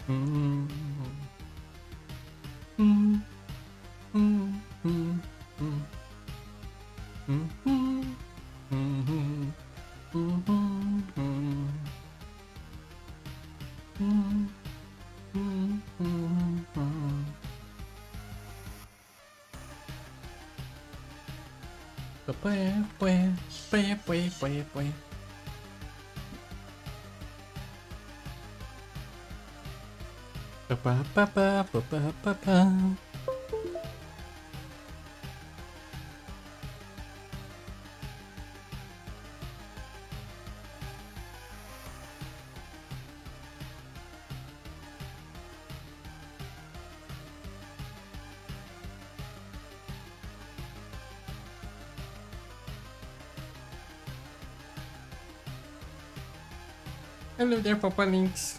Mm, mm, mm, mm, mm, mm, mm, mm, mm, mm, mm, mm, mm. Pue, pue, pue, pue, pue, pue. Pa, pa, pa, pa, pa, pa, pa, pa. Hello there, Papa Links.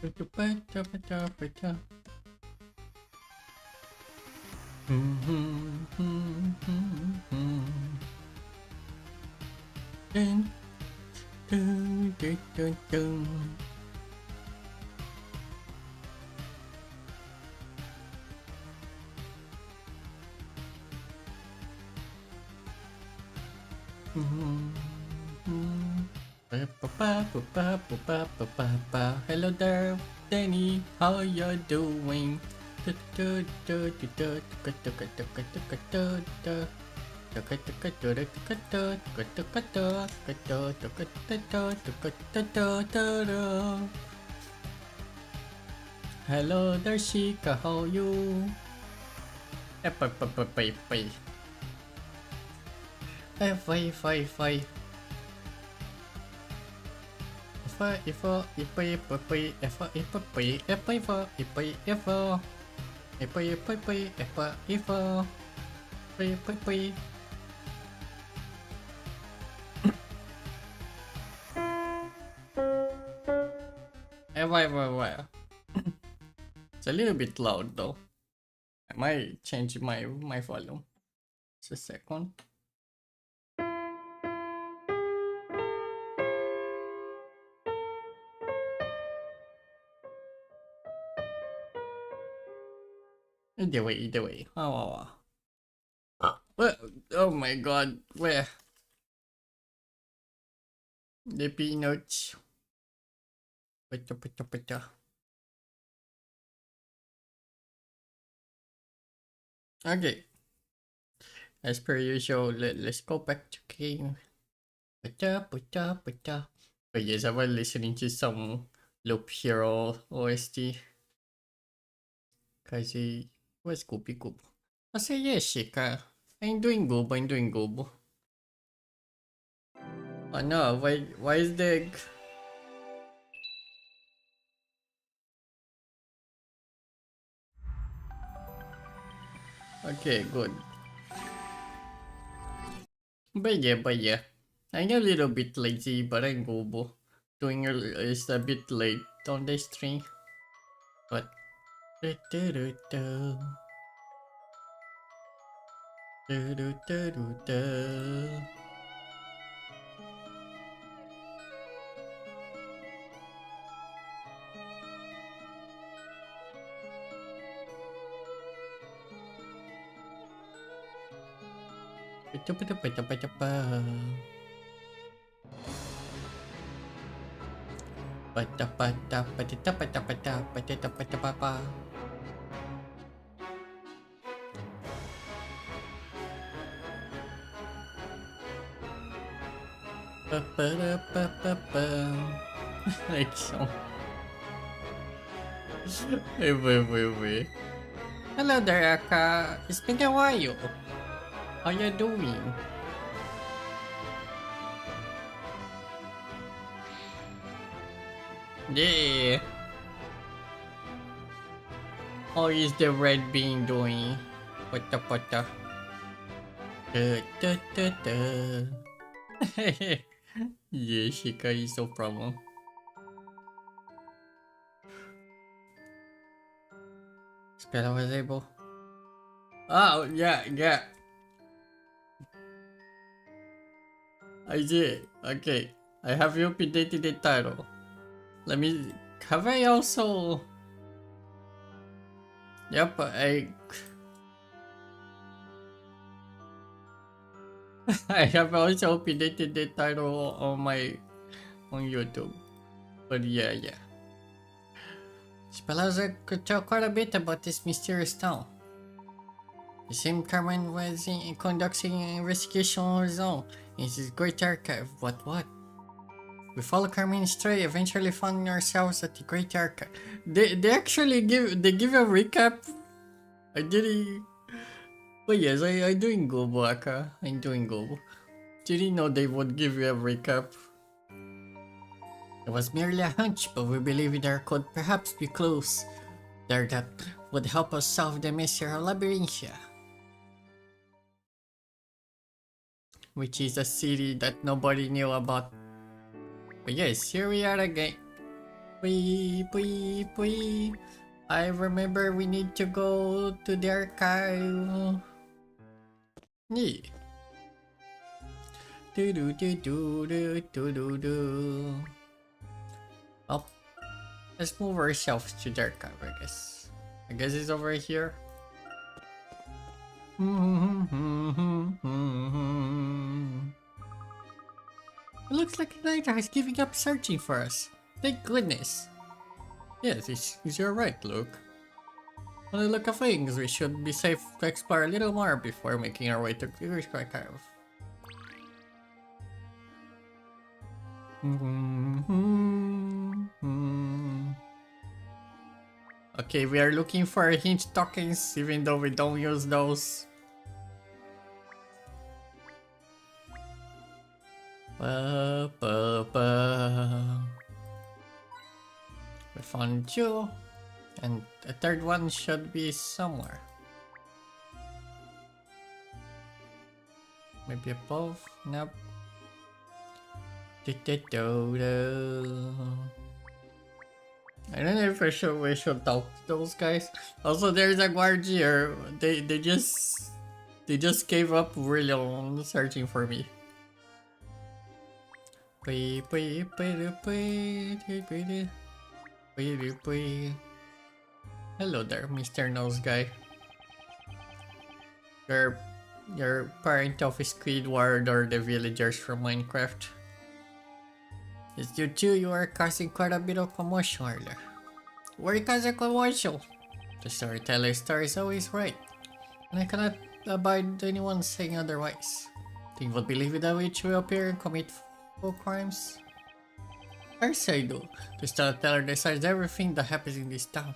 Pa, pa, pa, pa, pa, pa, pa. Mm, mm, mm, mm. Dun, dun, dun, dun, dun. Mm, mm. Pa, pa, pa, pa, pa, pa, pa, pa, pa, pa. Hello there, Danny. How you doing? Du, du, du, du, du, du, du, du, du, du, du, du, du. Du, du, du, du, du, du, du, du, du, du, du, du, du, du, du, du, du, du, du. Hello there, Shika. How you? Eh, pa, pa, pa, pa, pa. Eh, fai, fai, fai. Ifa, ifa, ipa, ipa, ipa, ifa, ipa, ipa, ipa, ifa, ipa, ifa. Ipa, ipa, ipa, ipa, ifa. Ipa, ipa, ipa. Why? It's a little bit loud though. I might change my volume. Just a second. Either way. What? Oh my god. Where? The peanuts. Pata, pata, pata. Okay. As per usual, let's go back to game. Pata, pata, pata. But yes, I was listening to some Loop Hero OST. Cause he was Goopy Goop. I say yes, Shika. I'm doing good, I'm doing good. Oh no, why is the egg? Okay, good. But yeah. I'm a little bit lazy, but I'm good. Doing is a bit late on the stream. But do do do do. Do do do do do. Pata pata pata pata pa. Pata pata pata pata pata pata pata pata. Pa pa pa pa pa. Like so. Wait. Hello there, Aka. It's been a while. How you doing? Yeah. How is the red bean doing? What the? Da. Yeah, Shika is no problem. Spell was able. Oh, yeah. I did. Okay. I have you updated the title. Let me. Have I also. Yep, I have also updated the title on my. On YouTube. But yeah. Spells could tell quite a bit about this mysterious town. The same Carmen was conducting an investigation on his own in his great archive. What? We follow Carmen's trail, eventually finding ourselves at the Great Archive. They actually give a recap. I didn't. But yes, I doing go, Aka. I'm doing go. Didn't know they would give you a recap. It was merely a hunch, but we believe there could perhaps be clues there that would help us solve the mystery of Labyrinthia, which is a city that nobody knew about. But yes, here we are again. Pui. I remember we need to go to the archive. Yeah. Do. Well, let's move ourselves to the archive, I guess. I guess it's over here. It looks like Layton is giving up searching for us. Thank goodness. Yes, you're right, Luke. On the look of things, we should be safe to explore a little more before making our way to the archive. Okay, we are looking for hint tokens, even though we don't use those. We found two, and the third one should be somewhere. Maybe above? Nope. I don't know if we should talk to those guys. Also, there's a guard here. They just gave up really on searching for me. Hello there, Mr. Nose Guy. You're parent of Squidward or the villagers from Minecraft. It's you two, you are causing quite a bit of commotion earlier. Why causing commotion? The storyteller's story is always right, and I cannot abide anyone saying otherwise. Think we'll believe that witch will appear and commit full crimes? Of course I do. The storyteller decides everything that happens in this town.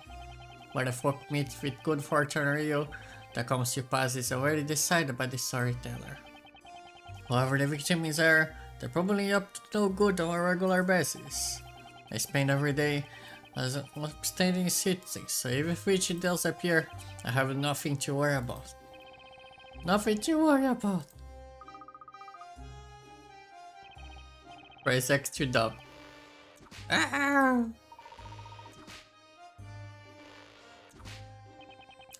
Where the folk meet with good fortune or ill that comes to pass is already decided by the storyteller. However the victim is there, they're probably up to no good on a regular basis. I spend every day as an upstanding citizen, so if witch does appear, I have nothing to worry about. Nothing to worry about. Press X to dub. Ah!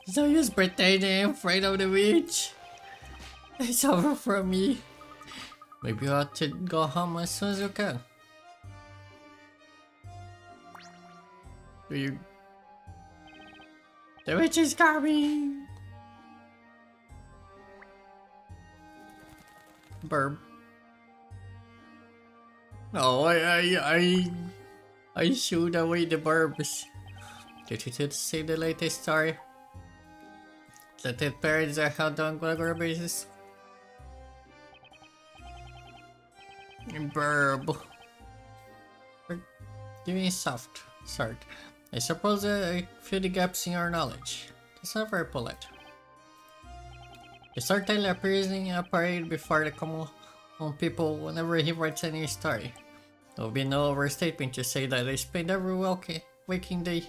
So you pretending I'm afraid of the witch? It's over for me. Maybe you ought to go home as soon as you can. Do you... The witch is coming! Burp. No, I shooed away the burbs. Did you see the latest story? That the parents are held on a regular basis? Burb. Give me a soft start. I suppose I fill the gaps in your knowledge. That's not very polite. The storyteller appears in a parade before the common people whenever he writes a new story. It would be no overstatement to say that I spend every waking day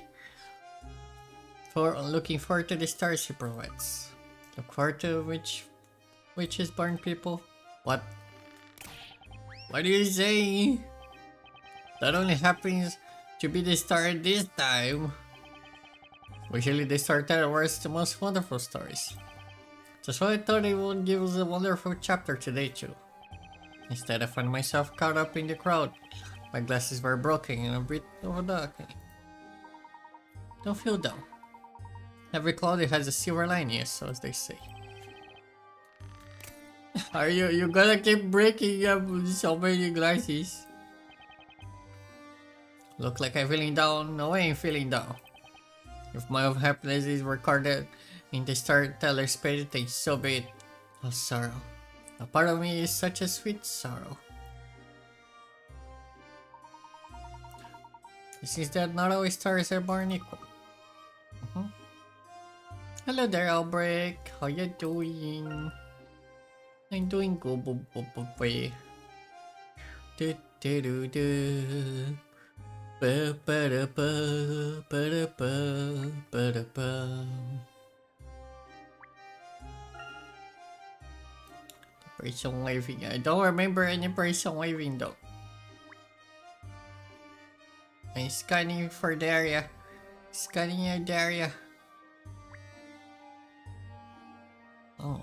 looking forward to the stars he provides. Look forward to which is born people. What? What are you saying? That only happens to be the star this time. Usually the storyteller wears the most wonderful stories. That's why I thought I would give us a wonderful chapter today too. Instead I find myself caught up in the crowd. My glasses were broken and a bit overdarkened. Don't feel down. Every cloud has a silver lining, so as they say. Are you gonna keep breaking up so many glasses? Look like I'm feeling down. No, I ain't feeling down. If my happiness is recorded in the storyteller's page, then so be it. Oh, sorrow. A part of me is such a sweet sorrow. It seems that not all stars are born equal. Hello there, Albrecht. How you doing? I'm doing good, boy. Do do do do. Ba ba da ba ba da ba ba da ba. Person waving. I don't remember any person waving though. I'm scanning for the area. Scanning the area. Oh.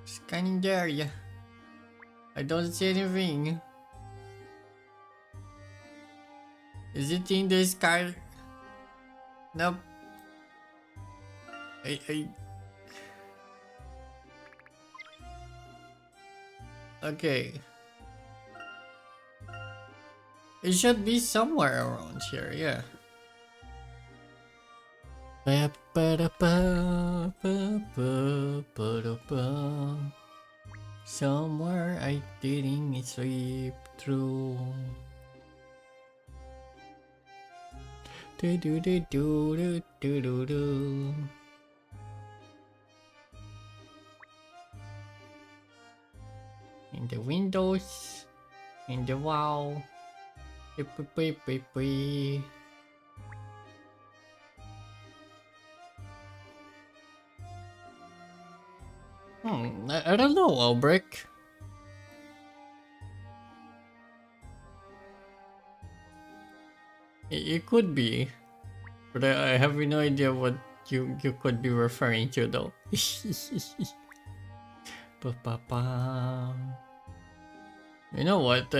Scanning the area. I don't see anything. Is it in the sky? Nope. Okay. It should be somewhere around here, yeah. Somewhere I didn't sleep through. Do do do do do do do do. In the windows, in the wall. I don't know, Albrecht. It could be, but I have no idea what you could be referring to though. You know what?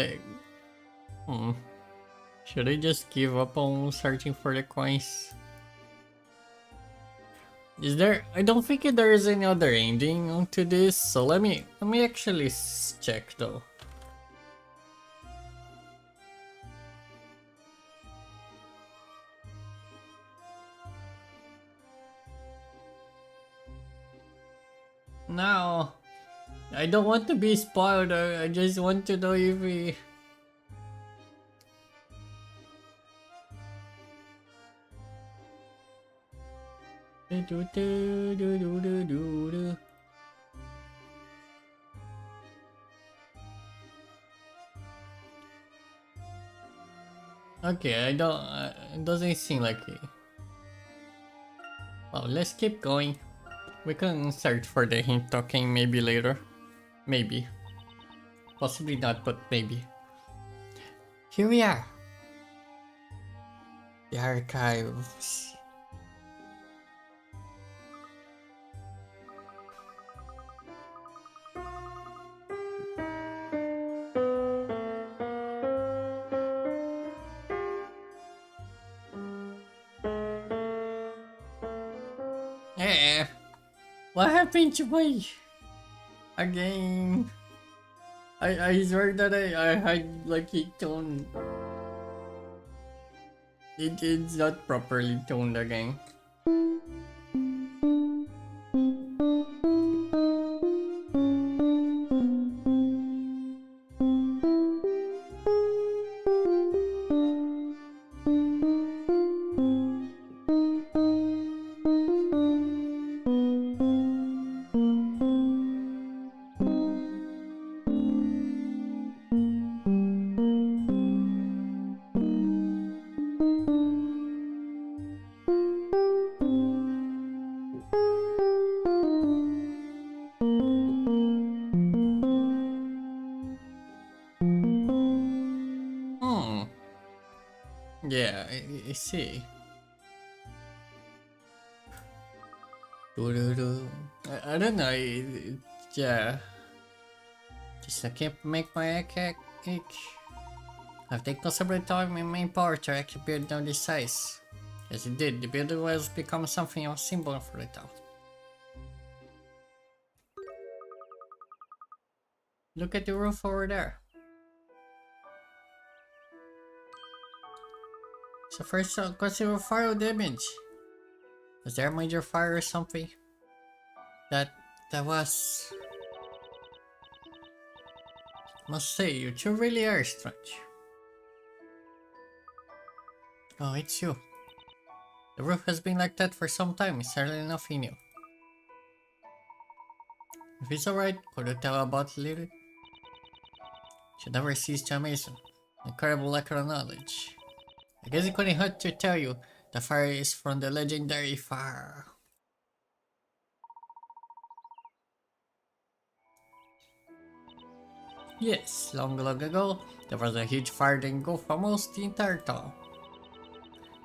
Should I just give up on searching for the coins? Is there? I don't think there is any other ending to this, so let me actually check though. No, I don't want to be spoiled. I just want to know if we. Okay, I don't. It doesn't seem like it. Well, let's keep going. We can search for the hint token maybe later. Maybe. Possibly not, but maybe. Here we are. The archives. What happened to my again? I swear that I had like a tone. It's not properly toned again. Yeah, I see. I don't know. Yeah. Just I can't make my egg. I've taken considerable time in main power to actually build down this size. As it did, the building was become something of a symbol for the town. Look at the roof over there. So first, consider fire damage. Was there a major fire or something? That was. Must say, you two really are strange. Oh, it's you. The roof has been like that for some time. It's certainly nothing new. If it's alright, could you tell about Lyric? She never ceased to amaze me. Incredible lack of knowledge. I guess it couldn't hurt to tell you the fire is from the legendary fire. Yes, long ago, there was a huge fire that engulfed almost the entire town.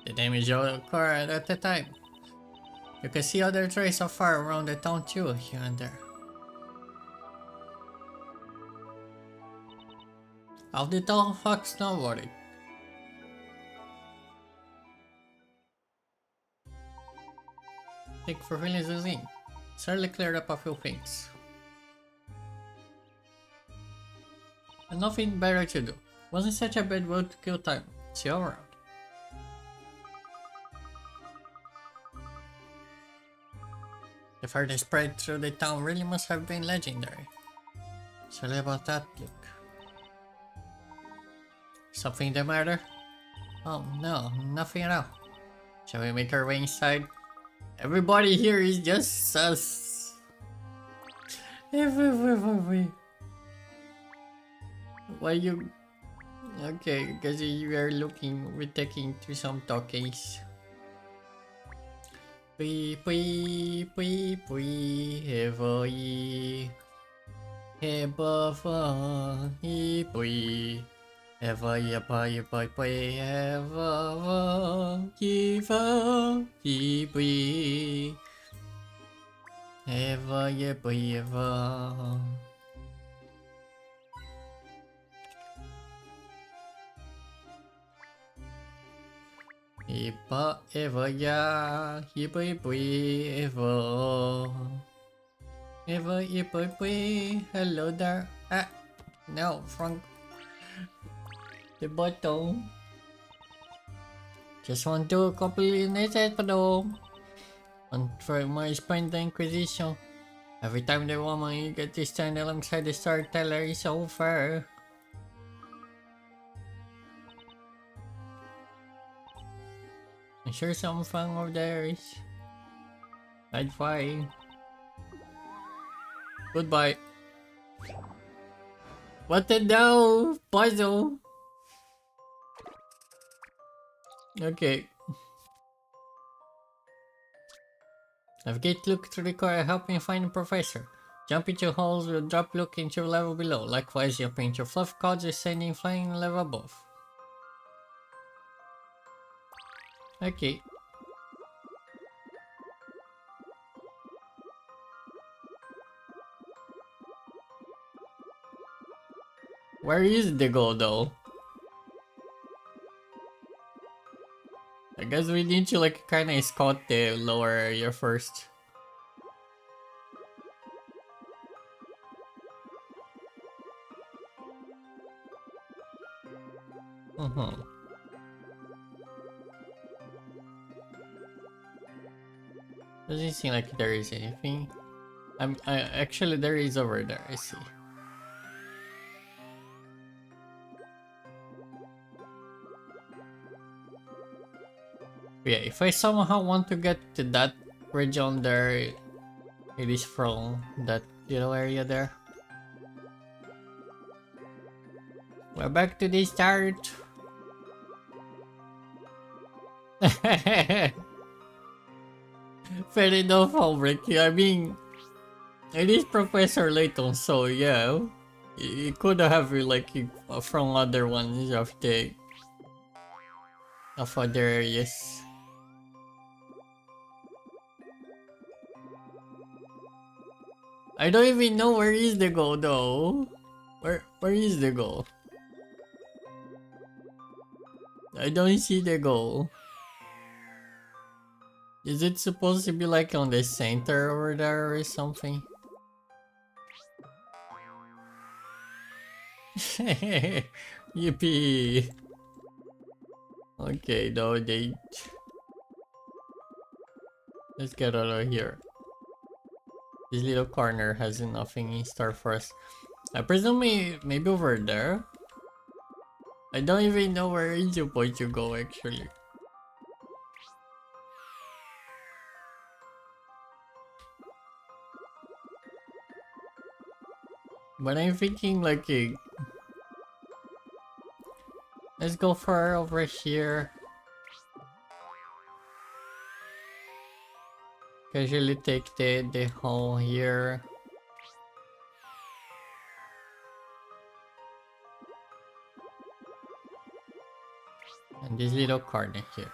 The damage occurred at the time. You can see other traces of fire around the town too, here and there. How did all folks know about it? Thank you for feeling this in. Certainly cleared up a few things. And nothing better to do. Wasn't such a bad way to kill time. See you around. The fire that spread through the town really must have been legendary. Sorry about that, look. Something the matter? Oh no, nothing at all. Shall we make our way inside? Everybody here is just sus. Why you... Okay, because we are looking, we're taking to some talkies. Pui pui pui pui Evoi Ebava Ipui Evoi Epai Epai Pui Evava Iva Ipui Evoi Epai Eva. Ipa Eva ya Ipa Eva Eva hello there. Ah no, from the bottom. Just want to complete it and for my spine the Inquisition. Every time the woman you get to stand alongside the storyteller is over. I'm sure some fun of theirs. I'd fine. Goodbye. What the hell? Puzzle. Okay. Navigate look to the core, help me find the professor. Jump into holes with drop look into level below. Likewise, jump into fluff clouds descending flying level above. Okay. Where is the goal though? I guess we need to like kinda scout the lower area first. Doesn't seem like there is anything. Actually there is over there, I see. Yeah, if I somehow want to get to that region there, it is from that little area there. We're back to the start. Fair enough, Albrecht. I mean, it is Professor Layton, so yeah, it could have like from other ones of the. of other areas. I don't even know where is the goal though. Where is the goal? I don't see the goal. Is it supposed to be like on the center over there or something? Yippee! Okay, no, let's get out of here. This little corner has nothing in store for us. I presume maybe over there? I don't even know where is supposed to go actually. But I'm thinking like let's go for over here. Casually take the hole here. And this little corner here.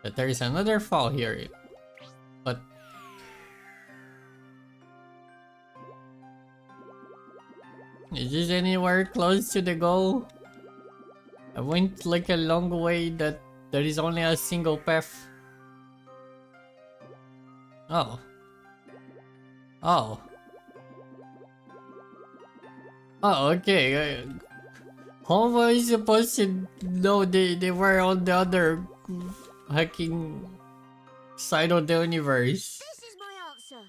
But there is another fall here. But is this anywhere close to the goal? I went like a long way that there is only a single path. Oh. Oh. Oh, okay. How am I supposed to know they were on the other hacking side of the universe? This is my answer.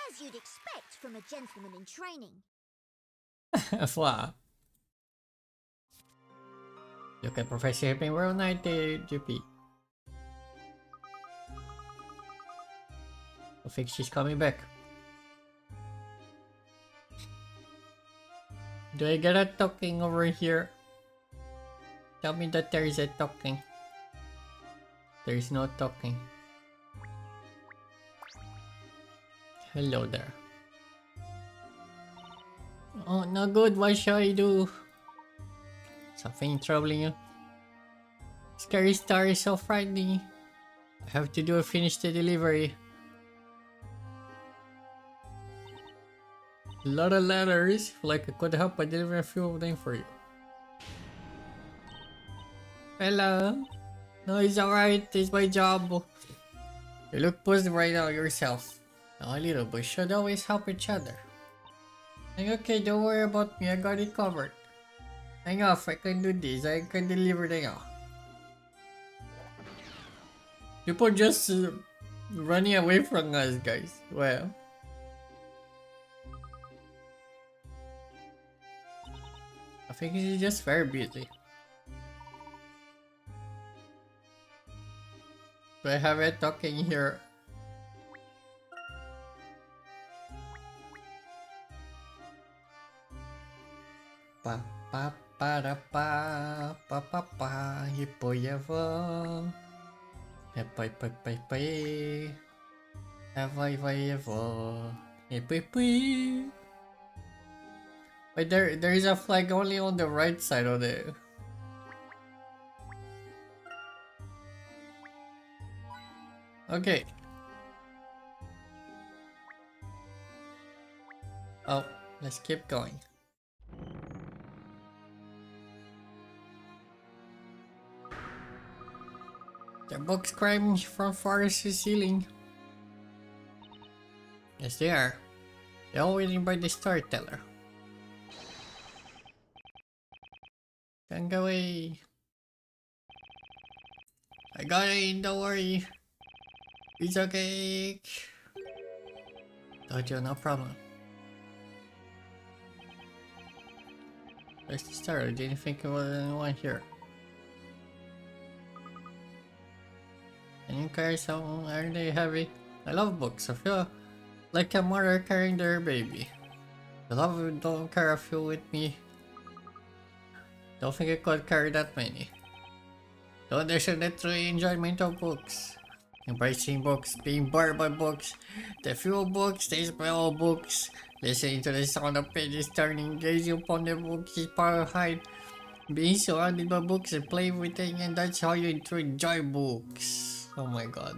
As you'd expect from a gentleman in training. Wow. Look at Professor Hipping World Night GP. I think she's coming back. Do I get a talking over here? Tell me that there is a talking. There is no talking. Hello there. Oh, no good. What shall I do? Something troubling you? Scary Star is so frightening. I have to finish the delivery. A lot of letters. Like I could help by delivering a few of them for you. Hello. No, it's alright. It's my job. You look puzzled right now yourself. Now a little, but should always help each other. Okay, don't worry about me. I got it covered. Hang off. I can do this. I can deliver them all. People just running away from us, guys. Well. I think he's just very busy. Do I have it talking here? Pa pa pa da pa pa pa pa hipoyevo. Epai pai pai pai. Evai vai evo. Epai pai. Wait, there is a flag only on the right side of the. Okay. Oh, let's keep going. The books climbing from forest to ceiling. Yes, they are. They're all written by the storyteller. Don't go away. I got it, don't worry. It's okay. Told you, no problem. Let's start. I didn't think there was anyone here. Can you carry some? Aren't they heavy? I love books. I feel like a mother carrying their baby. I love it. Don't carry a few with me. Don't think I could carry that many. Don't understand the true enjoyment of books. embracing books, being bored by books, the few books, they smell books, listening to the sound of pages turning, gazing upon the books is power hide, being surrounded by books and playing with things, and that's how you enjoy books. Oh my god.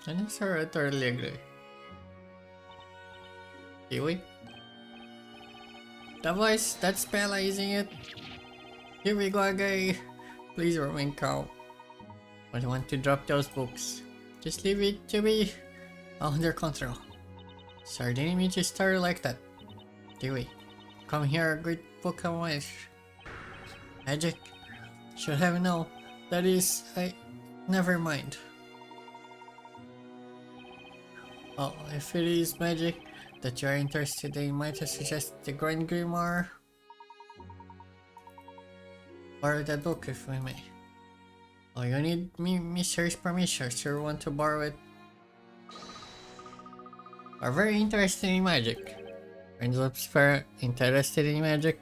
Ano sa totally agree. Kiwi? The voice, that's Bella, isn't it? Here we go again. Please remain calm. I don't want to drop those books. Just leave it to be under control. Sorry, didn't mean to start like that. Kiwi, come here, great Pokemon. Magic? Should have known. That is, never mind. Oh, if it is magic that you are interested in, might I suggest the Grand Grimoire? Borrow that book if we may. Oh, you need Mr.'s permission, sure want to borrow it. Are very interested in magic. Friends of Sphere interested in magic.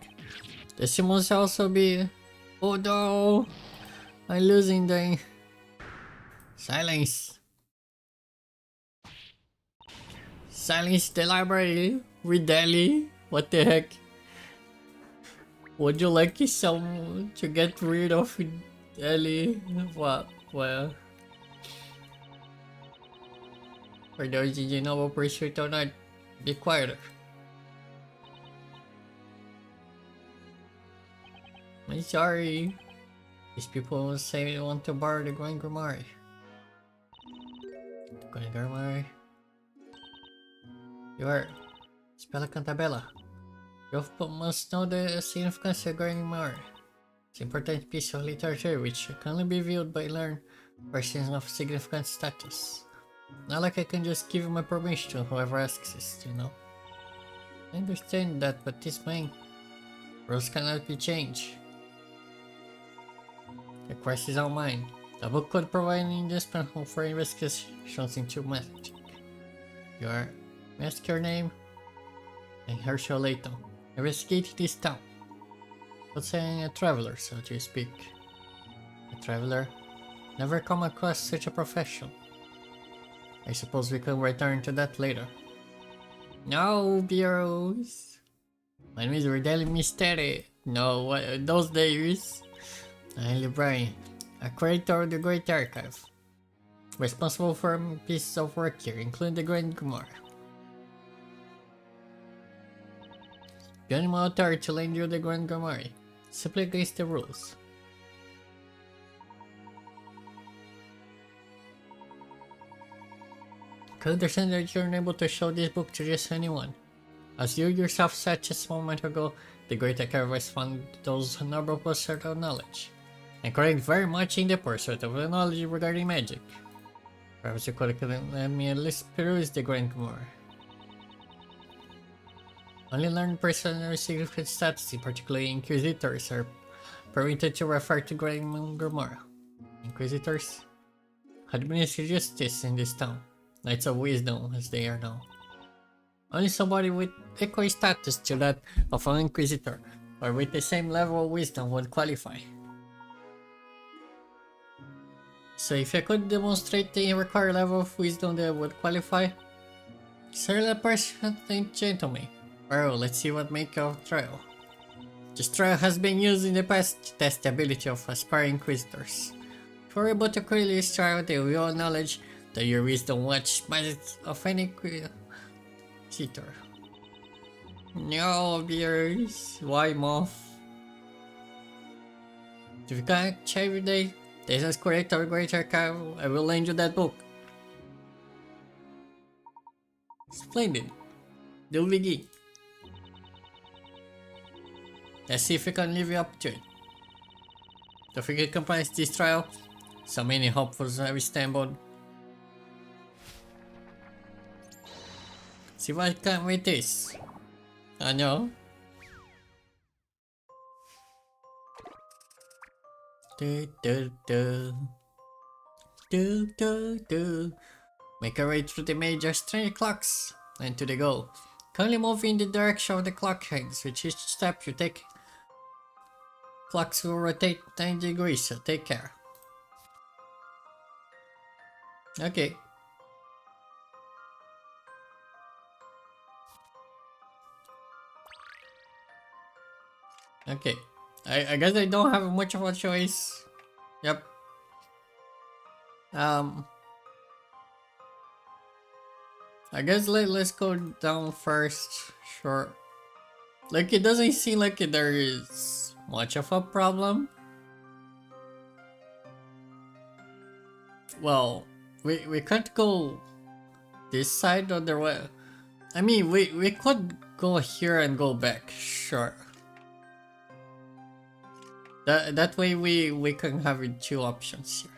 This must also be... Oh no! I'm losing the... Silence! Silence the library with Delhi. What the heck? Would you like some to get rid of Delhi? What? Well, for those you know what pursuit or not, be quieter. I'm sorry. These people will say they want to borrow the Grand Grimoire. The Grand Grimoire. You are Spella Cantabella. You must know the significance of Grand Grimoire. It's an important piece of literature which can only be viewed by learned persons of significant status. Not like I can just give my permission to whoever asks it, you know. I understand that, but this main rules cannot be changed. The quest is all mine. The book could provide an investment for investigations into magic. You are... May I ask your name? I'm Herschel Layton. Investigate this town. What's a traveler, so to speak? A traveler? Never come across such a profession. I suppose we can return to that later. No, bureaus. My name is Redeli Mystery. No, what, those days. I'm Librarian, a curator of the Great Archive. Responsible for pieces of work here, including the Grand Grimoire. Beyond my authority to lend you the Grand Grimoire, simply against the rules. I understand that you're unable to show this book to just anyone. As you yourself said just a moment ago, the Great Archive has found those noble pursuit of knowledge, and correct very much in the pursuit of knowledge regarding magic. Perhaps you could let me at least peruse the Grand Grimoire. Only learned persons of significant status, particularly Inquisitors, are permitted to refer to Grand Grimoire. Inquisitors? Administer justice in this town. Knights of Wisdom, as they are known. Only somebody with equal status to that of an Inquisitor, or with the same level of wisdom would qualify. So if I could demonstrate the required level of wisdom that would qualify, sir, the person gentlemen. Well, let's see what make of trial. This trial has been used in the past to test the ability of aspiring Inquisitors. If we're able to clearly this trial, they will acknowledge that your wisdom watch magic of any Inquisitor. No, beers. Why, Moth? If you can't achieve the This correct or Great Archive, I will lend you that book. Splendid. Do begin. Let's see if we can live up to it. To figure companies this trial, so many hopefuls have stumbled. See what can with this. I know. Do do do. Do do do. Make our way through the major strange clocks and to the goal. Currently move in the direction of the clock hands. With each step you take, clocks will rotate 90 degrees, so take care. Okay. Okay. I guess I don't have much of a choice. Yep. Um I guess let's go down first. Sure. Like it doesn't seem like there is much of a problem. Well, we can't go this side or the way. I mean, we could go here and go back. Sure. That way we can have two options here.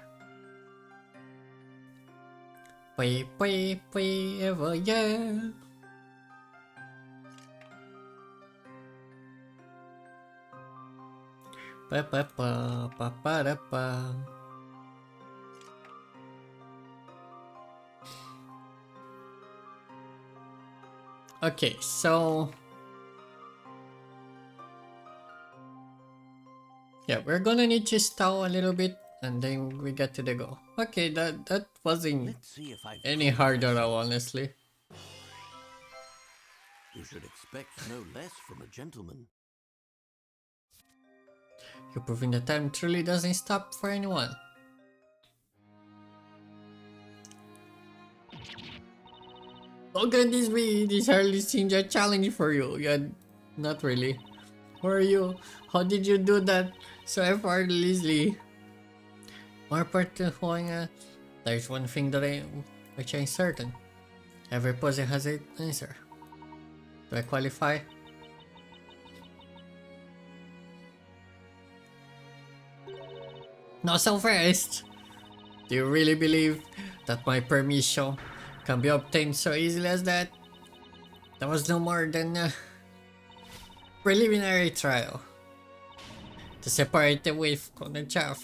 Ever, yeah. Pa pa pa pa pa da pa. Okay, so yeah, we're gonna need to stall a little bit and then we get to the goal. Okay, that wasn't any hard at all, honestly. You should expect no less from a gentleman. You're proving that time truly doesn't stop for anyone. How can this be? This hardly seems a challenge for you. Yeah, not really. Who are you? How did you do that so effortlessly? More particularly, there's one thing which I'm certain. Every puzzle has an answer. Do I qualify? Not so fast! Do you really believe that my permission can be obtained so easily as that? That was no more than a preliminary trial to separate the wheat from the chaff.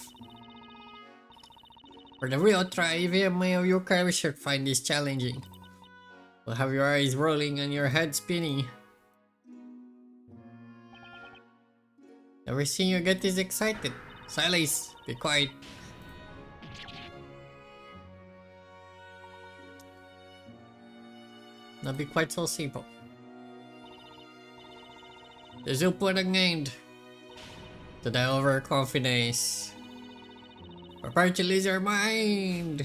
For the real try, even many of your characters should find this challenging. You'll have your eyes rolling and your head spinning. Everything you get is excited. Silence, be quiet. Not be quite so simple. The zoo put an end to the overconfidence. Prepare to lose your mind.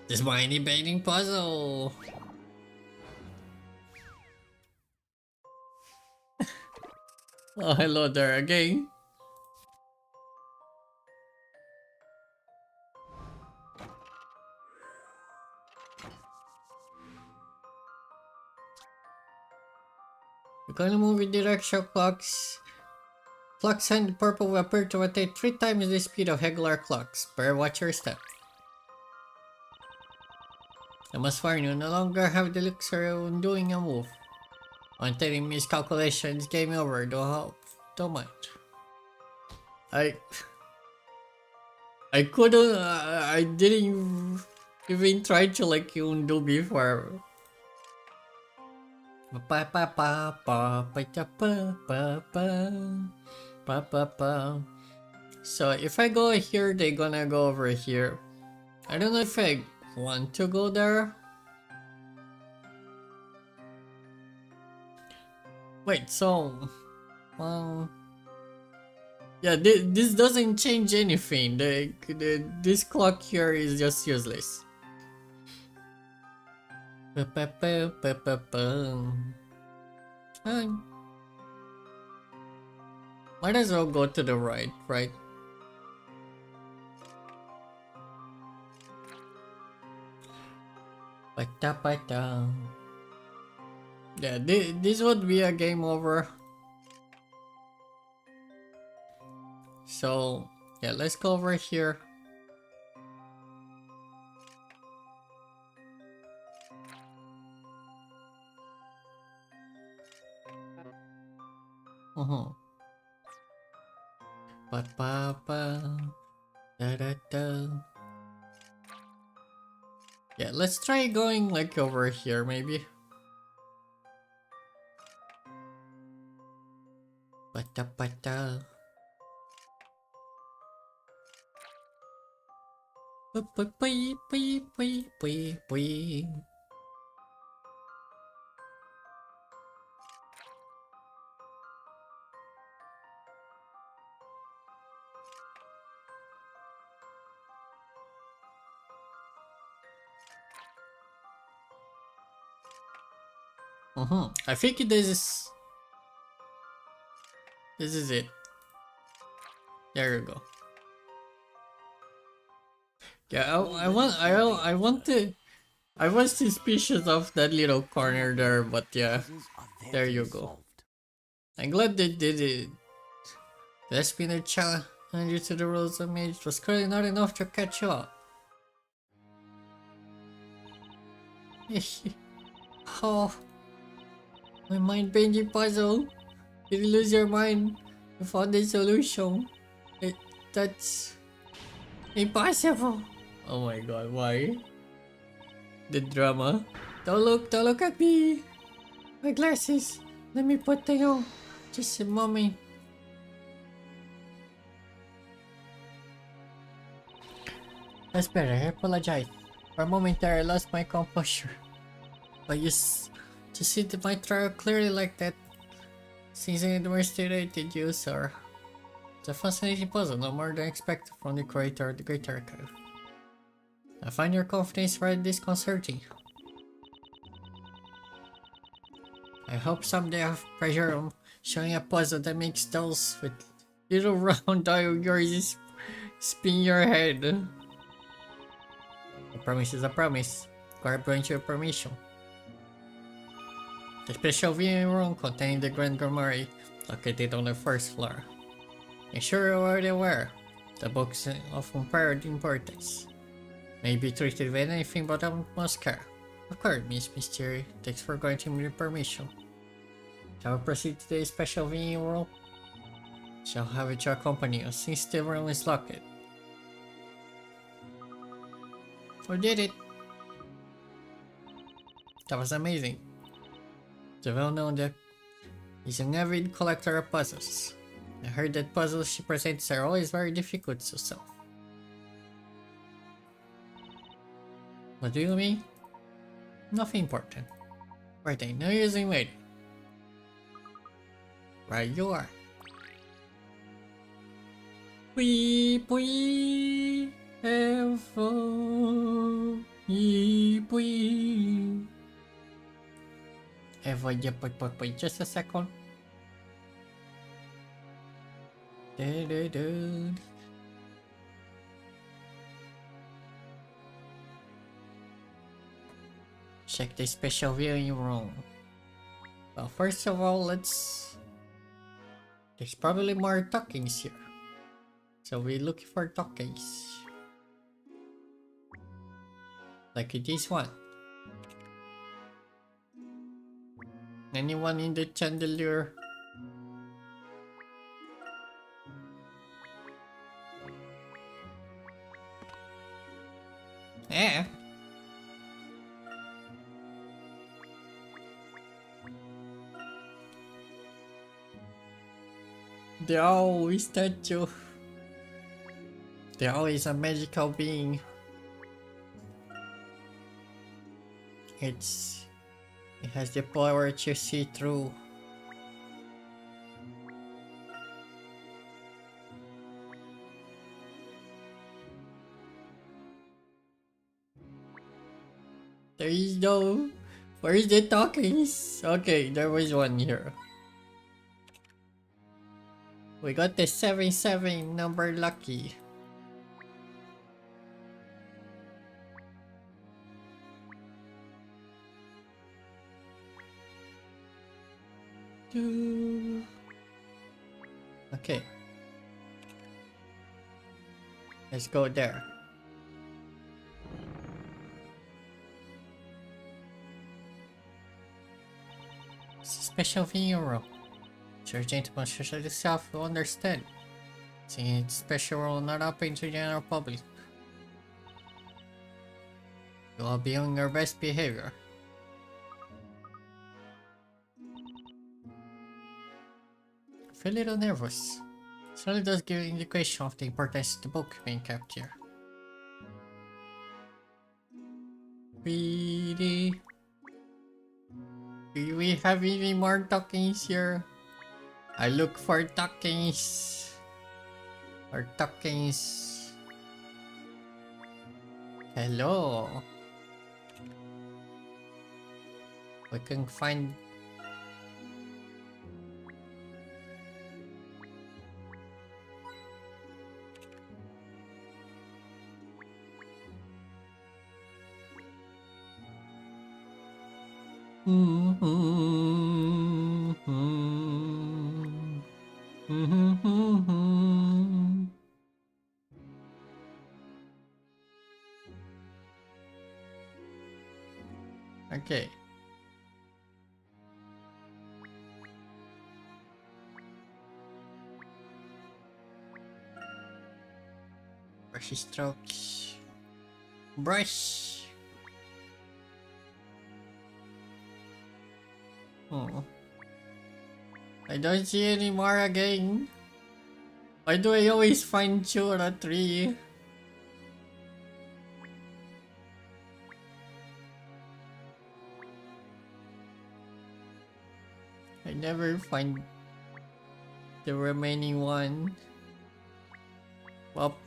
This mind evading puzzle. Oh, hello there again. We're gonna move in direction clocks. Clocks and purple will appear to rotate 3 times the speed of regular clocks. Better watch your step. I must warn you, no longer have the luxury of doing a move. On telling miscalculations, game over. Don't mind. I couldn't. I didn't even try to like undo before. Pa pa pa pa pa pa pa pa pa pa. So if I go here, they're gonna go over here. I don't know if I want to go there. Wait, so yeah, this doesn't change anything. This clock here is just useless. Might as well go to the right, right? Yeah, this would be a game over. So, yeah, let's go over here. Pa pa pa da da da. Yeah, let's try going like over here maybe. Pata pata. Pui, pui, pui, pui, pui. I think this is it. There you go. Yeah, I want to. I was suspicious of that little corner there, but yeah, Puzzles are there to you be go. solved. I'm glad they did it. The spinner challenge to the rules of mage was clearly not enough to catch you up. Oh, my mind-bending puzzle. Did you lose your mind? You found the solution. That's impossible. Oh my god, why? The drama. Don't look at me. My glasses. Let me put them on. Just a moment. That's better. I apologize. For a moment there, I lost my composure. But to see my trial clearly like that seems underestimated you, sir. It's a fascinating puzzle, no more than expected from the creator of the Great Archive. I find your confidence rather disconcerting. I hope someday I have pleasure on showing a puzzle that makes those with little round eye of yours spin your head. A promise is a promise. Grant your permission. The special viewing room containing the Grand Grimoire, located on the first floor. I'm sure you're already aware, the books of unparalleled importance. May be treated with anything but utmost care. Of course, Miss Mystery, thanks for granting me permission. Shall we proceed to the special viewing room? Shall have it to accompany us since the room is locked. We did it! That was amazing. The well-known that is an avid collector of puzzles. I heard that puzzles she presents are always very difficult to solve. What do you mean? Nothing important. Right then, no use in waiting. Right you are. Pui pui Evo pui. Evo just a second. Check the special viewing room. Well, first of all, there's probably more tokens here. So we're looking for tokens. Like this one. Anyone in the chandelier? Eh? The owl statue. The owl is a magical being. It has the power to see through. There is no. Where is the tokens? Okay, there was one here. We got the 77 number lucky. Okay. Let's go there. It's a special viewing room. Sir gentleman such as yourself will understand. Seeing it's special room not open to general public. You will be on your best behavior. I feel a little nervous. It really does give an indication of the importance of the book being kept here. Really? Do we have any more tokens here? I look for tokens. Or tokens. Hello. We can find. Okay. Brush strokes. Brush. Oh. I don't see any more again. Why do I always find 2 or 3? I never find the remaining one. Well,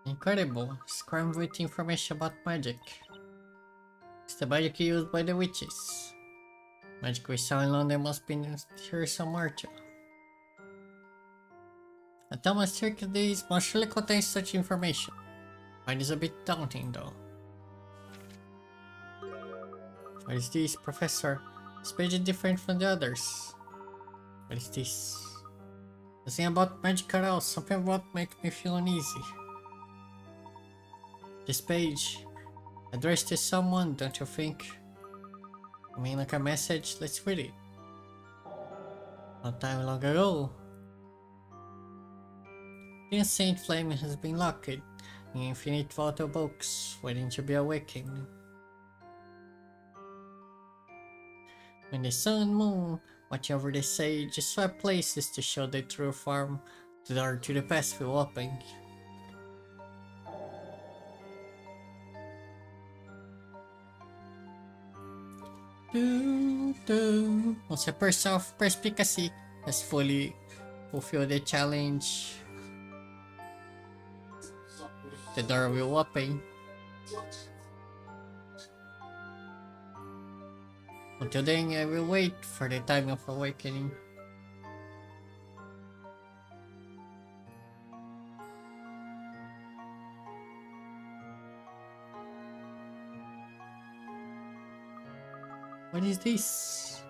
incredible. Scram with information about magic. It's the magic used by the witches. Magic we saw in London must be here somewhere too. A Thomas circuit days must surely contain such information. Mine is a bit daunting though. What is this, Professor? This page is different from the others. What is this? Nothing about magic at all. Something about makes me feel uneasy. This page, addressed to someone, don't you think? I mean, like a message. Let's read it. Not time long ago, the Saint Flame has been locked in infinite vault of books, waiting to be awakened. When the sun and moon watch over the sage, swap places to show the true form, the door to the past will open. Once a person of perspicacy has fully fulfilled the challenge, the door will open. Until then, I will wait for the time of awakening. What is this?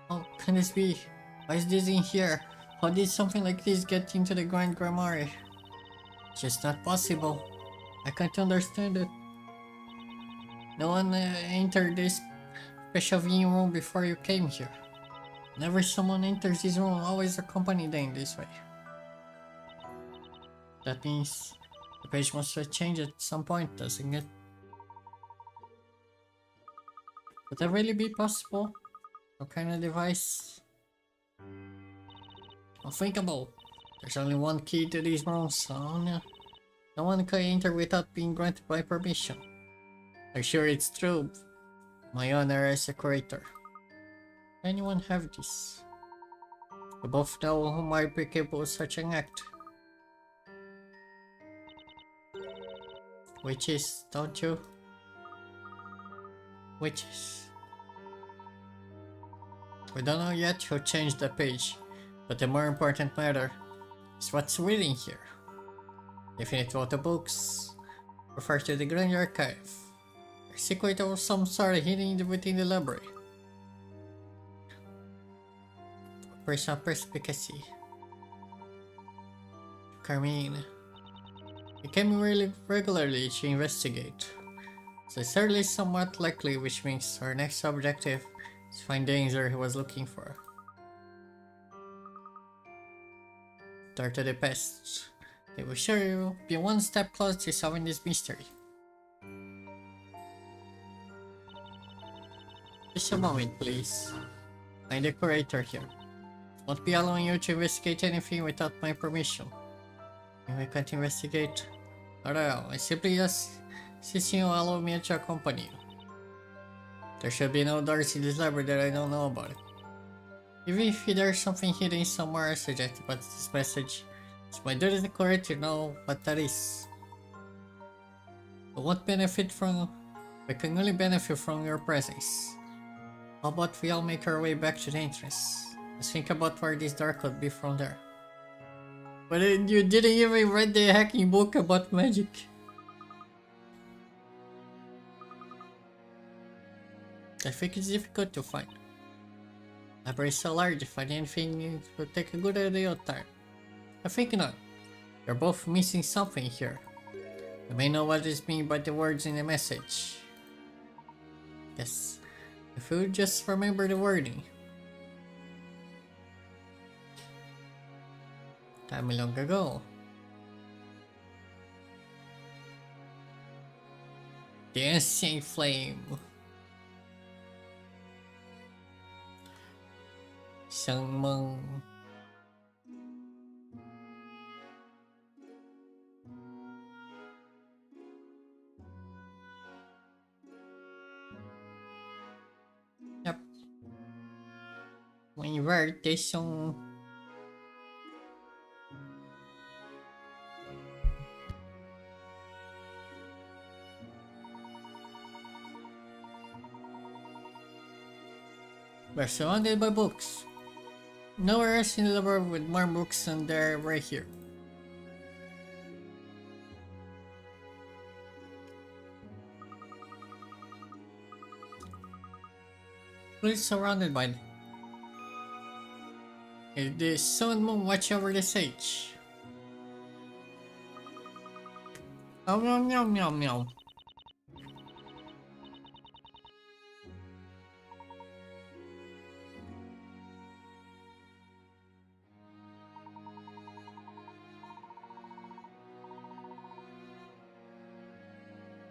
How can this be? Why is this in here? How did something like this get into the Grand Grimoire? It's just not possible. I can't understand it. No one entered this special viewing room before you came here. Whenever someone enters this room, always accompany them this way. That means the page must have changed at some point, doesn't it? Could that really be possible? What kind of device? Unthinkable. There's only one key to these rooms, so no one can enter without being granted by permission. I'm sure it's true. My honor as a curator. Anyone have this? We both know who might be capable of such an act. Witches, don't you? Witches. We don't know yet who changed the page, but the more important matter is what's written here. Infinite vault of books refers to the Grand Archive. A secret of some sort hidden within the library. Personal perspicacy. Carmine. He came really regularly to investigate. So it's certainly somewhat likely, which means our next objective is to find the answer he was looking for. Door to the past. It will sure be one step closer to solving this mystery. Just a moment, please. I'm the curator here. Won't be allowing you to investigate anything without my permission. We can't investigate. Alright, I simply just assisting you allow me to accompany you. There should be no doors in this library that I don't know about it. Even if there's something hidden somewhere, I suggest about this message. It's my duty to correct to know what that is. I won't benefit from... I can only benefit from your presence. How about we all make our way back to the entrance? Let's think about where this door could be from there. But you didn't even read the hacking book about magic. I think it's difficult to find. Library is so large, finding anything it will take a good deal of time. I think not. You're both missing something here. You may know what is meant by the words in the message. Yes, if you just remember the wording. Time long ago. Dancing flame. Isang Yep. May vertex yung we're surrounded by books. Nowhere else in the world with more books than there right here. Please surrounded by them. Is the sun moon watch over the sage? Oh, meow meow meow meow.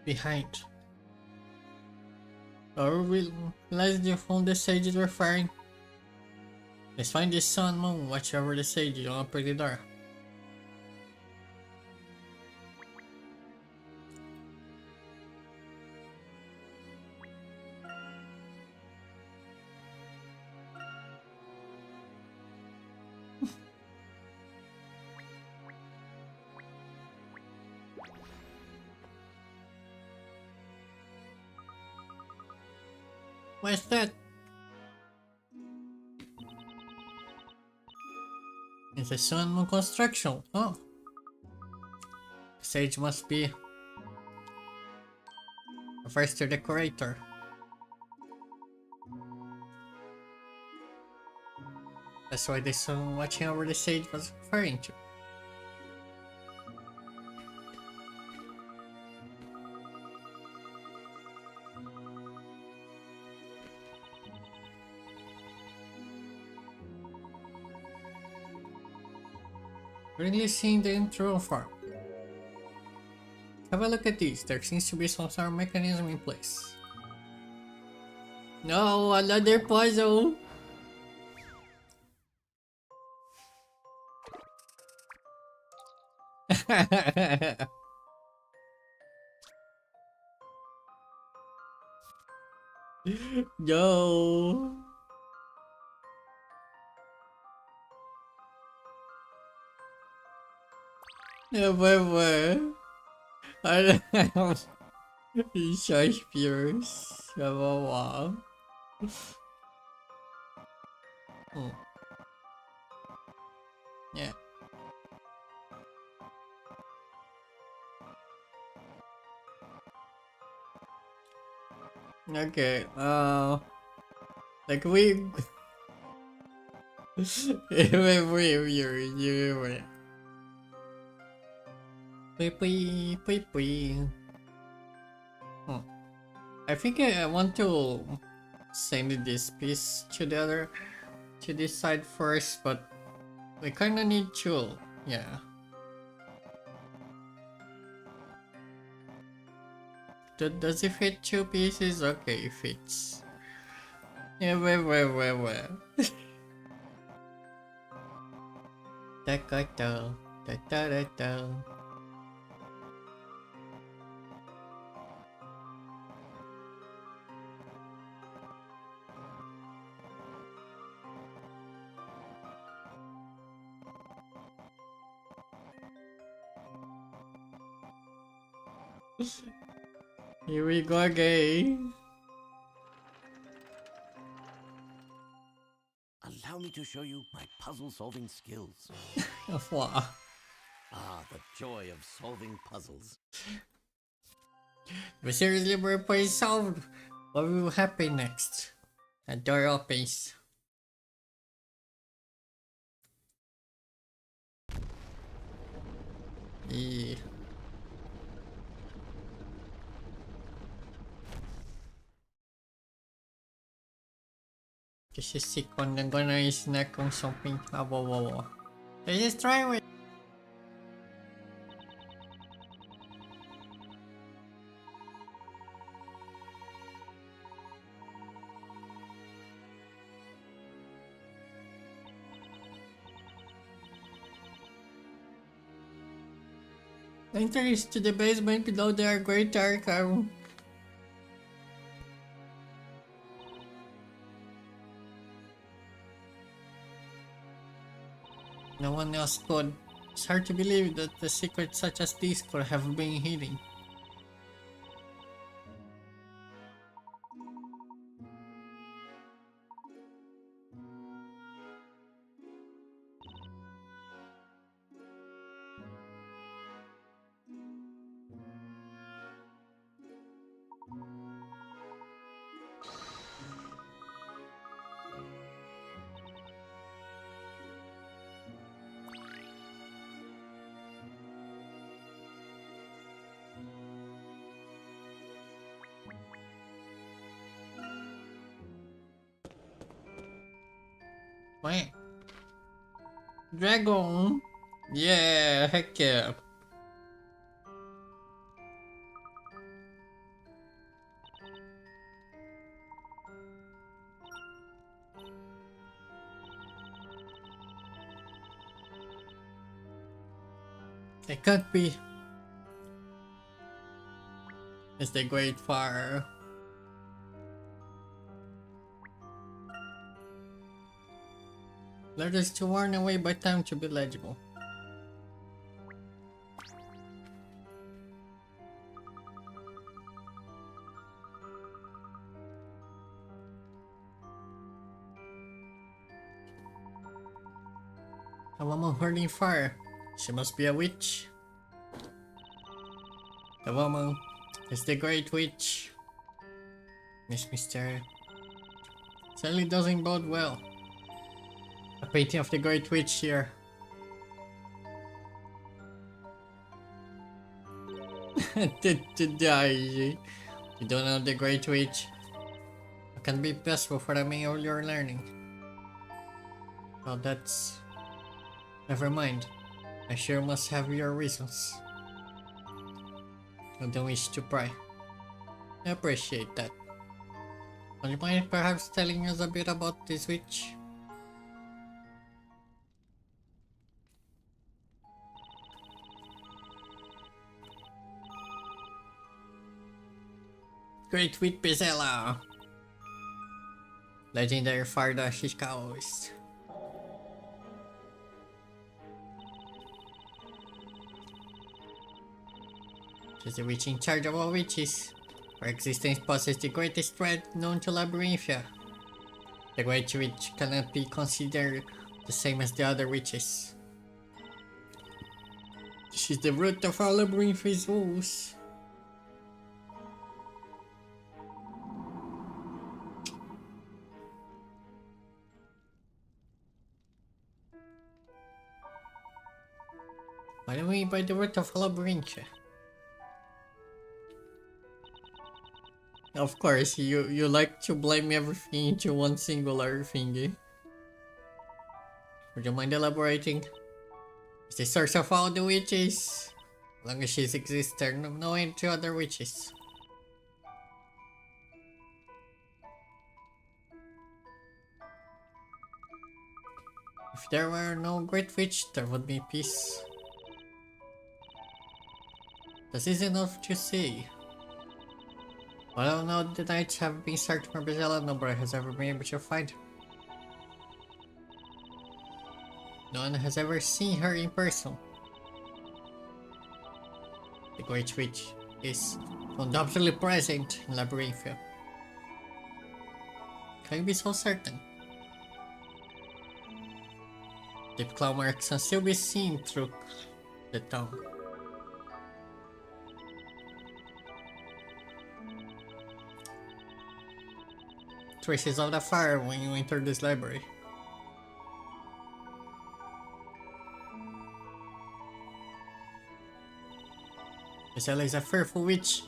Behind. Or will realize you found the sage is referring. Let's find the sun moon watch over the sage on a pretty door. What's that? It's a sun moon construction. Oh. Sage must be refers to the decorator. That's why the sun watching over the sage was referring to. Really seeing the intro farm. Have a look at these. There seems to be some sort of mechanism in place. No, another puzzle. No. Never. I don't Recharge Pierce. Wow. Yeah. Okay, like we I think I want to send this piece to the other, to this side first, but we kinda need to, yeah. Does it fit two pieces? Okay, it fits. Yeah, where? That got though. Da, da, da, da. Here we go again. Allow me to show you my puzzle-solving skills. Wow. Ah, the joy of solving puzzles. The series Liverpool is solved. What will happen next? A door opens. Yeah. Kasi si Kon na gonna is na kung something. Wow. Let's just try it. Enters to the basement below there are great dark room. No one else could. It's hard to believe that the secrets such as these could have been hidden. Wait. Dragon? Yeah, heck yeah. It can't be. It's the Great Fire. Letters to warn away by time to be legible. A woman holding fire. She must be a witch. The woman is the Great Witch. Miss Mystery. Certainly doesn't bode well. A painting of the Great Witch here. to die. You don't know the Great Witch. It can be peaceful for the main all you're learning. Well, that's... Never mind. I sure must have your reasons. I don't wish to pry. I appreciate that. Would you mind perhaps telling us a bit about this witch? Great Witch Bezella! Legendary fire dashes cows. She's the witch in charge of all witches. Her existence poses the greatest threat known to Labyrinthia. The Great Witch cannot be considered the same as the other witches. She's the root of all Labyrinthia's woes. What do you mean by the root of Labyrinthia? Of course, you like to blame everything into one singular thingy. Would you mind elaborating? Is the source of all the witches? As long as she exists, there are no end to other witches. If there were no great witch, there would be peace. This isn't enough to see. Well, now the knights have been searching for Bezella, nobody has ever been able to find her. No one has ever seen her in person. The Great Witch is undoubtedly present in Labyrinthia. Can you be so certain? The claw marks can still be seen through the town. Traces of the fire when you enter this library. Bezella is a fearful witch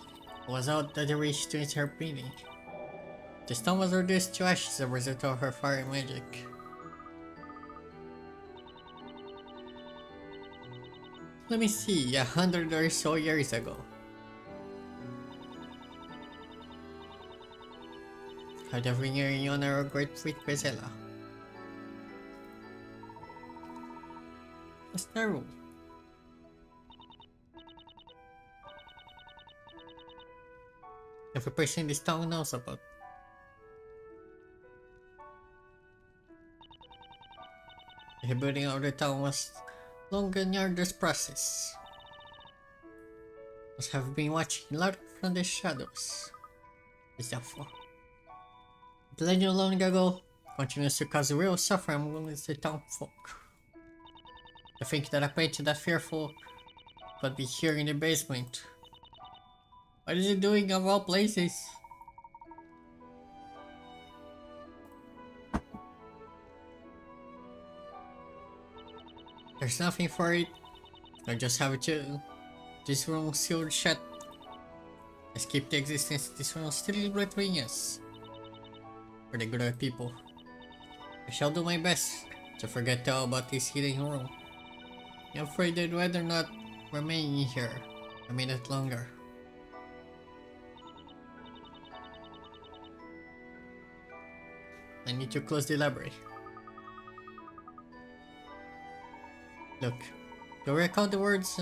who was out at the reach to enter her breeding. The stone was reduced to ashes as a result of her fire magic. Let me see, 100 or so years ago. Held every year in honor of Great Witch Bezella. What's the rule? Every person in this town knows about. The rebuilding of the town was long and arduous process. Must have been watching lurk from the shadows. Is that for? The legend long ago continues to cause real suffering amongst the town folk. I think that a page that fearful could be here in the basement. What is it doing of all places? There's nothing for it. I just have to. This room sealed shut. Let's keep the existence of this room still between us. For the good of people. I shall do my best to forget all about this hidden room. I'm afraid I'd rather not remain here a minute longer. I need to close the library. Look, do you recall the words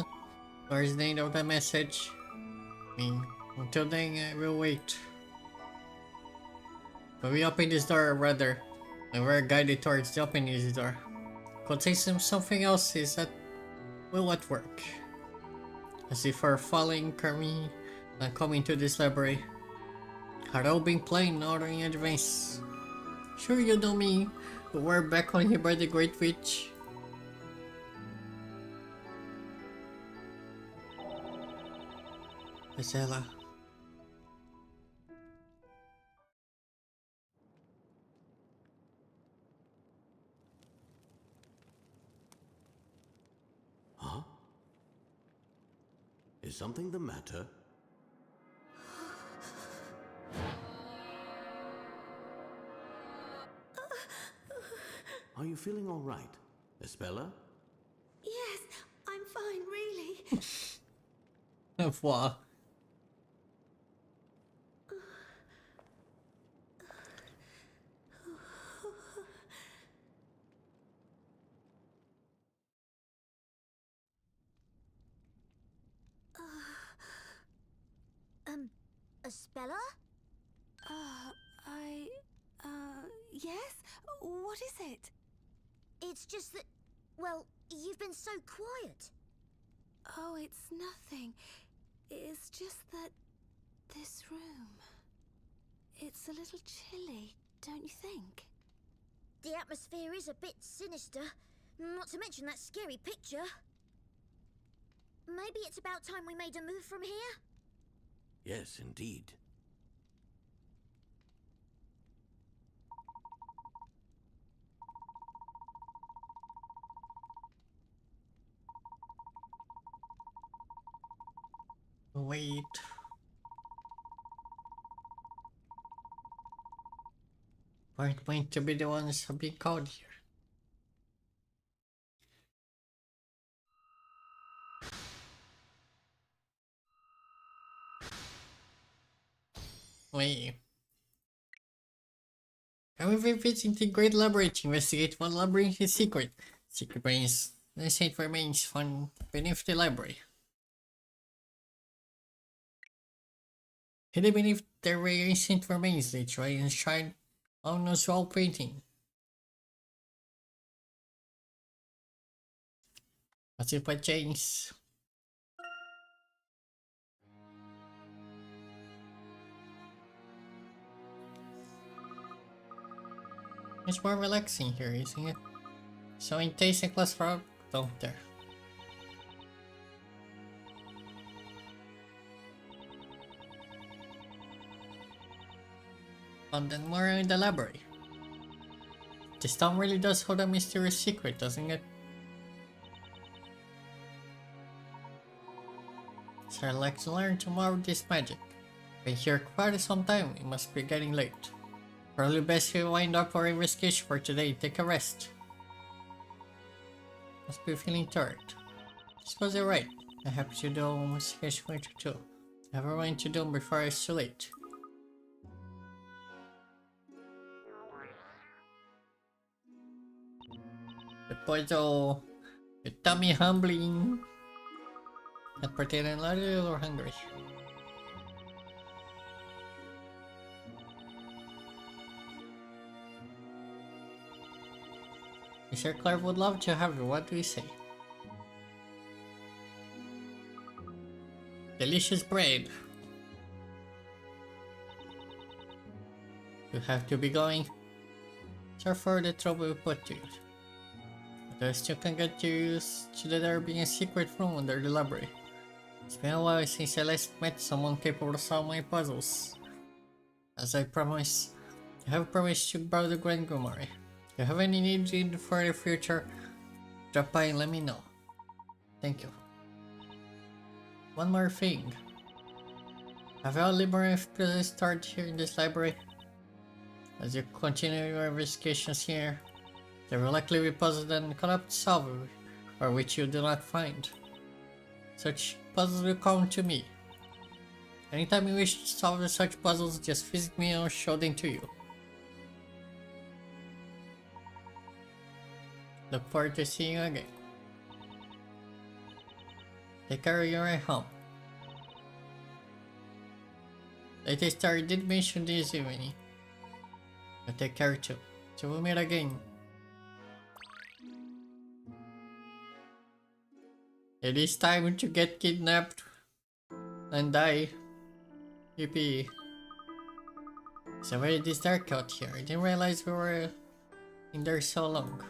or is the end of the message? I mean, until then I will wait. When we open this door, rather, and we're guided towards the opening of this door, could say something else is that will at work. As if our following Carmi and coming to this library had all been planned out in advance. Sure you know me, but we're back on here by the Great Witch. Bezella. Huh? Is something the matter? Are you feeling all right, Espella? Yes, I'm fine, really. What? A speller? Yes? What is it? It's just that, well, you've been so quiet. Oh, it's nothing. It's just that this room... It's a little chilly, don't you think? The atmosphere is a bit sinister, not to mention that scary picture. Maybe it's about time we made a move from here? Yes, indeed. Wait. Weren't meant to be the ones being called here. Wait. Can we visit the Great Labyrinth to investigate what labyrinth is secret? Secret brains, the saint remains found beneath the library. Hidden beneath their ancient remains, they try and shine ominous wall painting. As if I change. It's more relaxing here, isn't it? So intense and class for out there. And then more in the library. This town really does hold a mysterious secret, doesn't it? So I'd like to learn tomorrow this magic. Been here quite some time, it must be getting late. Probably best we wind up our investigation for today, take a rest. Must be feeling tired. Suppose you're right. I have to do investigation for too. I have a run to do before it's too late. The poison, the tummy humbling. Not particularly or hungry. Mr. Clark would love to have you, what do you say? Delicious bread. You have to be going. Sorry for the trouble we put to you. But I still can get used to there being a secret room under the library. It's been a while since I last met someone capable of solving my puzzles. As I promised, I have promised to borrow the Grand Grimoire. If you have any needs for the future, drop by and let me know. Thank you. One more thing. Have all labyrinth puzzles started here in this library? As you continue your investigations here, there will likely be puzzles that cannot solve or which you do not find. Such puzzles will come to me. Anytime you wish to solve such puzzles, just visit me or show them to you. Look forward to seeing you again. Take care of your ride home. Latest story did mention this evening. But take care too. So we'll meet again. It is time to get kidnapped and die. Yippee. It's already this dark out here. I didn't realize we were in there so long.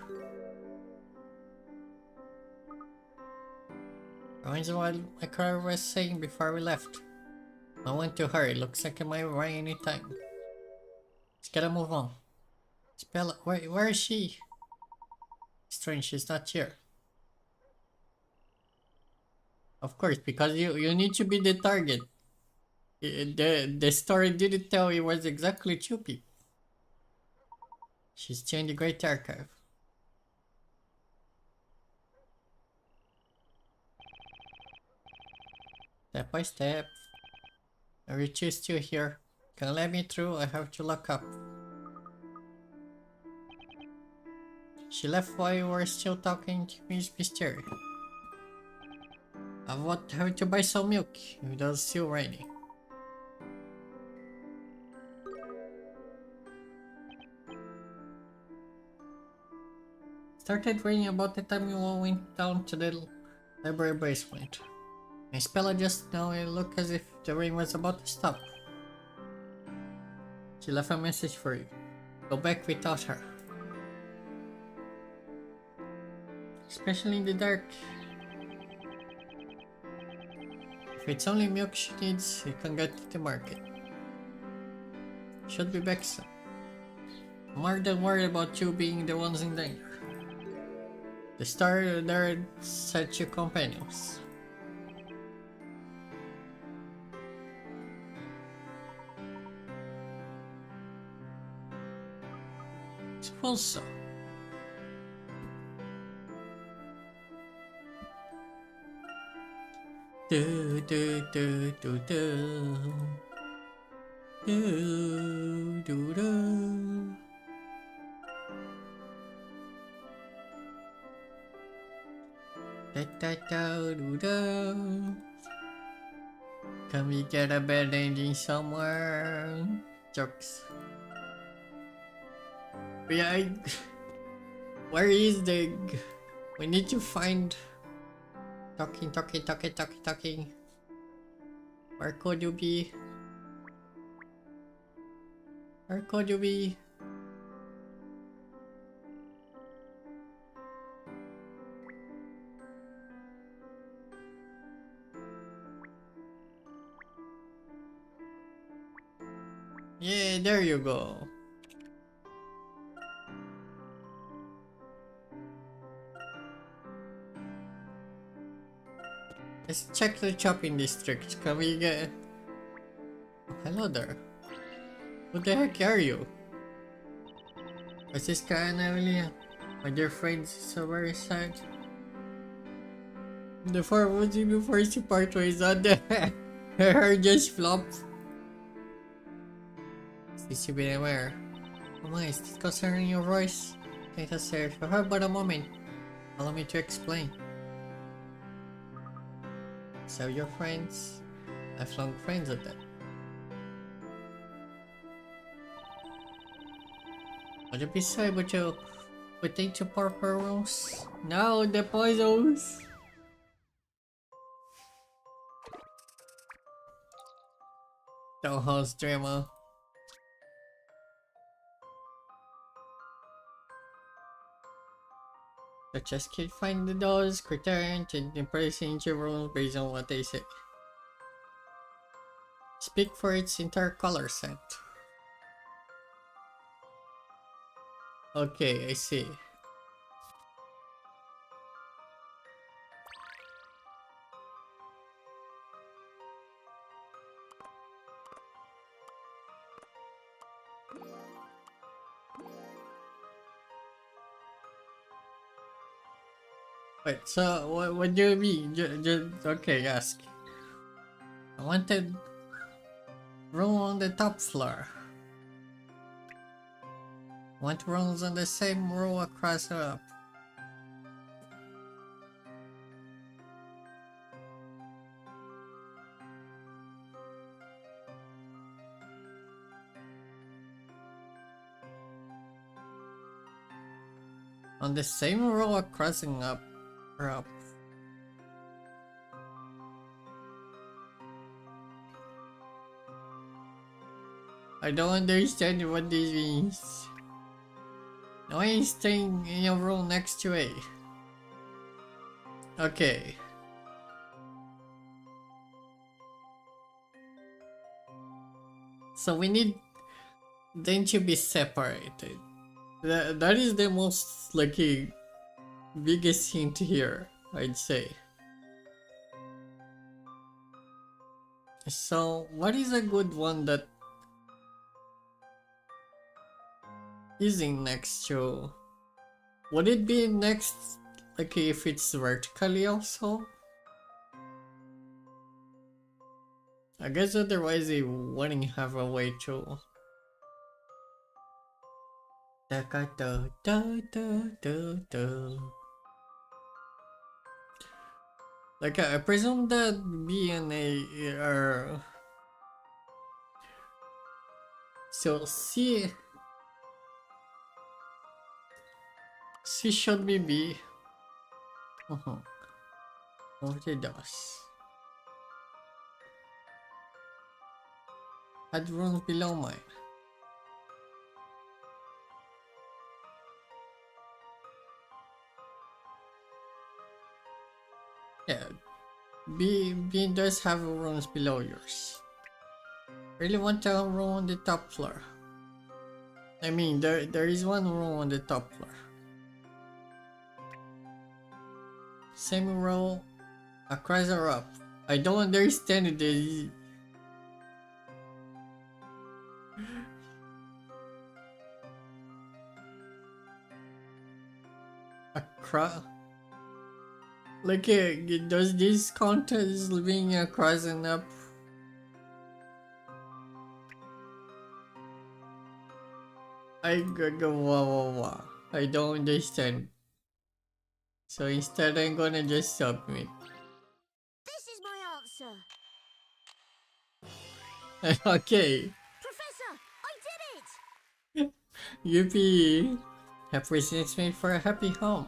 Reminds me what my car was saying before we left. I want to hurry. Looks like I might run any time. Let's gotta move on. Spell, where is she? Strange, she's not here. Of course, because you need to be the target. The story didn't tell you was exactly two people. She's still in the Great Archive. Step by step. Are you two still here? Can you let me through? I have to lock up. She left while you were still talking to Miss Mystery. I want her to buy some milk. It was still raining. Started raining about the time you all went down to the library basement. My spell just now, it looked as if the rain was about to stop. She left a message for you. Go back without her. Especially in the dark. If it's only milk she needs, you can get to the market. Should be back soon. More than worried about you being the ones in danger. The star there set you companions. Suppose so. Do do do do do do do do. Da da da do do. Can we get a bed ending somewhere? Jokes. Yeah, where is the... We need to find... Talking. Where could you be? Where could you be? Yeah, there you go. Let's check the shopping district. Can we get... Oh, hello there. Who the heck are you? What's this guy and Evelyn? My dear friends, so very sad. The far watching before she part ways on the her hair just flopped. Since you've been aware. Oh my, is this concerning your voice? Let us say for her but a moment. Allow me to explain. So your friends, lifelong friends of them. Would you be sorry but you would take to proper rules? No, the poisons! Dollhouse drama. The chess kid find the dolls, criterion, and impressing rules based on what they say. Speak for its entire color set. Okay, I see. Wait, so what do you mean? Okay, ask. I wanted room on the top floor. Want rooms on the same row across or up? On the same row crossing up or up. I don't understand what this means. No one is staying in your room next to A. Okay. So we need them to be separated. That is the most lucky biggest hint here, I'd say. So what is a good one that isn't next to? Would it be next, like if it's vertically also? I guess otherwise they wouldn't have a way to. Like I presume that B and A are. So C should be B. What it does. Had rooms below mine. Yeah, B does have rooms below yours. Really want a room on the top floor. I mean, there is one room on the top floor. Same row across or up. I don't understand it. Across. Like, does this count as living across and up? I go wow. I don't understand. So instead I'm gonna just submit. This is my answer. Okay. Professor, I did it! Yippee! Everything's made for a happy home.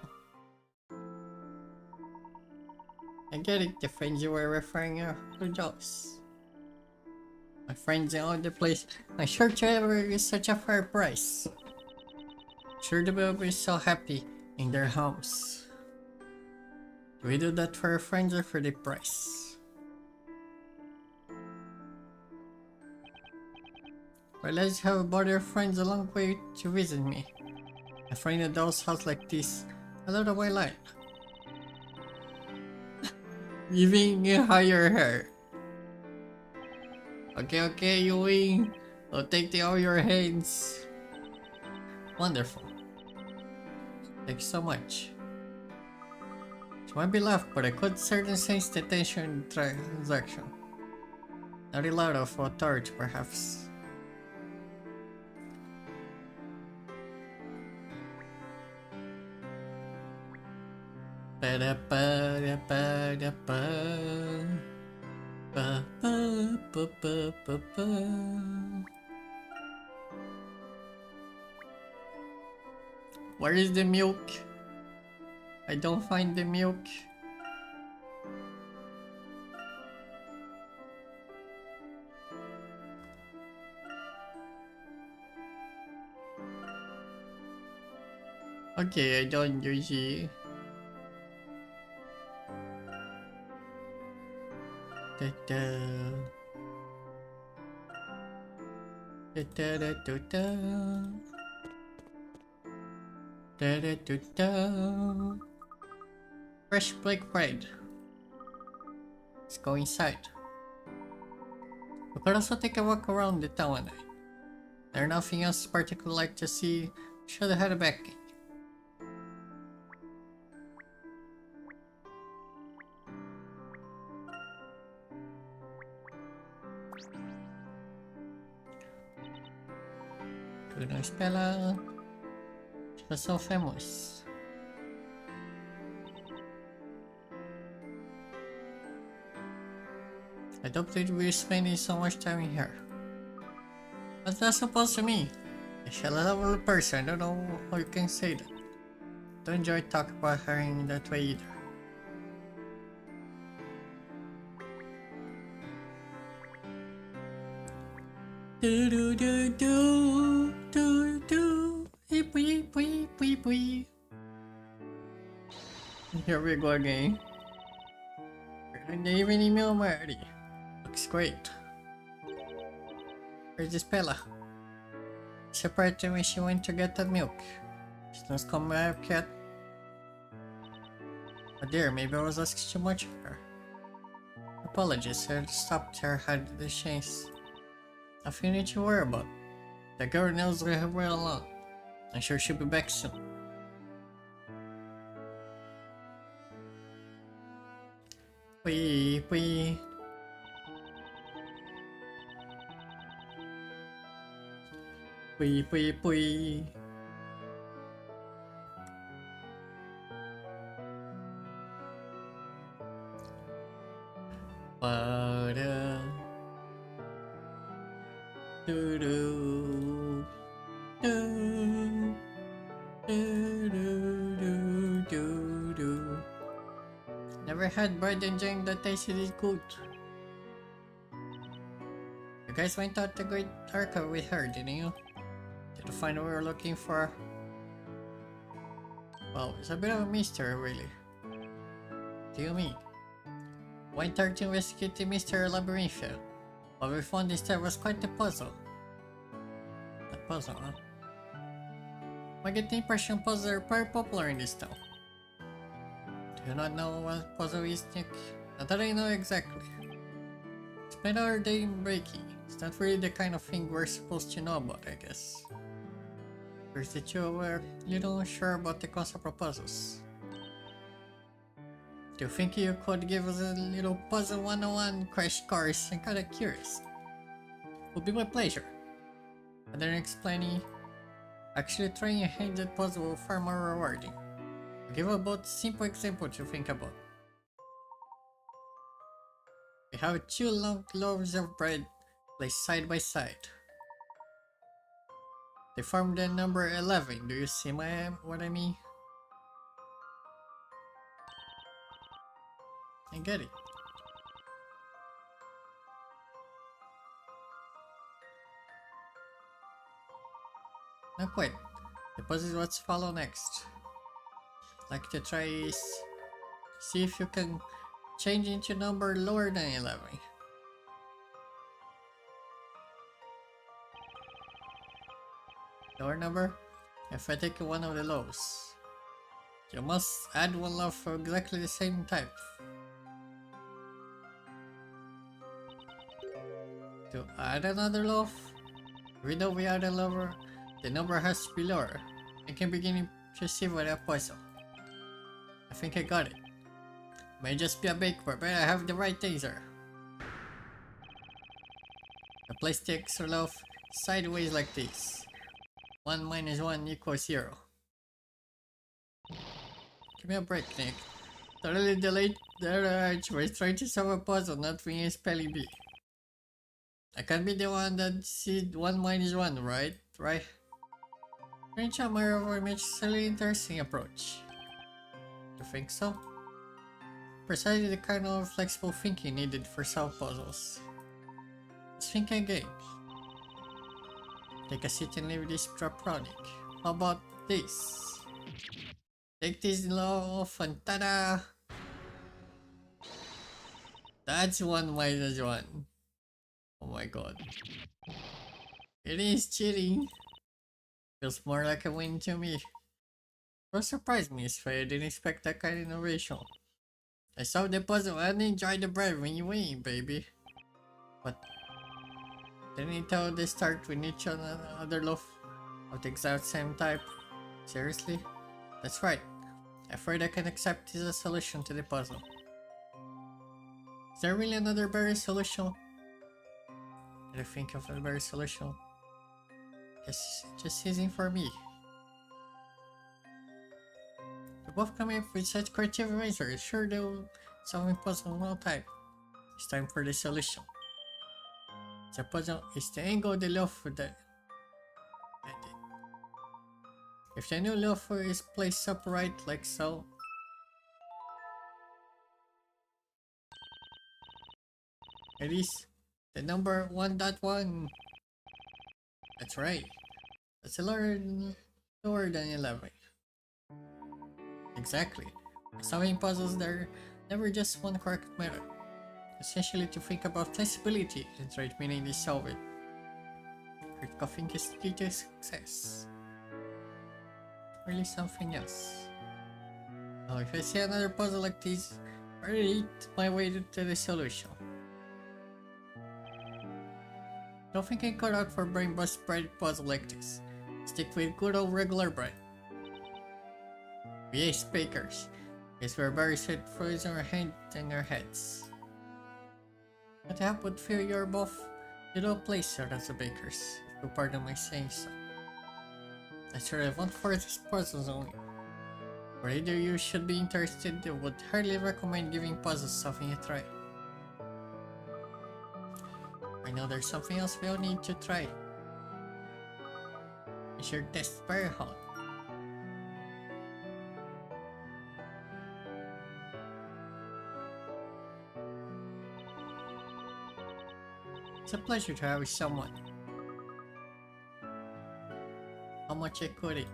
I get it, the friends you were referring to those. My friends in all the place. My shirt ever is such a fair price. Sure they will be so happy in their homes. Do we do that for our friends or for the price? Well, let's have about your friends a long way to visit me. A friend at those house like this, a lot of my life. Giving you higher hair. Okay, you win. I'll take all your hands. Wonderful. Thank you so much. She might be left, but I could certainly sense the tension in the transaction. Not a lot of authority, perhaps. Ba-da-ba-da-ba-da-ba. Ba-ba-ba-ba-ba-ba. Where is the milk? I don't find the milk. Okay, I don't usually. Da-da. Da-da-da-da-da. Da-da-da-da. Fresh Black bread. Let's go inside. We could also take a walk around the town at night. There's nothing else particularly like to see. Should have head back. Good night, Bella. She was so famous. I don't think we're spending so much time in here. What's that supposed to mean? A shallow person, I don't know how you can say that. Don't enjoy talking about her in that way either. Do do do do do do. Hip hip hip hip hip. Here we go again. And even email already. Looks great. Where's this Bella? Separate when she went to get that milk. She doesn't come back yet. Oh dear, maybe I was asking too much of her. Apologies, I stopped her had the chance. Nothing you need to worry about. The girl knows her well along. I'm sure she'll be back soon. Wee wee. Wee wee wee. Ba-da. Do-do. Do. Do-do-do-do-do. Never had bread enjoying the taste it is good. You guys went out the Great Archive with her, didn't you? Did you find what we were looking for? Well, it's a bit of a mystery, really. What do you mean? Went out to investigate the mystery Labyrinthia. What we found instead was quite a puzzle. A puzzle, huh? I get the impression puzzles are very popular in this town. Do you not know what puzzle is, Nick? Not that I know exactly. Spend our day in breaking. It's not really the kind of thing we're supposed to know about, I guess. First that you were a little unsure about the concept of puzzles. Do you think you could give us a little puzzle 101 crash course? I'm kinda curious. Would be my pleasure. Other than explaining, actually trying your hands at puzzle will far more rewarding. I'll give about a simple example to think about. We have 2 long loaves of bread placed side by side. They form the number 11. Do you see what I mean? I get it. Not quite. The puzzle is what's follow next. Like to try is see if you can change into number lower than 11. Lower number? If I take one of the lows. You must add one loaf for exactly the same type. To add another loaf? Even though we add a lower, the number has to be lower. I can begin to see what a puzzle. I think I got it. May just be a baker, but I have the right answer. I place the extra loaf sideways like this. 1 minus 1 equals 0. Give me a break, Nick. Totally delayed the arch was trying to solve a puzzle, not being a spelling bee. I can't be the one that see 1 minus 1, right? Right? Range a mirror for a really interesting approach. You think so? Precisely the kind of flexible thinking needed for solve puzzles. Let's think again. Take a seat and leave this drop-ronic. How about this? Take this off and tada! That's 1 minus 1. Oh my god. It is cheating. Feels more like a win to me. What surprised me is I didn't expect that kind of innovation. I solved the puzzle and enjoyed the bread when you win, baby. But didn't you tell the start with each another loaf of the exact same type? Seriously? That's right. Afraid I can accept this as a solution to the puzzle. Is there really another better solution? Did I think of a better solution? Guess it just isn't for me. They're both coming up with such creative answers. Sure they'll solve the puzzle in no time. It's time for the solution. The puzzle is the angle of the loaf with the... If the new loaf is placed upright like so, it is the number 1.1. That's right. That's lower than 11. Exactly. Solving puzzles there never just one correct method. Essentially to think about flexibility and try to meaningfully solve it. Critical thinking is the key to success. Really something else. Now if I see another puzzle like this, I read my way to the solution. Don't think I cut out for brain bust bread puzzle like this. Stick with good old regular bread. We as bakers, guess we're very set frozen our hands and our heads. But help would feel you're both you don't play sir as a bakers, if you pardon my saying so. That's relevant for this puzzles only. For either you should be interested, I would hardly recommend giving puzzles something a try. I know there's something else we'll need to try. It's your test bear hunt. It's a pleasure to have with someone. How much I could it?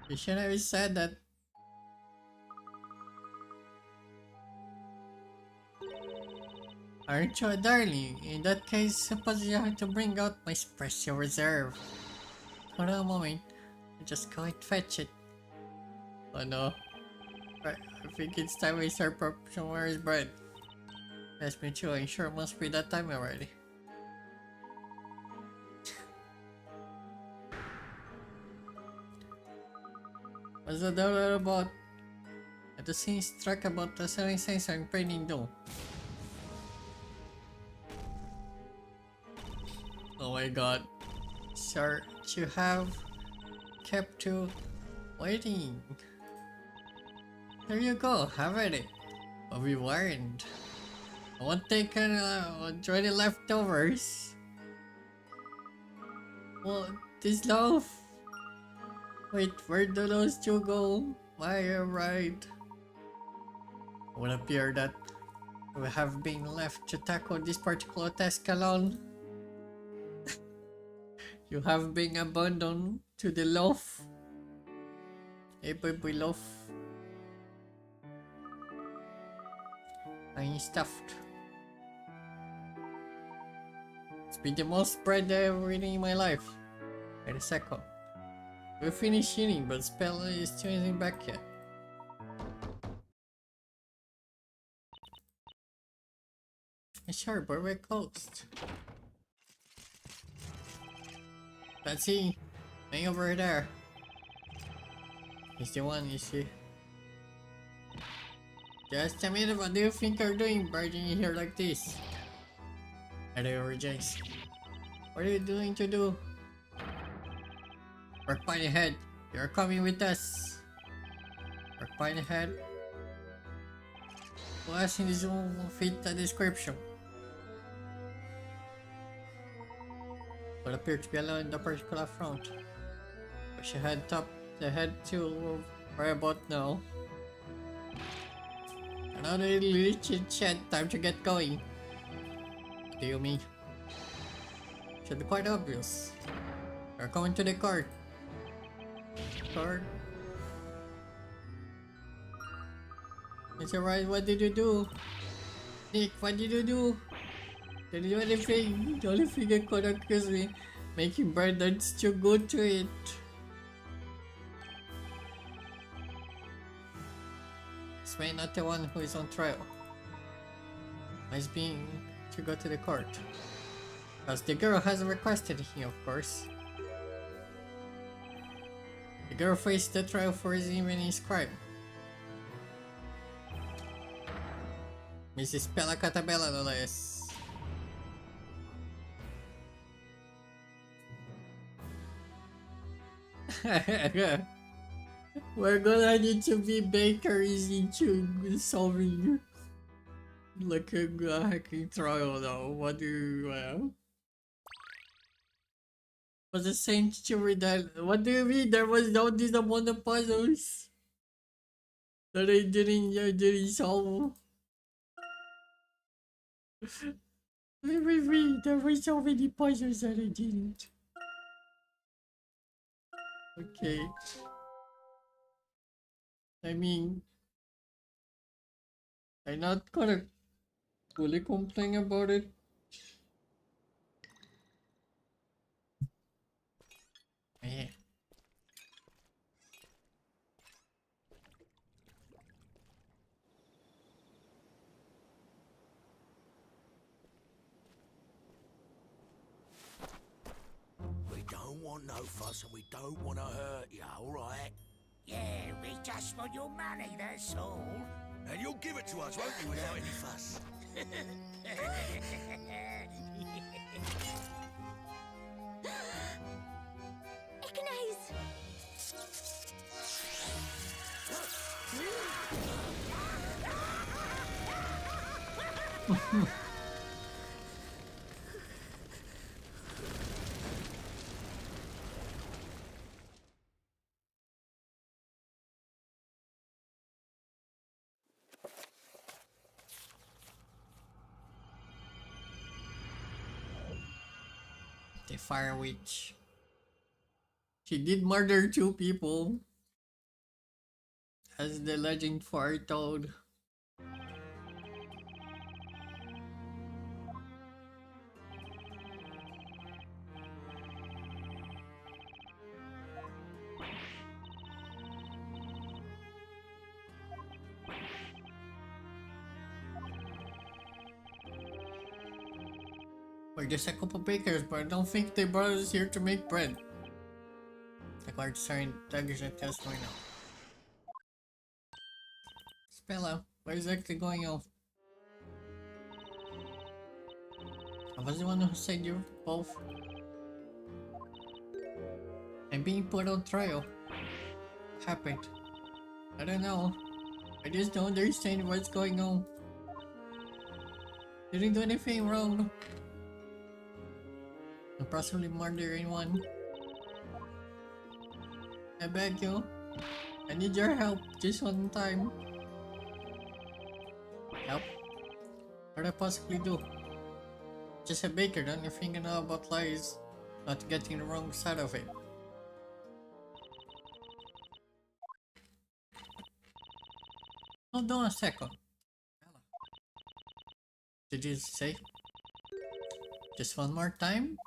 You should have said that. Aren't you a darling? In that case, suppose you have to bring out my special reserve. Hold on a moment. I'm just going to fetch it. Oh no. I think it's time we start preparing where's bread. Yes, me too. I'm sure it must be that time already. What's the doubt about? At the scene struck about the selling sensor and painting dough. Oh my god. Sir, you have kept to waiting. There you go, have at it. What we learned. I won't take enjoy the leftovers. Well, this loaf. Wait, where do those two go? Why, right. It would appear that we have been left to tackle this particular task alone. You have been abandoned to the loaf. Hey baby loaf. I'm stuffed. It's been the most bread I've ever eaten in my life. Wait a second. We finished eating, but Spell is still isn't back yet. Sure, but we're closed. Let's see. Hang over there. He's the one, you see. Just a minute, what do you think you're doing barging in here like this? Hello, rejects. What are you doing to do? Work point ahead. You're coming with us. Work point ahead. What's in this room fit the description? But appear to be alone in the particular front. Push ahead top the head to right about now. Another little chit chat, time to get going. What do you mean? Should be quite obvious. We're going to the court. Court? It's alright, what did you do? Nick, what did you do? Did you do anything? The only thing I could accuse me making bread that's too good to eat. This may not the one who is on trial. He's being to go to the court. Because the girl has requested him, of course. The girl faced the trial for his evening's crime. Mrs. Pella Catabella, no less. We're gonna need to be bakers into solving like a hacking trial now. What do you was the same story that what do you mean there was no these among the puzzles that I didn't solve? There were so many puzzles that I didn't. Okay. I mean, I'm not gonna fully complain about it. Yeah. We don't want no fuss and we don't want to hurt you, alright? Yeah, we just want your money, that's all. And you'll give it to us, won't you, without any fuss? The Fire Witch. She did murder 2 people. As the legend foretold. We're just a couple bakers, but I don't think they brought us here to make bread. The guards starting daggers at us right now. Spella, what is actually going on? I was the one who said you're both. I'm being put on trial. What happened? I don't know. I just don't understand what's going on. Didn't do anything wrong. I possibly murder anyone. I beg you. I need your help just one time. Help? What do I possibly do? Just a baker, don't you think enough about lies? Not getting the wrong side of it. Hold on a second. Did you say? Just one more time?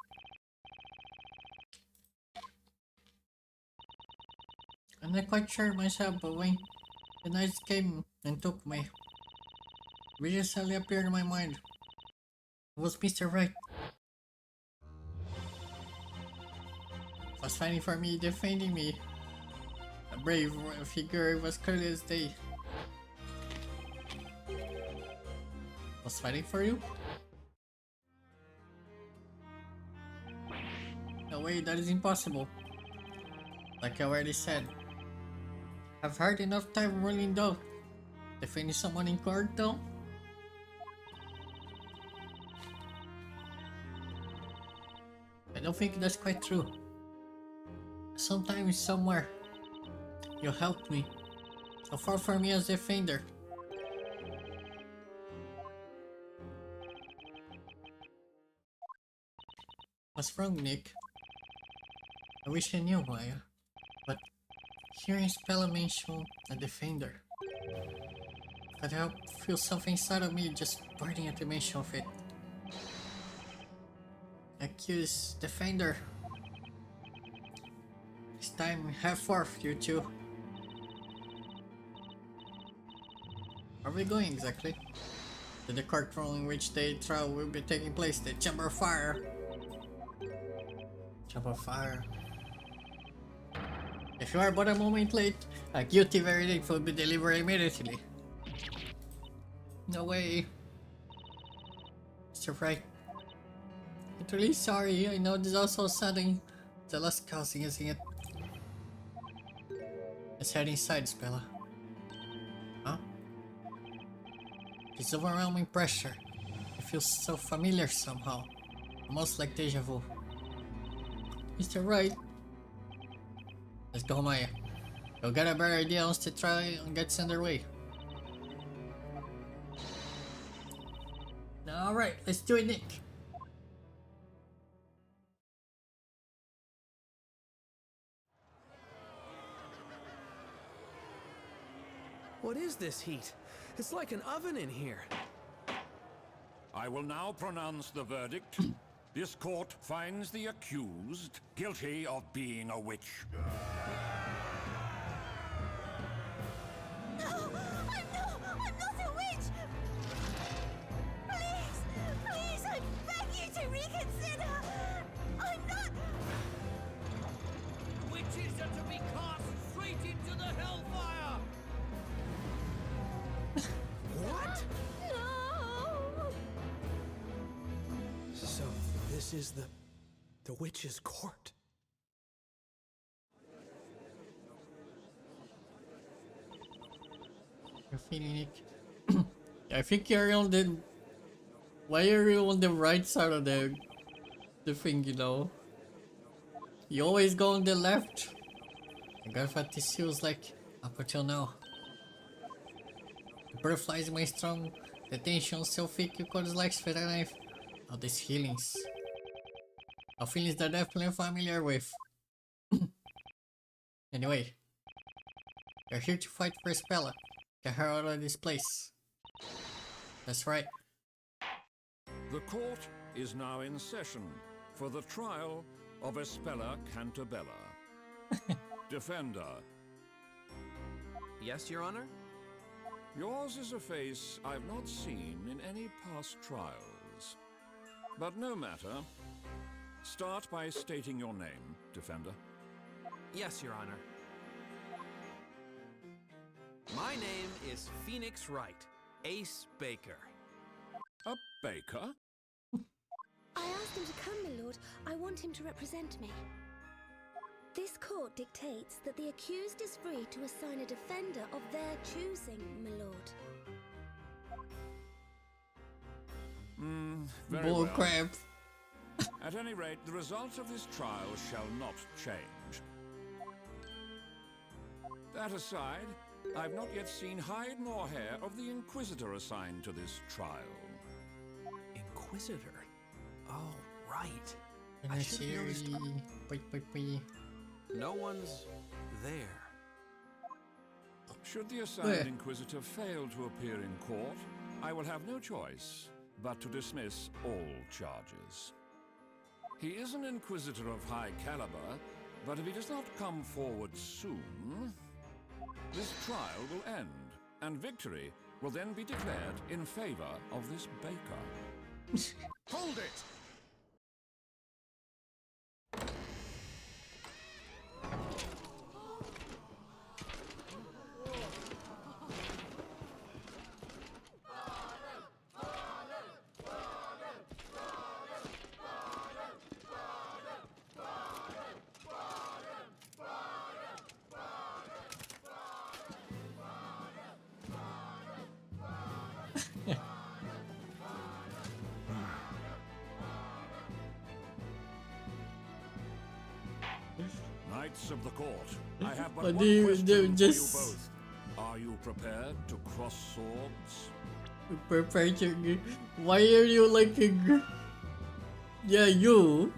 I'm not quite sure myself, but when the knights came and took me, vision suddenly appeared in my mind. It was Mr. Wright. Was fighting for me, defending me. A brave figure was clearly as day. Was fighting for you? No way, that is impossible. Like I already said, I've had enough time rolling down. Defending someone in court though? I don't think that's quite true. Sometimes, somewhere, you helped me. So far for me as defender. What's wrong, Nick? I wish I knew why, but hearing Spella mention a defender could help feel something inside of me just burning at the mention of it. Accuse defender. This time, have forth, you two. Where are we going exactly? To the courtroom in which the trial will be taking place, the Chamber of Fire. Chamber of Fire. If you are but a moment late, a guilty verdict will be delivered immediately. No way. Mr. Wright. I'm really sorry, I know this is also sudden. The last causing, isn't it? Let's head inside, Spella. Huh? This overwhelming pressure. It feels so familiar somehow. Almost like deja vu. Mr. Wright. Let's go, Maya. You'll get a better idea once the trial gets underway. Alright, let's do it, Nick. What is this heat? It's like an oven in here. I will now pronounce the verdict. This court finds the accused guilty of being a witch. No! I'm not a witch! Please, I beg you to reconsider! I'm not... Witches are to be cast straight into the hellfire! What? No! So, this is the witch's court. You're feeling Nick. I think you're on the... Why are you on the right side of the thing, you know? You always go on the left. I got what this feels like up until now. The butterflies in my strong, the tension so thick you could slice with a knife. All these feelings. All feelings that I'm definitely familiar with. Anyway. You're here to fight for Spella. Get her out of this place. That's right. The court is now in session for the trial of Espella Cantabella. Defender. Yes, Your Honor? Yours is a face I've not seen in any past trials. But no matter. Start by stating your name, Defender. Yes, Your Honor. My name is Phoenix Wright, Ace Baker. A baker? I asked him to come, my lord. I want him to represent me. This court dictates that the accused is free to assign a defender of their choosing, my lord. Very Bull well. crap. At any rate, the results of this trial shall not change. That aside, I've not yet seen hide nor hair of the Inquisitor assigned to this trial. Inquisitor? Oh, right. I Ano should have noticed. si... No one's there. Should the assigned Inquisitor fail to appear in court, I will have no choice but to dismiss all charges. He is an Inquisitor of high caliber, but if he does not come forward soon, this trial will end, and victory will then be declared in favor of this baker. Hold it! Knights of the court, I have but What one do you question do? for Just- you both. Are you prepared to cross swords? Prepare to... Why are you like a... Yeah, you.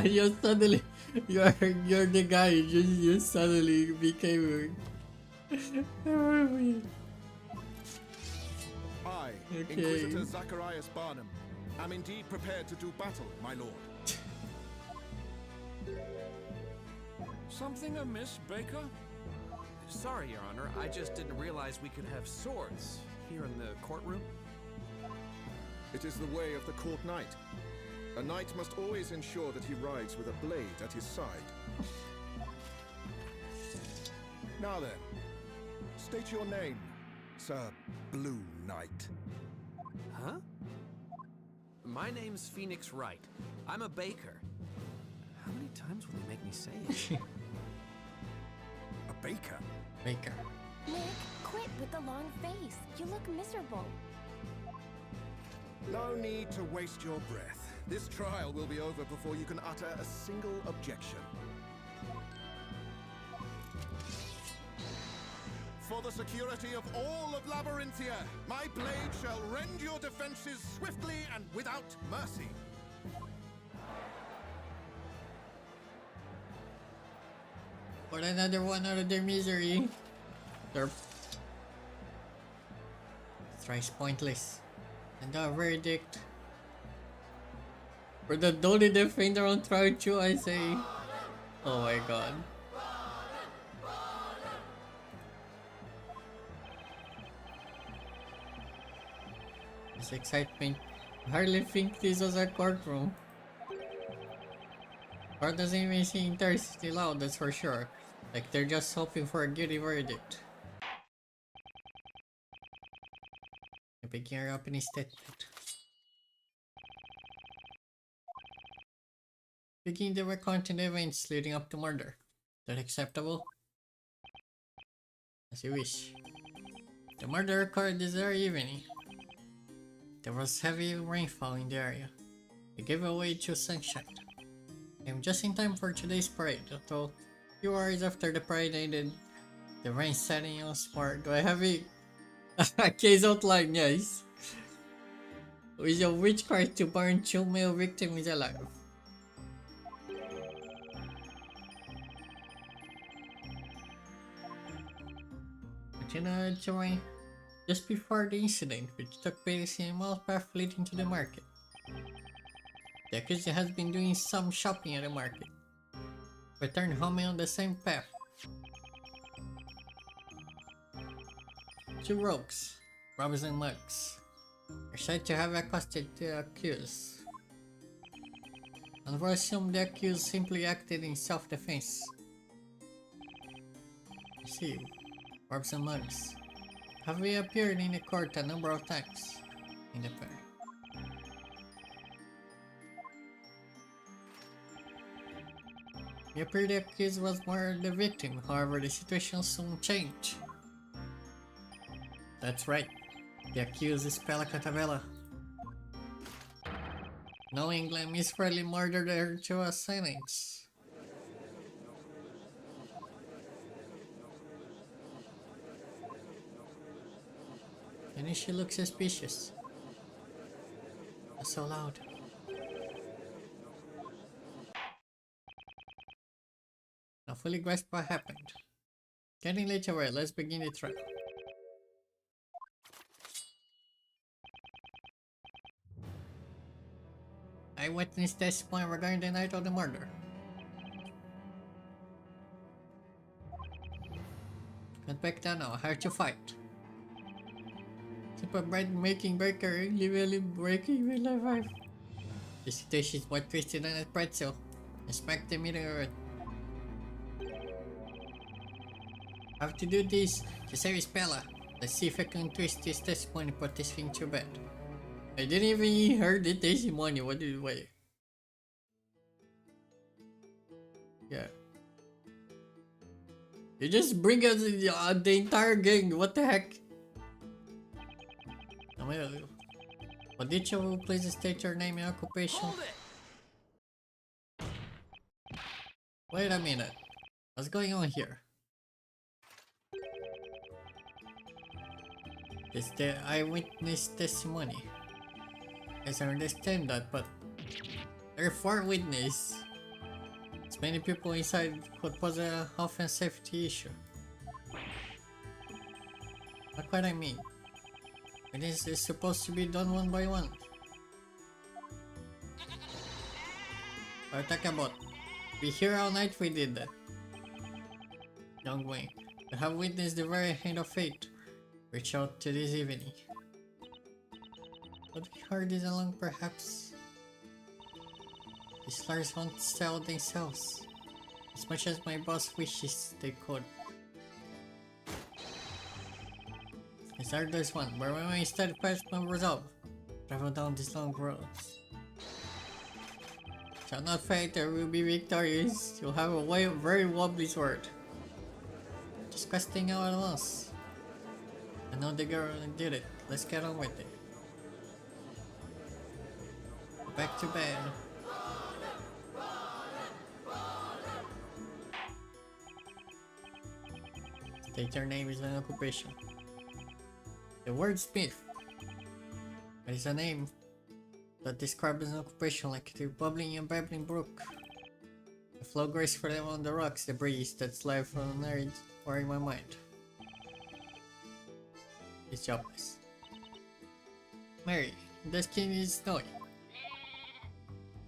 You suddenly... You're the guy. You suddenly became... I, Okay. Inquisitor Zacharias Barnum, am indeed prepared to do battle, my lord. Something amiss, Baker? Sorry, Your Honor. I just didn't realize we could have swords here in the courtroom. It is the way of the court knight. A knight must always ensure that he rides with a blade at his side. Now then, state your name, Sir Blue Knight. Huh? My name's Phoenix Wright. I'm a baker. How many times will they make me say it? A baker? Baker. Nick, quit with the long face. You look miserable. No need to waste your breath. This trial will be over before you can utter a single objection. For the security of all of Labyrinthia, my blade shall rend your defenses swiftly and without mercy. For another one out of their misery. Derp. Thrice pointless. And the verdict. For the only defender on trial 2, I say. Oh my god. This excitement. I hardly think this was a courtroom. Or doesn't even seem thirsty loud, that's for sure. Like they're just hoping for a guilty verdict. I'm picking her up in his statement. Begin the recounting events leading up to murder. Is that acceptable? As you wish. The murder occurred this very evening. There was heavy rainfall in the area. It gave away to sunshine. Came just in time for today's parade, although a few hours after the parade ended, the rain set in once more. Do I have a case outline? Yes. With a witchcraft to burn 2 male victims alive. Continue to rain just before the incident, which took place in a mall path leading to the market. The accused has been doing some shopping at the market. Returned home on the same path. 2 rogues, robbers and mugs, are said to have accosted the accused. And we assume the accused simply acted in self-defense. See, robbers and mugs have reappeared in the court a number of times in the past. It appeared the accused was more the victim, however the situation soon changed. That's right, the accused is Pela Catabella. Knowingly misreadily murdered her two assailants. And she looks suspicious. That's so loud. Now fully grasp what happened. Getting late away, let's begin the trial. Eyewitness testimony regarding the night of the murder. Can't back down now, hard to fight. Keep a bread making baker, literally breaking my life. The situation is more twisted than a pretzel. And smack the middle of it. I have to do this to save his Pella. Let's see if I can twist this testimony and put this thing to bed. I didn't even hear the testimony. What did wait? Yeah. You just bring us the entire gang. What the heck? But did you please state your name and occupation? Hold it! Wait a minute. What's going on here? It's the eyewitness testimony. Yes, I understand that, but there are 4 witnesses. As many people inside could pose a health and safety issue. Look what I mean. This is supposed to be done one by one. What are you talking about? Be here all night we did that. Young Wayne, you have witnessed the very hand of fate. Reach out to this evening. But we heard this along perhaps. These slurs won't sell themselves. As much as my boss wishes they could. Yes, there's one, but when we instead past my resolve, travel down this long road. Shall not fight or will be victorious. You'll have a very wobbly sword. Just questing out at once. I know the girl did it. Let's get on with it. Go back to bed. State your name is an occupation. The word Smith. It is a name that describes an occupation like the bubbling and babbling brook. The flow gracefully on the rocks, the breeze that's life on earth or in my mind. It's jobless. Mary, the skin is snowy.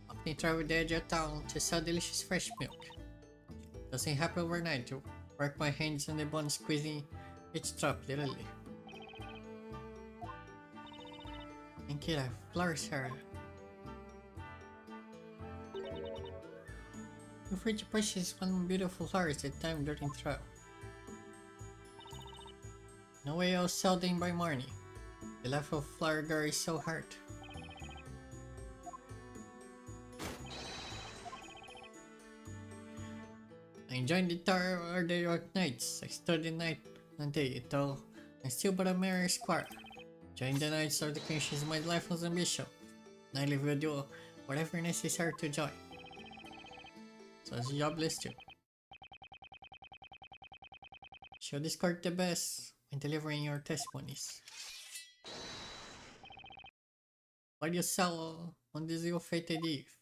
Often travel the edge of town to sell delicious fresh milk. Doesn't happen overnight to work my hands on the bone, squeezing each drop literally. And kid, I flourish her. Feel free to purchase one beautiful flower at a time during trial. No way I'll sell them by morning. The life of flower girl is so hard. I enjoyed the tower or the dark nights. I studied night and day, though I'm still but a mere squire. Join the Knights of the Queenship is my lifelong ambition. And I live will do whatever necessary to join. So it's jobless too. Show this court the best when delivering your testimonies. Why do you sell on this ill-fated eve?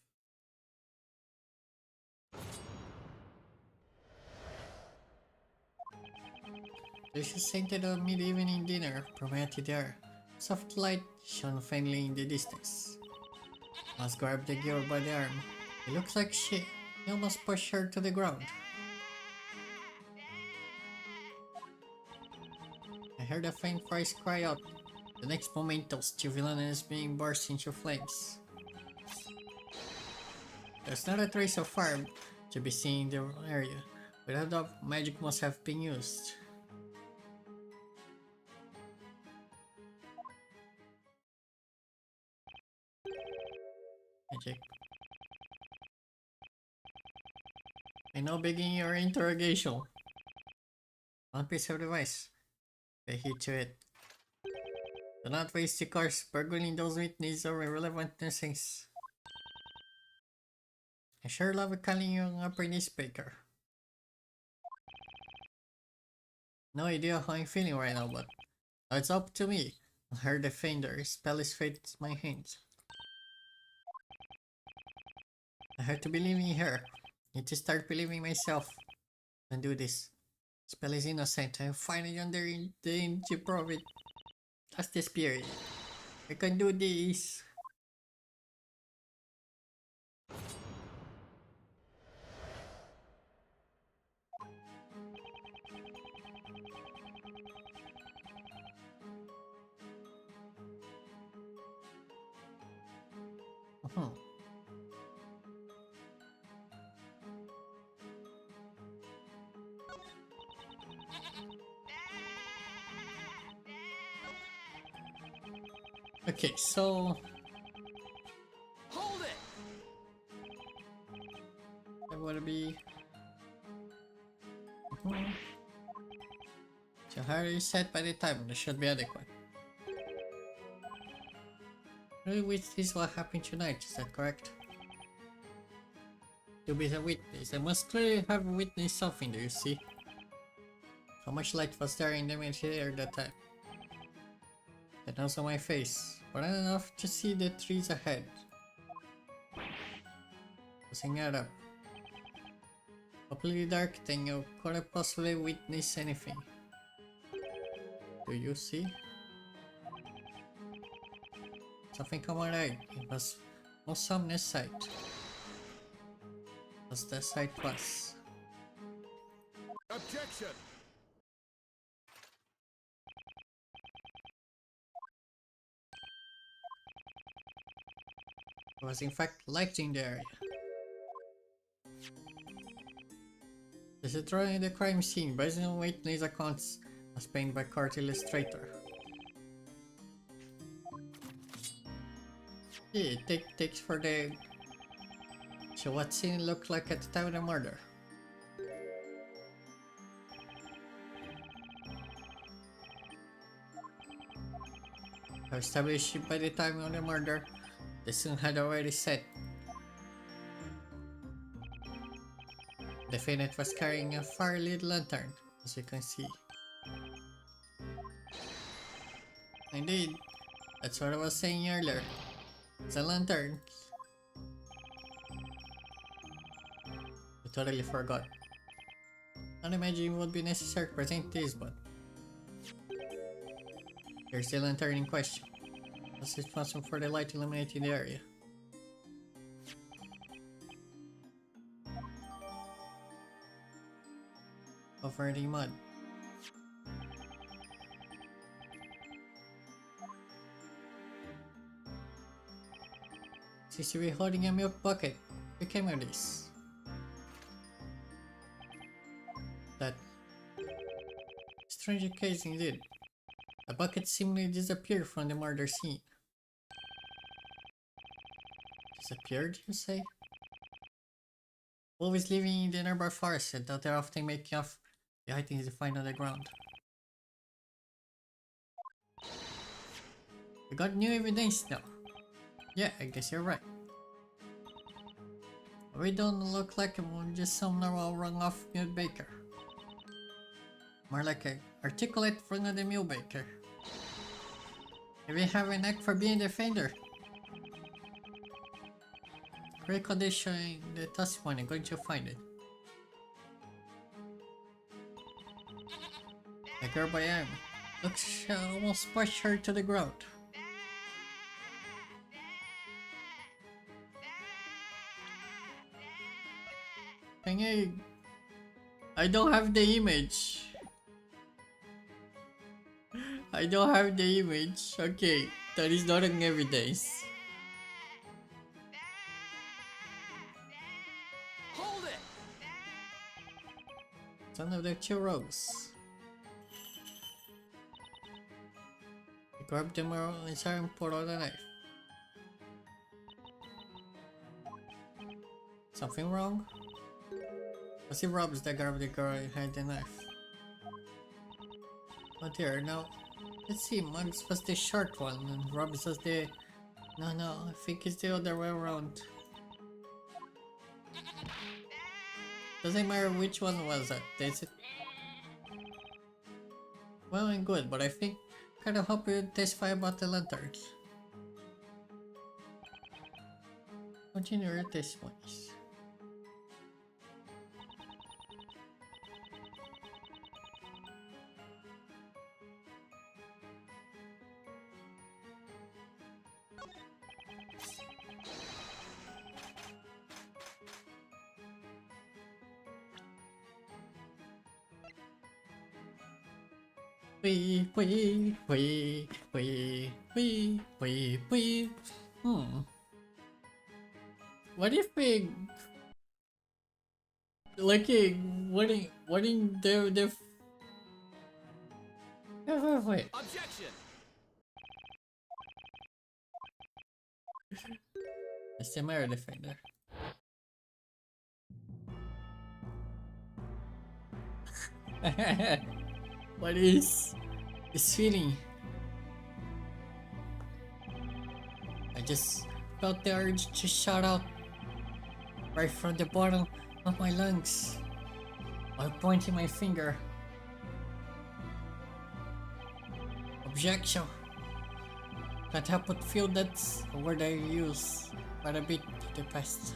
This is scented a mid-evening dinner permitted there. Soft light shone faintly in the distance. Must grab the girl by the arm. It looks like she almost pushed her to the ground. I heard a faint voice cry out. The next moment, those two villains is being burst into flames. There's not a trace of fire to be seen in the area. Without doubt, magic must have been used. Magic. I now begin your interrogation. One piece of device. I hit to it. Do not waste your cars burgling those witnesses or irrelevant things. I sure love calling you an apprentice baker. No idea how I'm feeling right now, but it's up to me. Her defender, spell is fate my hands. I have to believe in her. Need to start believing myself. And do this. Spell is innocent. I'm finally under the grip of it. That's the spirit. I can do this. Okay, so Hold it! that would be. So how is set by the time? This should be adequate. Which is what happened tonight, is that correct? To be a witness, I must clearly have witnessed something, do you see? How much light was there in the air that time? And also my face, but not enough to see the trees ahead. Doesn't add up. Completely dark, then you couldn't possibly witness anything. Do you see? Something come alive. It was no summoner's sight. As the sight was. Objection! It was in fact light in the area. This is drawing the crime scene based on witness accounts as painted by court illustrator. Yeah, takes for the. So what scene looked like at the time of the murder? Established by the time of the murder, the sun had already set. The defendant was carrying a fire-lit lantern, as you can see. Indeed, that's what I was saying earlier. It's a lantern. I totally forgot. Not imagining it would be necessary to present this, but here's the lantern in question. It's responsible for the light illuminating the area. Over the mud. Seems to be holding a milk bucket. We came with this. That strange case indeed. A bucket seemingly disappeared from the murder scene. Disappeared, you say? Always living in the nearby forest, and they're often making off the items they find on the ground. We got new evidence now. Yeah, I guess you're right. We don't look like just some normal rung-off mule baker. More like an articulate run-of-the-mill baker. Maybe have a knack for being a defender. Great condition in the testimony, going to find it. The girl by arm looks almost pushed her to the ground. Hey, I don't have the image. I don't have the image. Okay, that is not an evidence. Hold it! It's one of the two rogues. He grabbed the mirror inside and pulled out a knife. Something wrong? As he robs the guard of the girl and had the knife. Oh dear, now let's see, Mugs was the short one and Robs was the... No, I think it's the other way around. Doesn't matter which one was that, is it? Well and good, but I think kind of hope you testify about the lanterns. Continue your testimonies. Wee. What if we like wanting the wait. Objection! It's the mirror defender. What is this feeling? I just felt the urge to shout out right from the bottom of my lungs while pointing my finger. Objection! Can't help but feel that's a word I use quite a bit in the past.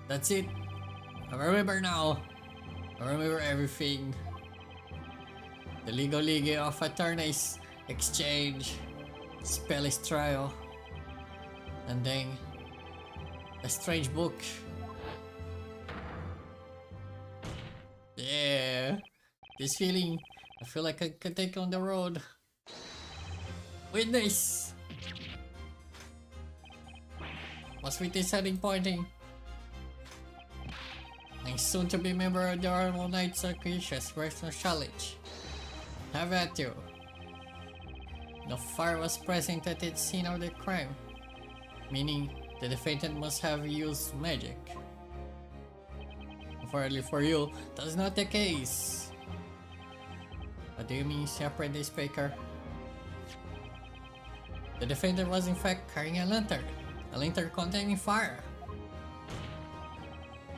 That's it. I remember now. I remember everything. The League of Attorneys exchange, Spellis trial, and then a strange book. Yeah, this feeling, I feel like I can take on the road. Witness! Must be deciding pointing. I'm soon to be member of the Armor Knights Association's personal challenge. Have at you. No fire was present at the scene of the crime, meaning the defendant must have used magic. Unfortunately for you, that's not the case. What do you mean separate the speaker? The defendant was in fact carrying a lantern containing fire.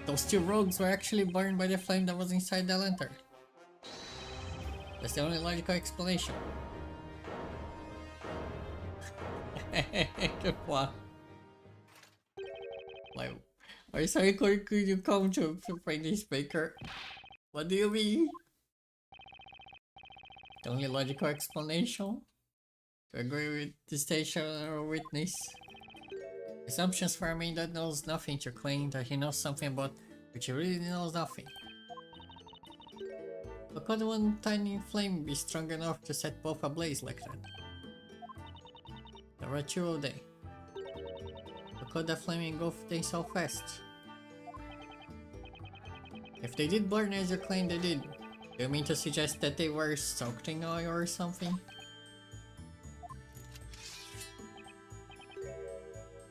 Those two rogues were actually burned by the flame that was inside the lantern. That's the only logical explanation. Wow. Why sorry could you come to find this baker? What do you mean? The only logical explanation? To agree with the station or witness. Assumptions for a man that knows nothing to claim that he knows something about which he really knows nothing. But could one tiny flame be strong enough to set both ablaze like that? The ritual day. But could the flame engulf them so fast? If they did burn as you claim they did, do you mean to suggest that they were soaked in oil or something?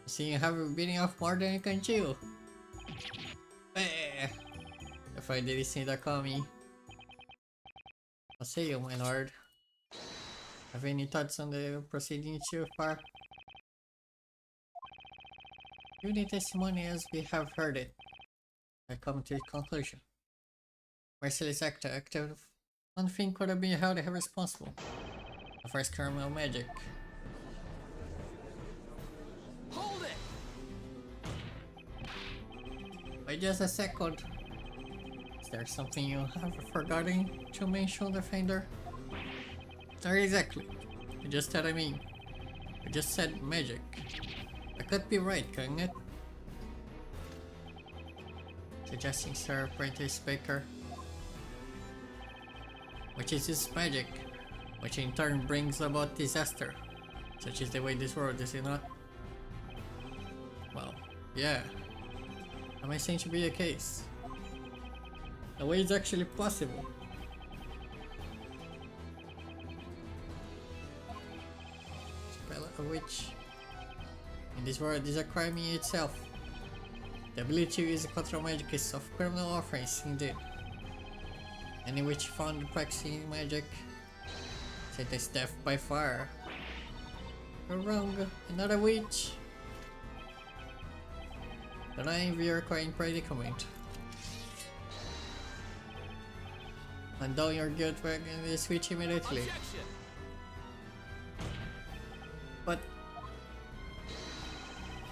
See, you have been off more than you can chew. If I didn't see that coming. I'll see you, my lord. Have any thoughts on the proceedings so far? Given the testimony as we have heard it, I come to a conclusion. Merciless active. One thing could have been held responsible. The first criminal magic. Hold it! Wait just a second. Is there something you have forgotten to mention, Defender? Not exactly. You just said You just said magic. I could be right, couldn't it? Suggesting Sir Apprentice Baker. Which is his magic, which in turn brings about disaster. Such is the way this world, is it not? Well, yeah. Am I saying to be the case? The way it's actually possible. Spell a witch. In this world is a crime in itself. The ability to use control magic is of criminal offense indeed. Any witch found practicing magic sentenced death by fire. You're wrong, another witch. Then I envy your current predicament. Undo your guilt back and the switch immediately. Objection! But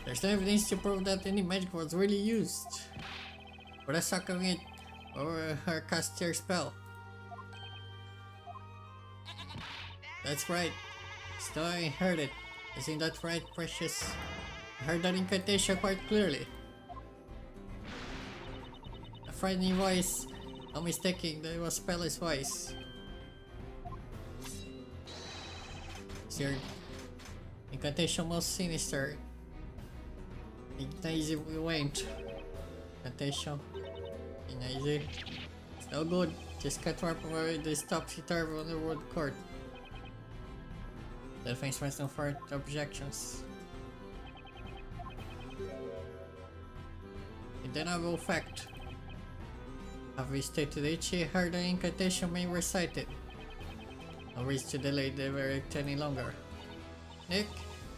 there's no evidence to prove that any magic was really used. But I suck on it or her cast your spell. That's right. Still I heard it. Isn't that right, Precious? I heard that incantation quite clearly. A frightening voice. I'm mistaken, that was Speller's voice. Sir, incantation most sinister. Easy we went. Incantation. Easy. It's no good. Just can't wrap away this topsy-turvy on the world court. The defense must no further objections. Undeniable fact. Have we stated each heard the incantation being recited? No reason to delay the verdict any longer. Nick,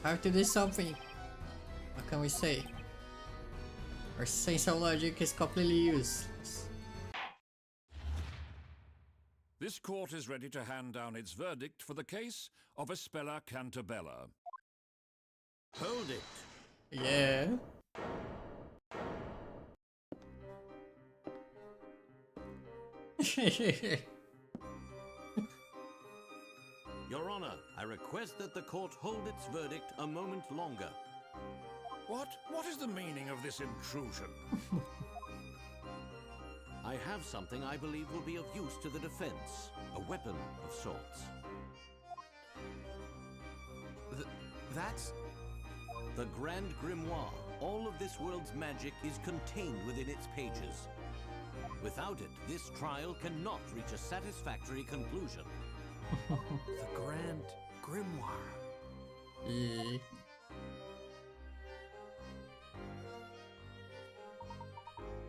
I have to do something. What can we say? Our sense of logic is completely useless. This court is ready to hand down its verdict for the case of Espella Cantabella. Hold it. Yeah. Your Honor, I request that the court hold its verdict a moment longer. What is the meaning of this intrusion? I have something I believe will be of use to the defense. A weapon of sorts. That's... The Grand Grimoire. All of this world's magic is contained within its pages. Without it, this trial cannot reach a satisfactory conclusion. the Grand Grimoire. Yeah.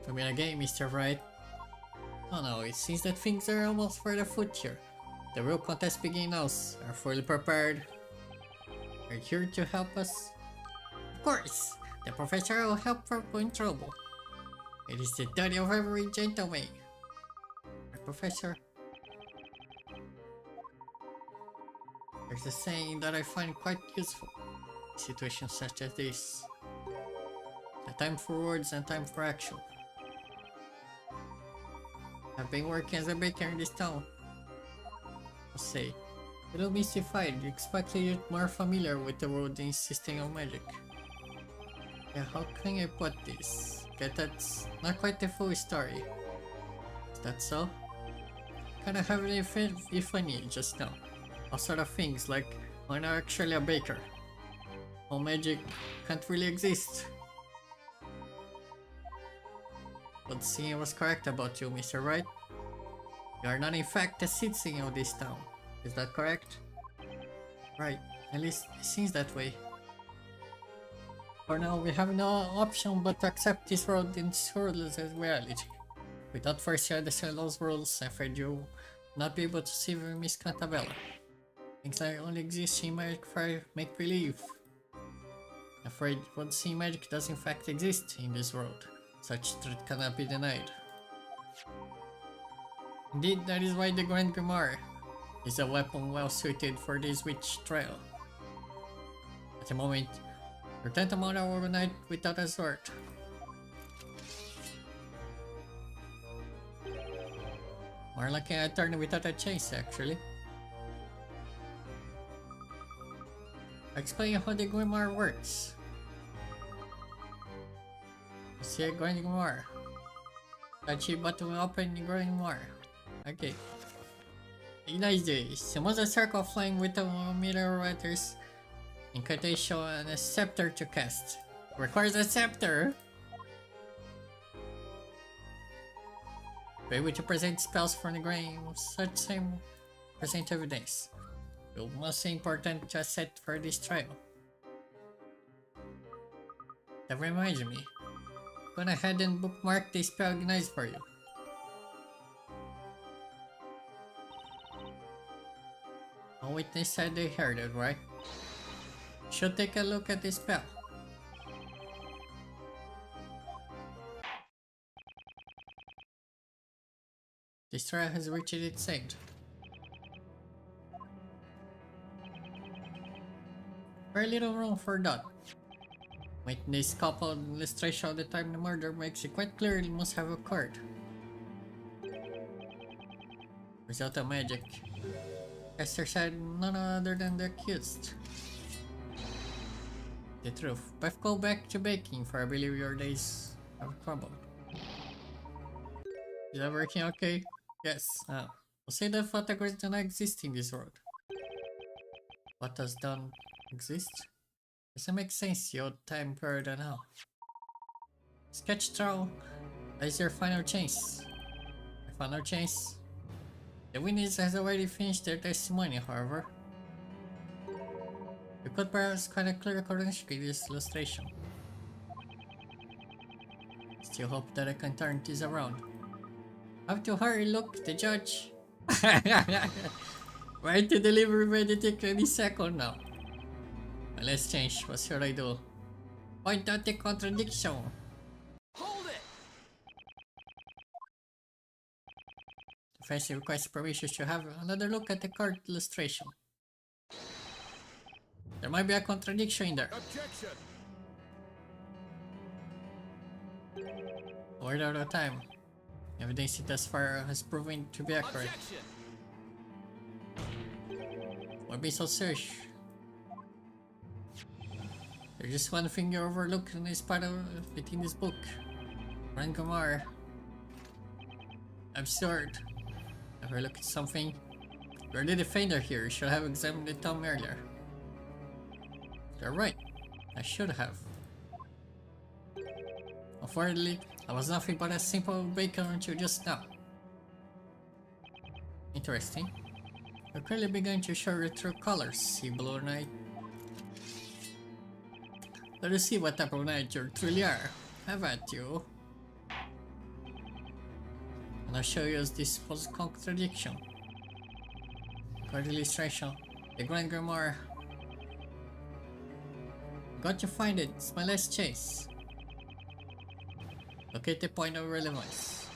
I mean, again, Mr. Wright. Oh no, it seems that things are almost for the future. The real contest begins now. Are fully prepared. Are you here to help us? Of course! The professor will help people in trouble. It is the duty of every gentleman. Professor. There's a saying that I find quite useful in situations such as this. A time for words and time for action. I've been working as a baker in this town. I'll say, a little mystified, you expected you're more familiar with the world than system of magic. Yeah, how can I put this? Get that's not quite the full story. Is that so? Kinda having an epiphany just now. All sort of things like I'm not actually a baker. All magic can't really exist. But seeing was correct about you, Mr. Wright. You are not in fact a citizen of this town. Is that correct? Right, at least it seems that way. For now, we have no option but to accept this world in its rules as reality. Without first understanding those rules, I'm afraid you will not be able to see Miss Cantabella. Things like only exist in magic for make-believe. I'm afraid what seeing magic does in fact exist in this world. Such truth cannot be denied. Indeed, that is why the Grand Grimoire is a weapon well suited for this witch trial. At the moment, you're tantamount overnight without a sword. More like a turn without a chase, actually. I'll explain how the Grimoire works. See a Grand Grimoire. Touch it button open the Grand Grimoire. Okay. Ignite this. Summons a circle of flame with a meter writers, incantation, and a scepter to cast. Requires a scepter! Be able to present spells from the grain with such same present evidence. It will most important to set for this trial. That reminds me. Go ahead and bookmark the spell ignites for you. A witness said they heard it, right? Should take a look at the spell. This trial has reached its end. Very little room for doubt. Witness coupled illustration of the time the murder makes it quite clear it must have occurred. Result of magic. Esther said none other than the accused. The truth. But go back to baking, for I believe your days have crumbled. Is everything okay? Yes. We'll say that photographs do not exist in this world. Photos don't exist? Doesn't make sense, you old time period and all. Sketch throw. That is your final chance. My final chance? The witness has already finished their testimony, however. You could perhaps find a clear correlation with this illustration. Still hope that I can turn this around. Have to hurry, look, the judge. Right to delivery ready to take any second now. Well, let's change. What should I do? Point out the contradiction. Hold it! Defense requests permission to have another look at the card illustration. There might be a contradiction in there. Objection! Word out of time. Evidence thus far has proven to be accurate. Objection! Why be so serious? There's just one thing you overlook in this part of within this book. Rangamar. Absurd. Overlooked something. You're the defender here. You should have examined the tomb earlier. You're right. I should have. Unfortunately, I was nothing but a simple baker until just now. Interesting. You're clearly beginning to show your true colors, sea blue knight. Let us see what type of knight you truly are. Have at you. And I'll show you this supposed contradiction. Card illustration. The Grand Grimoire. Got to find it. It's my last chase. Locate the point of relevance.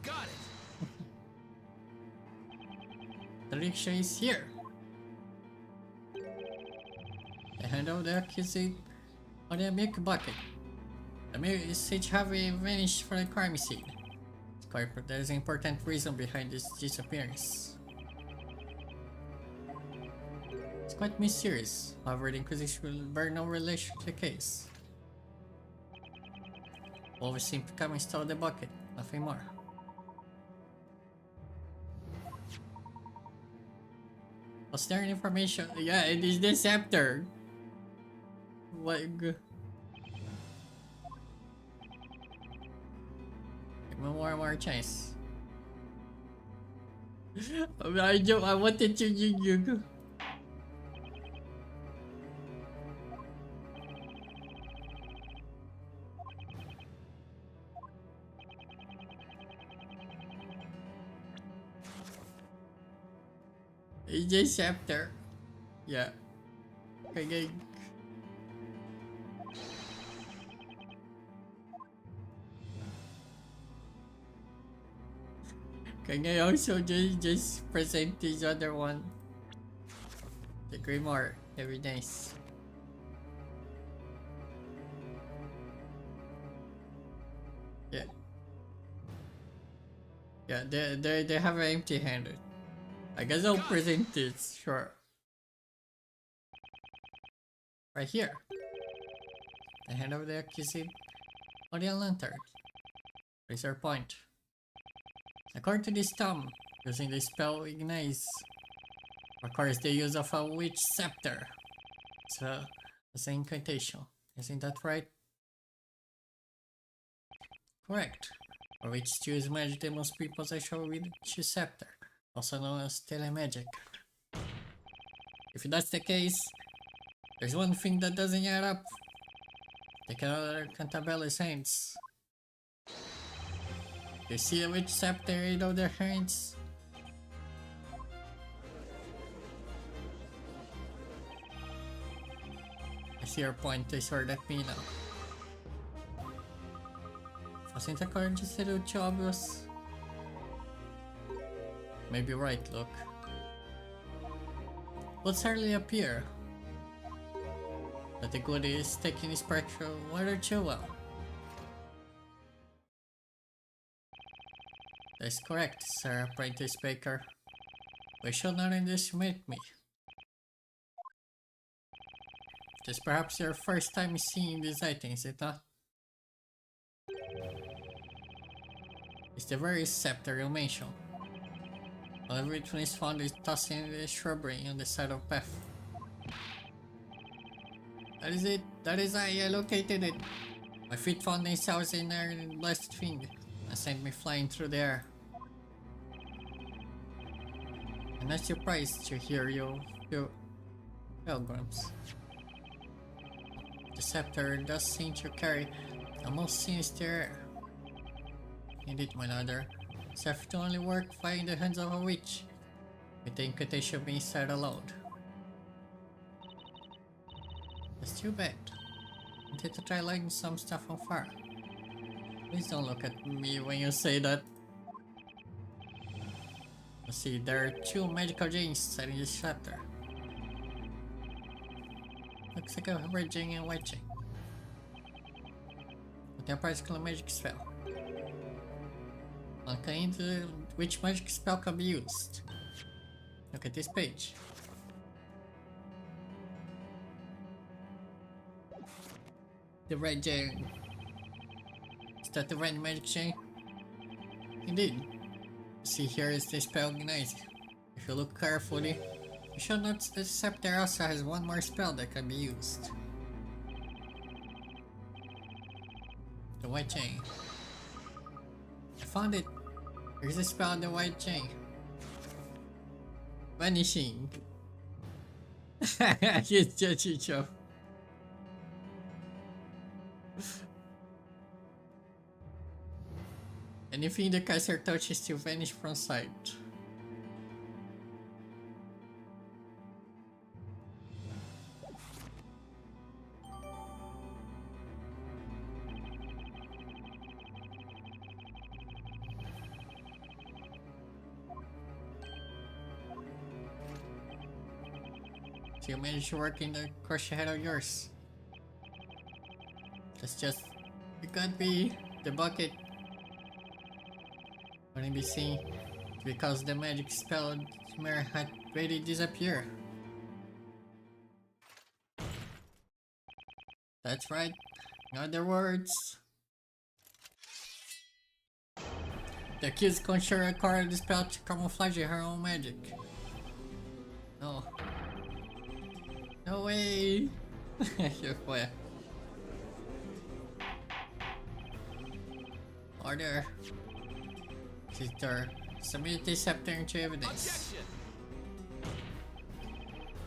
Got it! The rickshaw is here. The hand of the accused on the milk bucket. The message have vanished from the crime scene. There's an important reason behind this disappearance. It's quite mysterious, however the Inquisition will bear no relation to the case. Always seem to come install the bucket, nothing more. Was there any information? Yeah, it is this chapter. What? Give me more chance. I wanted to you. It's this chapter. Yeah. Okay. Can I also just present this other one? The Grimoire evidence. Yeah. Yeah, they have an empty-handed. I guess I'll present this, sure. Right here. The hand of the accused on the lantern. Raise our point. According to this tomb, using the spell Ignites requires the use of a witch scepter. It's an incantation. Isn't that right? Correct. For which to use magic, they must be possessed of a witch scepter, also known as telemagic. If that's the case, there's one thing that doesn't add up. The Cantabile Saints. You see a witch scepter in of their hands? I see your point, they sword at me now. Wasn't the card just a little too obvious? Maybe right, look. What's hardly appear? That the goodie is taking his spectral rather too well. That's correct, Sir Apprentice Baker. We shall not underestimate me. Just perhaps your first time seeing these items, is it not? It's the very scepter you mentioned. Well, everything is found is tossed in the shrubbery on the side of the path. That is it. That is I located it. My feet found themselves in there and blessed thing and sent me flying through the air. I'm not surprised to hear you pilgrims. The scepter does seem to carry a most sinister air. Indeed, my lord. Scepter only work flying in the hands of a witch, with the incantation being said aloud. That's too bad. I need to try lighting some stuff on fire. Please don't look at me when you say that. You see, there are two magical gems set in this scepter. Looks like a red gem and white gem. With a particular magic spell. Okay, into which magic spell can be used. Look at this page. The red gem. Is that the red magic gem? Indeed. See, here is the spell Ignite. If you look carefully, you should notice the scepter also has one more spell that can be used. The white chain. I found it. There's a spell on the white chain. Vanishing. It's Chicho. Anything the caster touches to vanish from sight. So you managed to work in the crush head of yours. That's just... It can't be the bucket. Couldn't be seen because the magic spell mirror had already disappeared. That's right. In other words, the accused conjurer acquired the spell to camouflage her own magic. No. No way! Where? Order. Sister, submit this scepter into evidence. Objection!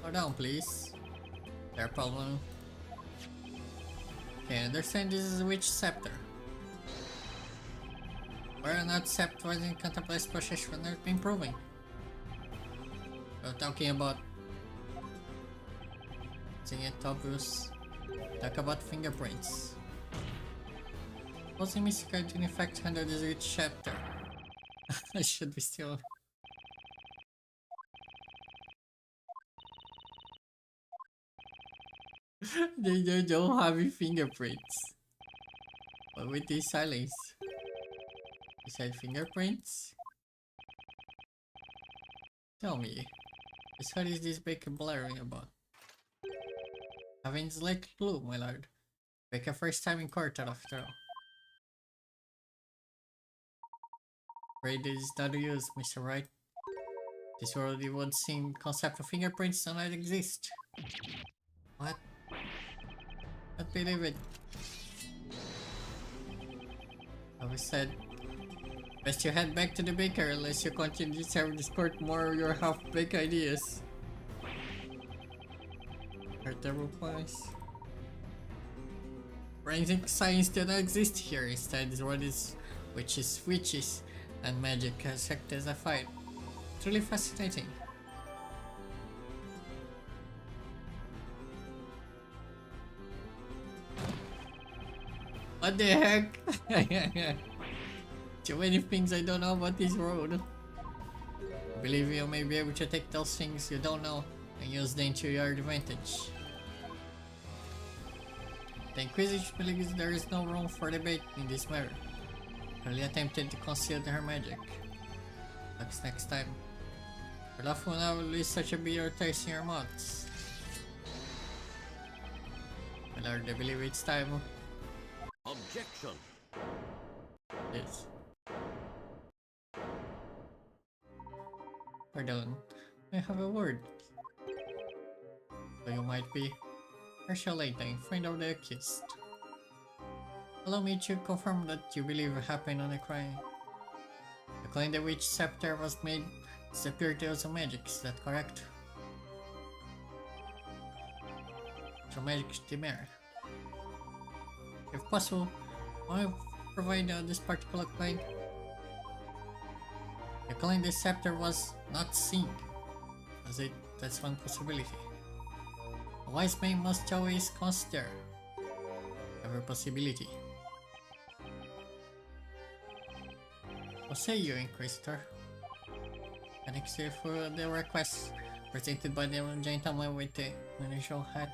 Hold on, please. Their problem. Okay, I understand this is a witch scepter. Whether or not scepter was in contemplated possession has been proven. We're talking about Obvious. Talk about fingerprints. Posing Mr. Card in effect under this witch scepter. I should be still. They don't have fingerprints. But with this silence. Beside fingerprints? Tell me, what is this Baker blaring about? Having slight clue, my lord. Baker first time in court after all. Afraid it is not used, Mr. Wright. This world would seem concept of fingerprints do not exist. What? Can't believe it. I was said, best you head back to the baker unless you continue to serve this court more of your half-baked ideas. Artillery points. Forensic science does not exist here. Instead, is what is witches, and magic has acted as a fight. Truly fascinating. What the heck? Too many things I don't know about this road. I believe you may be able to take those things you don't know and use them to your advantage. The Inquisition believes there is no room for debate in this matter. Early attempted to conceal her magic. Perhaps next time. Your laugh will now release such a bitter taste in your mouths. My lord, I believe it's time. Objection. Yes. Pardon, I have a word. So you might be Marshal Layton, friend of the accused. Allow me to confirm that you believe it happened on a crime. You claim the witch scepter was made disappear to some magic, is that correct? Through magic dimmer. If possible, why provide this particular claim? You claim the scepter was not seen. That's one possibility. A wise man must always consider every possibility. What say you, Inquisitor? And except for the request presented by the gentleman with the unusual hat.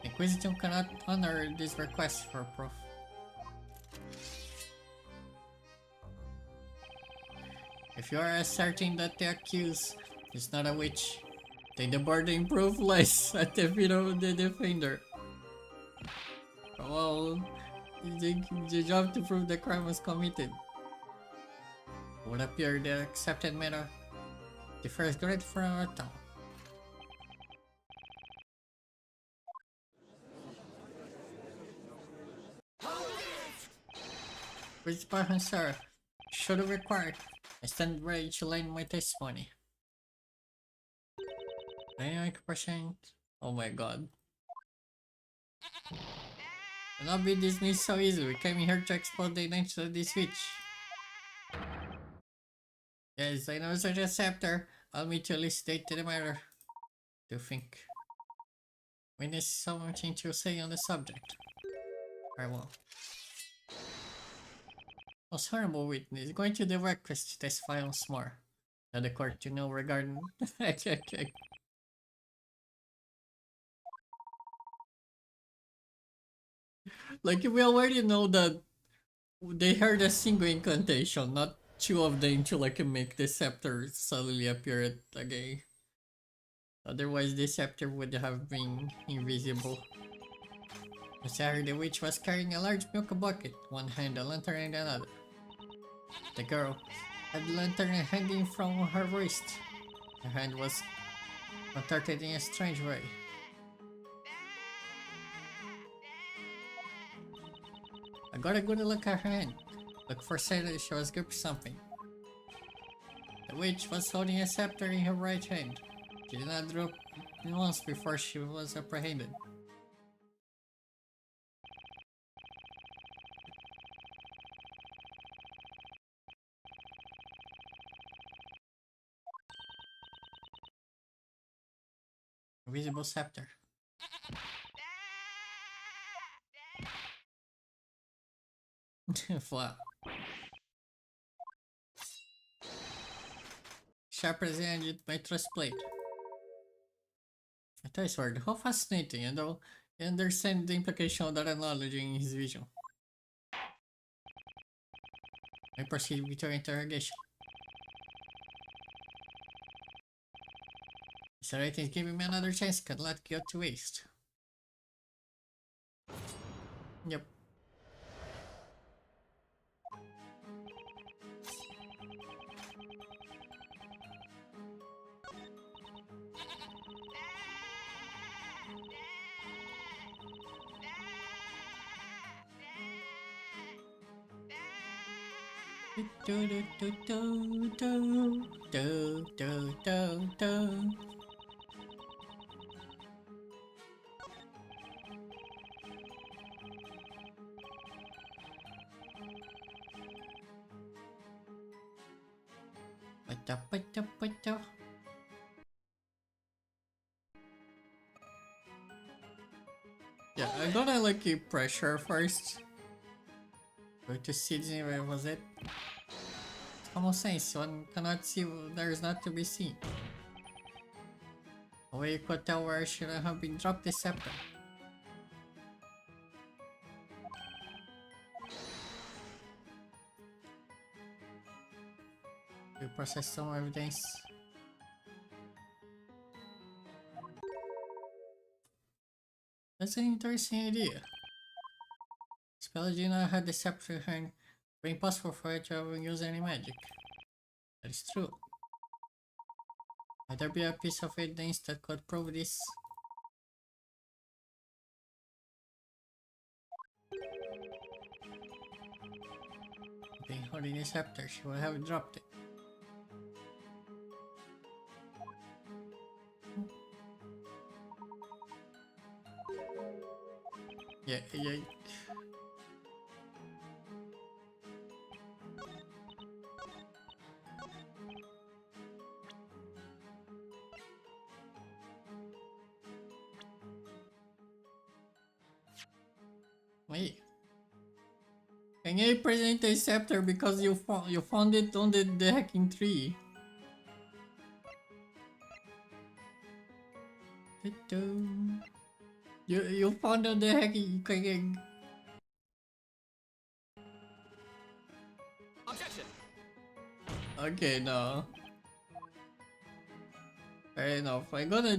Inquisition cannot honor this request for proof. If you are asserting that the accused is not a witch, then the burden proof lies at the feet of the defender. Well, the job to prove the crime was committed. It would appear the accepted method differs greatly from our town. Principal sir, should have required. I stand ready to lend my testimony. 99%. Oh my god. Will not be dismissed so easily. We came here to expose the identity of this witch. Yes, I know such a scepter. Allow me to elucidate the matter. Do you think witness something to say on the subject? Very well. Most horrible witness, going to the request to testify once more. Now the court to know regarding like we already know that they heard a single incantation, not two of them to like make the scepter suddenly appear again. Otherwise the scepter would have been invisible. Sorry, the witch was carrying a large milk bucket, one hand a lantern in another. The girl had the lantern hanging from her wrist. Her hand was contorted in a strange way. I got a good look at her hand. Look for Sarah, she was gripping something. The witch was holding a scepter in her right hand. She did not drop it once before she was apprehended. Invisible scepter. Flat. Sharp as the engine by trust plate. A toy sword. How fascinating, and though you understand the implication of that analogy in his vision. I proceed with your interrogation. Mr. Wright is giving me another chance, can't let it go to waste. Yep. Do do do do do do do do do. Pacha pacha pacha. Yeah, I'm gonna like keep pressure first. Go to Sydney, where was it? Common sense, one cannot see there is not to be seen. The way you could tell where I should have been dropped this scepter. You process some evidence. That's an interesting idea. Spelladina had the scepter and being possible for it to ever use any magic. That is true. Might there be a piece of evidence that could prove this? Being holding the scepter, she would have dropped it. Yeah. Wait. Can you present a scepter because you found it on the hacking tree? You found on the hacking. Objection! Okay, no. Fair enough. I'm gonna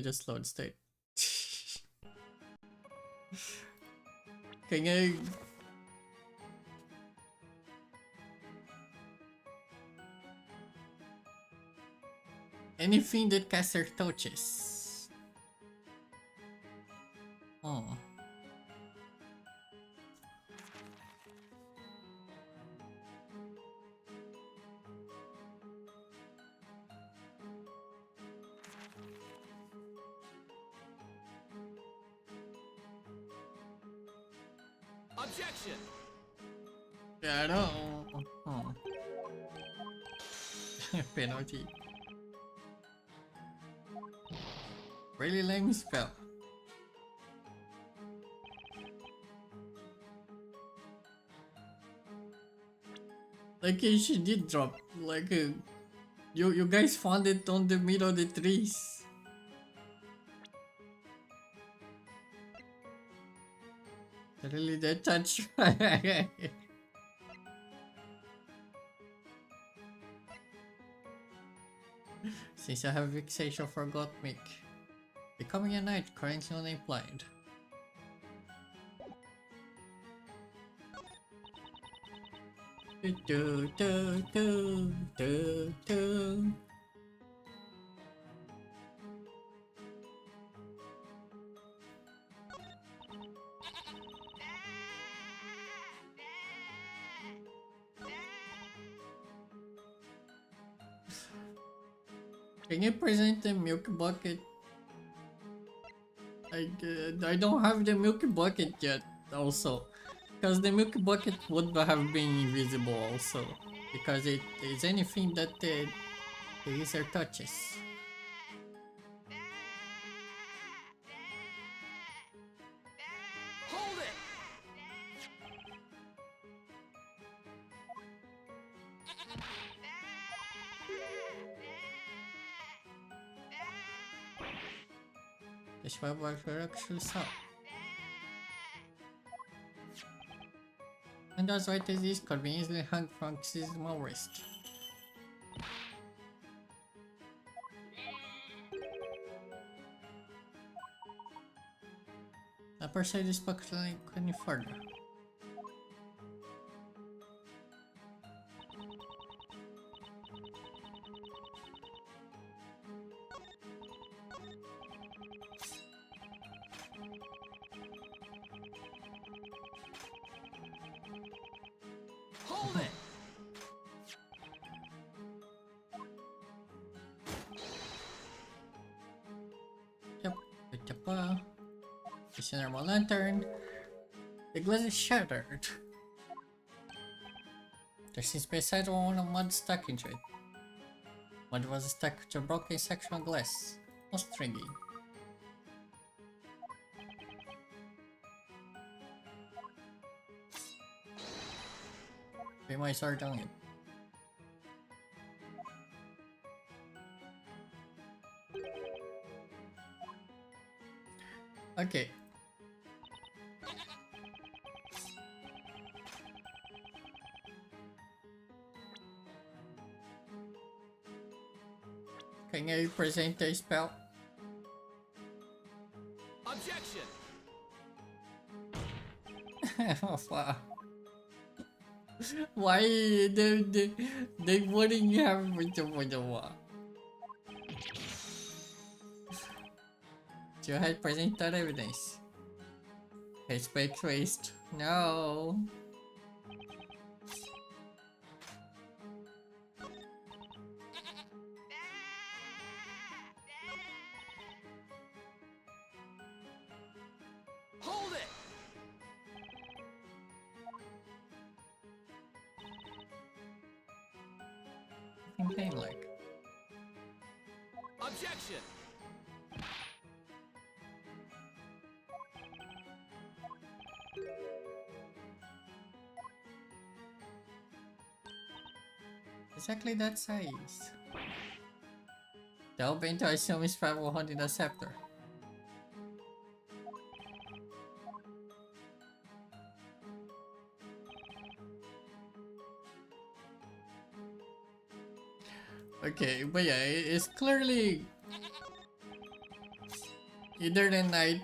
just load state. Can I? Anything that caster touches. Oh. Objection! Yeah, I don't. Oh. Penalty. Really lame spell. Like she did drop. Like you guys found it on the middle of the trees. Really that touch. Since I have fixation for God milk. Becoming a knight currently unemployed. Do do do do do. Can you present the milk bucket? I don't have the milk bucket yet also. Because the milk bucket would have been invisible also. Because it is anything that the user touches. Hold it! That's what we actually saw. And as white as this could be easily hung from his small wrist. I persuade this bucket link any further. Hold it! Yep. It's a normal lantern. The glass is shattered. There seems to be a sidewall of mud stuck into it. Mud was stuck to a broken section of glass. No stringy. We might start doing it. Okay. Can you present a spell? Objection! Wow. Why they wouldn't have the wall? You had present that evidence. It's by traced. No. Hold it! Something like. Objection! Exactly that size. The open to assume is 500 the scepter. Okay, but yeah, it's clearly either the night.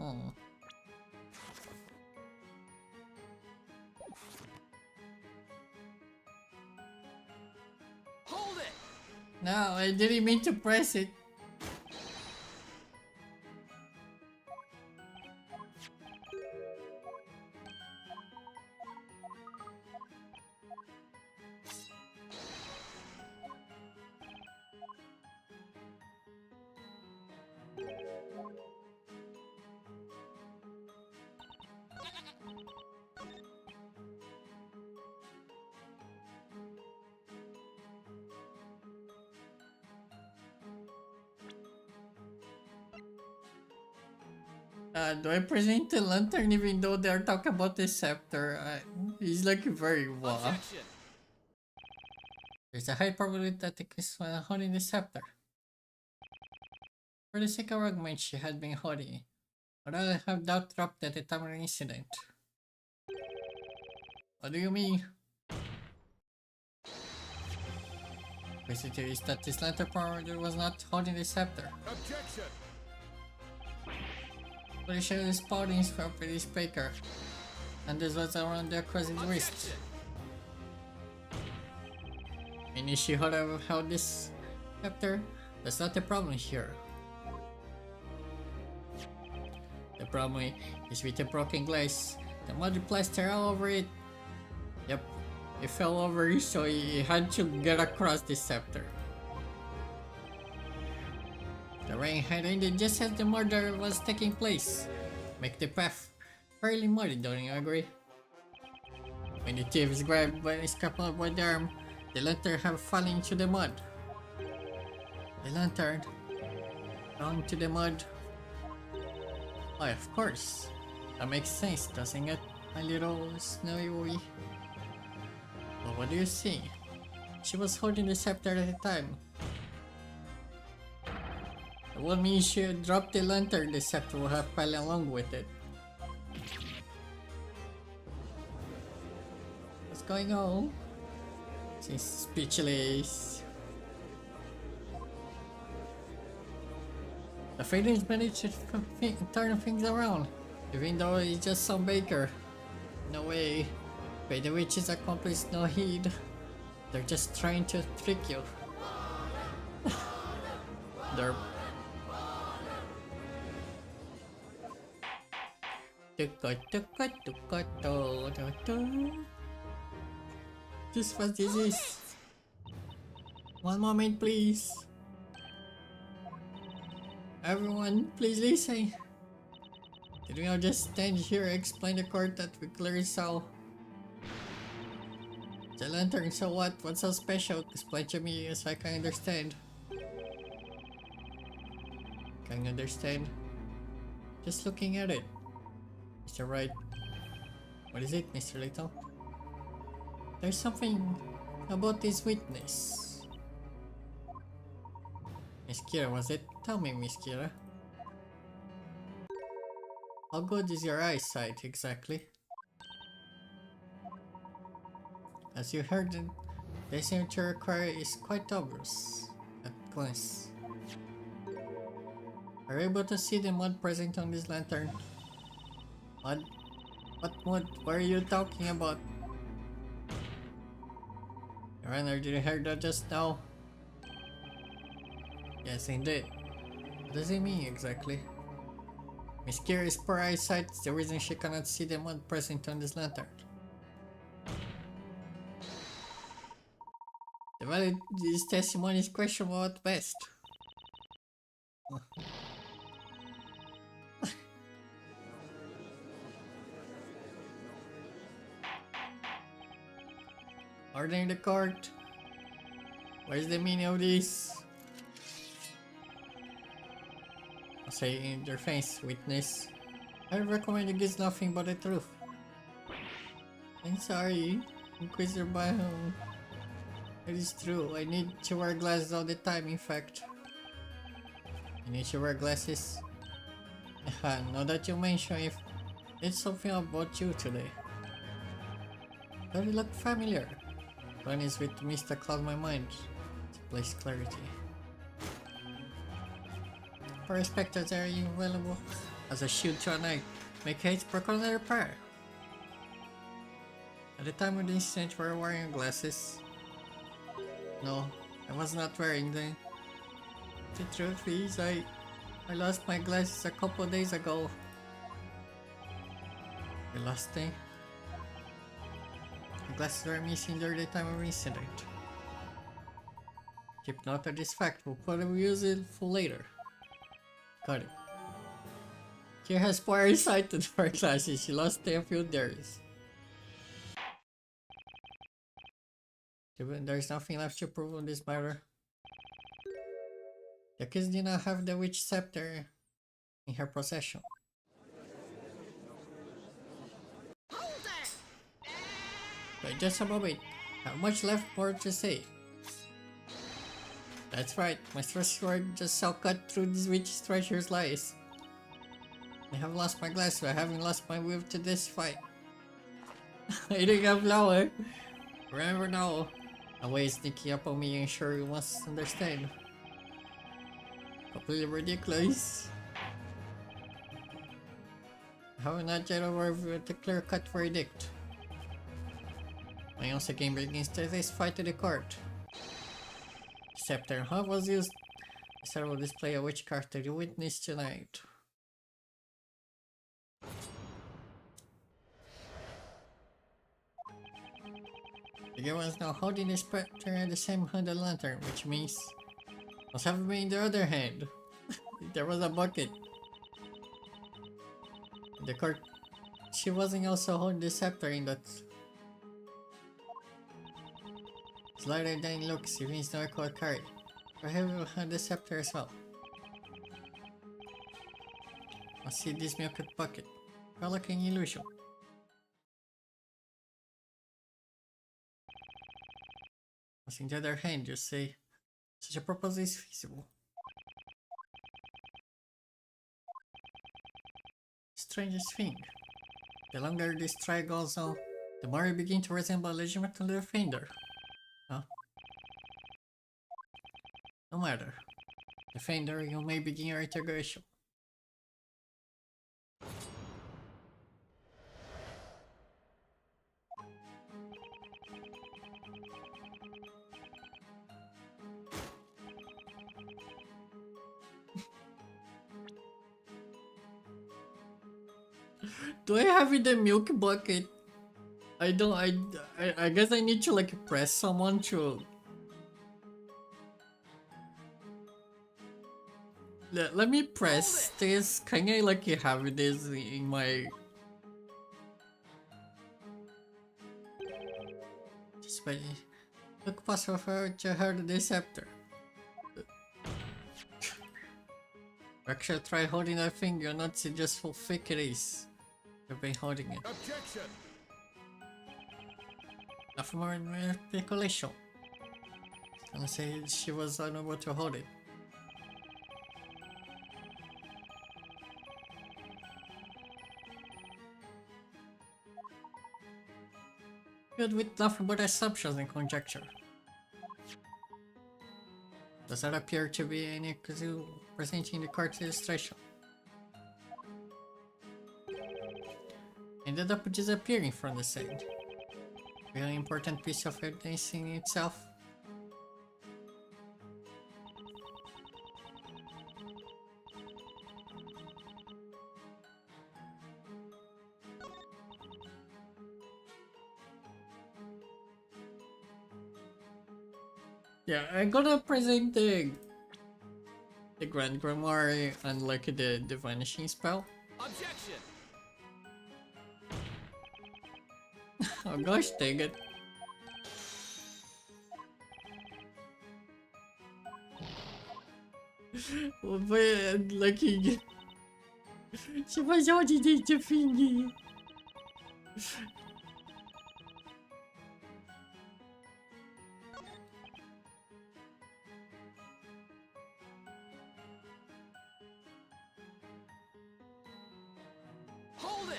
Oh. Hold it! No, I didn't mean to press it. Do I present the lantern even though they're talking about the scepter? He's like very wow. Objection! There's a high probability that the is holding the scepter. For the sake of argument, she had been holding it, but I have doubt dropped at the time of the incident. What do you mean? Basically, is that this lantern probably was not holding the scepter. Objection! Pretty sure the spouting is from British Baker, and this was around their cousin's wrist. And if she would have held this scepter, that's not the problem here. The problem is with the broken glass. The mud plaster all over it. Yep, it fell over, so he had to get across the scepter. The rain had ended just as the murder was taking place. Make the path fairly muddy, don't you agree? When the thief is grabbed by his couple by the arm, the lantern have fallen into the mud. The lantern fell into the mud. Why, of course. That makes sense, doesn't it, my little snowy wee? But what do you see? She was holding the scepter at the time. It would mean she had dropped the lantern, the scepter would have fell along with it. What's going on? She's speechless. The Phoenix managed to turn things around, even though he's just some baker. No way. Pay the witches accomplished no heed. They're just trying to trick you. Derp. Just what this is. One moment, please. Everyone, please listen. Did we all just stand here and explain the court that we clearly saw? The lantern, so what? What's so special? Explain to me as I can understand. Can understand? Just looking at it. Mr. Wright. What is it, Mr. Layton? There's something about this witness. Miss Kira, was it? Tell me, Miss Kira. How good is your eyesight, exactly? As you heard, the signature required is quite obvious at glance. Are you able to see the mud present on this lantern? Mud? What mud? What are you talking about? Your Honor, did you hear that just now? Yes, indeed. What does it mean exactly? Miss Kira's poor eyesight is the reason she cannot see the mud present on this lantern. The value of this testimony is questionable at best. Order in the court. What is the meaning of this? I'll say in your face, witness. I recommend you give nothing but the truth. I'm sorry, Inquisitor Bahum. It is true, I need to wear glasses all the time, in fact. You need to wear glasses? Now that you mention it, it's something about you today. Does it look familiar? One is with mist that cloud my mind to place clarity. For specters are invaluable as a shield to a knight. Make haste proclaim their prayer. At the time of the incident, were you wearing glasses? No, I was not wearing them. The truth is, I lost my glasses a couple of days ago. You lost them? The glasses were missing during the time of the incident. Keep note of this fact, we'll probably use it for later. Got it. Kira has poor eyesight to her glasses, she lost them a few days. There's nothing left to prove on this matter. The accused did not have the witch scepter in her possession. Wait just a moment, I have much left more to say. That's right, my trusty sword just saw cut through this witch's treacherous lies. I have lost my glasses, I haven't lost my will to this fight. Eating a flower. Remember now. A way sneaking up on me and sure you must understand. Completely ridiculous. I have not yet arrived at a clear-cut verdict. My once again begins to this fight to the court. Scepter, how was used? The star will display a witchcraft to the witness tonight. The girl is now holding the spectre in the same hand the lantern, which means must have been in the other hand. There was a bucket. In the court, she wasn't also holding the scepter in that. It's lighter than it looks, it means no echo carry. Perhaps will have the scepter as well. I see this milk bucket. Felt like an illusion. On the other hand, you say, such a proposal is feasible. Strangest thing, the longer this trial goes on, the more you begin to resemble a legitimate offender. Huh? No matter. The Defender, you may begin your integration. Do I have in the milk bucket? I don't. I guess I need to like press someone to. Let me press this. Can I like have this in my? Just by look possible for to hurt the scepter. Actually, try holding that thing. You're not just how fake it is. You've been holding it. Objection! Nothing more in speculation. Gonna say she was unable to hold it. Good with nothing but assumptions and conjecture. Does that appear to be any clue presenting the card's illustration? Ended up disappearing from the scene. Really important piece of evidence in itself. Yeah, I'm gonna present the Grand Grimoire and like the vanishing spell. Objection! Oh gosh, dang it. But like he she was already the thingy. Hold it!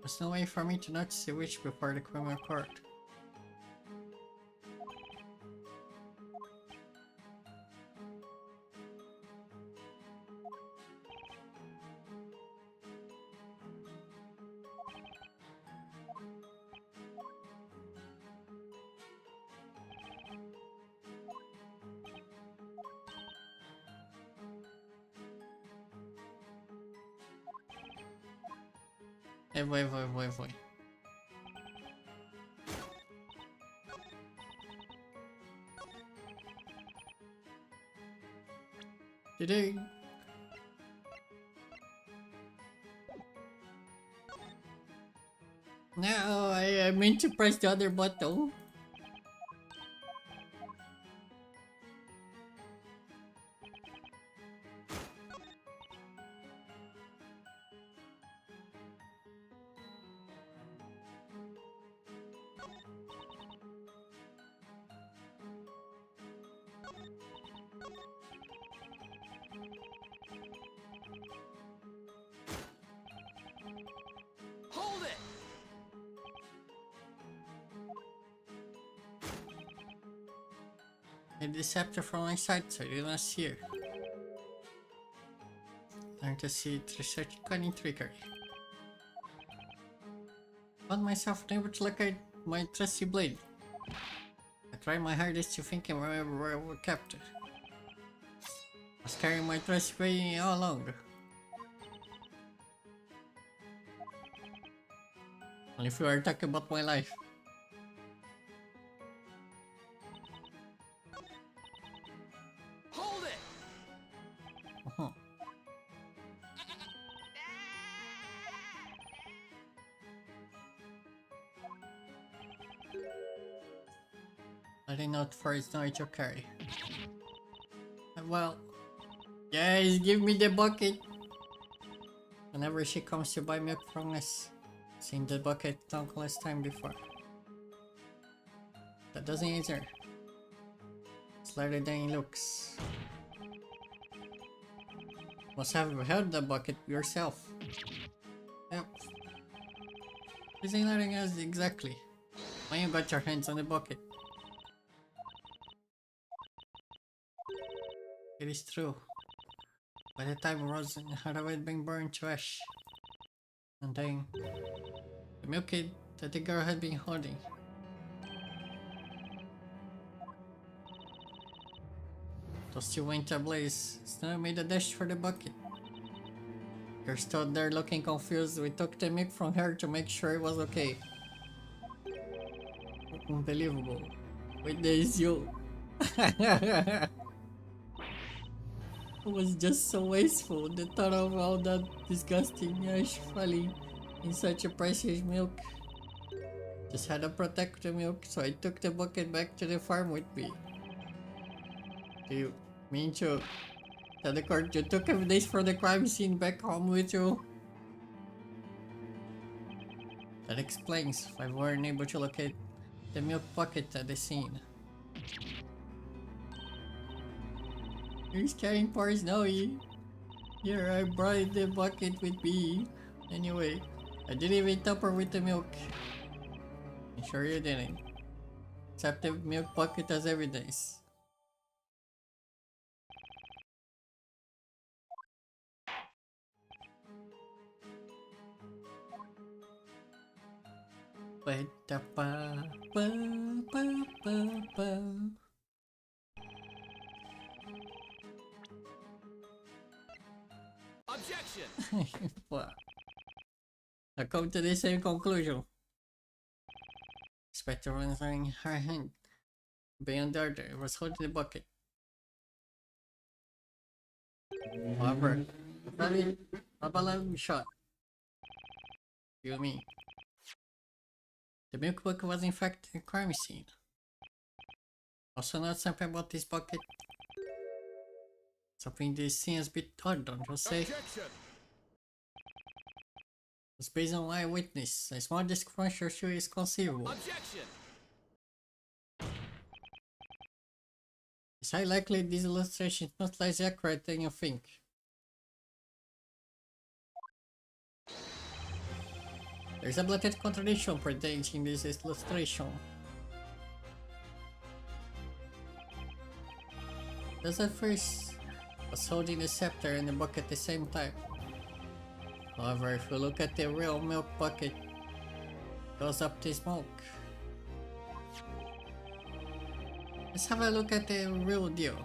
There's no way for me to notice the witch before the criminal court. Hey, wait. Did I? No, I meant to press the other button. Hold it! A deceptor from my side, so I did not see her. Learn to see it, research cunning trickery. Found myself unable to look at my trusty blade. I tried my hardest to think of where we were captured. I was carrying my trusty blade all along. Only if you are talking about my life. Hold it! Uh-huh. Letting out for its noise to carry. Well, guys, give me the bucket. Whenever she comes to buy milk from us, seen the bucket countless time before. That doesn't answer. It's larger than it looks. Must have held the bucket yourself. Yep. Isn't letting us exactly. When you got your hands on the bucket. It is true. By the time Rosen had already been burned to ash. And then the milk kid that the girl had been holding. Those two went ablaze. Snow made a dash for the bucket. Girl stood there looking confused. We took the milk from her to make sure it was okay. Unbelievable. Wait, there is you. It was just so wasteful. The thought of all that disgusting ash falling in such a precious milk. Just had to protect the milk, so I took the bucket back to the farm with me. Do you mean to tell the court you took evidence from the crime scene back home with you? That explains why we weren't able to locate the milk bucket at the scene. You're carrying poor Snowy. Here, I brought the bucket with me. Anyway, I didn't even tamper with the milk. I'm sure you didn't. Except the milk bucket as evidence. Objection! What? I come to the same conclusion. Inspector was in her hand. Beyond the order, it was holding the bucket. However, probably a balloon shot. You mean? The milk bucket was in fact a crime scene. Also not something about this bucket. Something this seems a bit odd, don't you say? Objection! It's based on eyewitness. A small discrepancy is conceivable. Objection! It's highly likely this illustration is much less accurate than you think. There's a blatant contradiction present in this illustration. Thus at first was holding the scepter and the bucket at the same time. However, if you look at the real milk bucket, it goes up to smoke. Let's have a look at the real deal.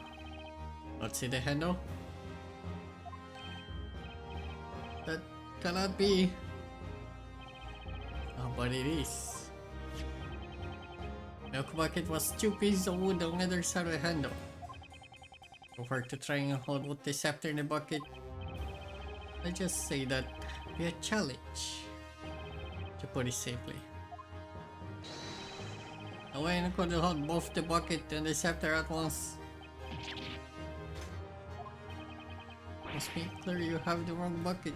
Let's see the handle. That cannot be. Oh, but it is. Milk bucket was 2 pieces of wood on either side of the handle. Over to try and hold the scepter in the bucket. Let's just say that be a challenge, to put it simply. A way could hold both the bucket and the scepter at once. Must be clear you have the wrong bucket.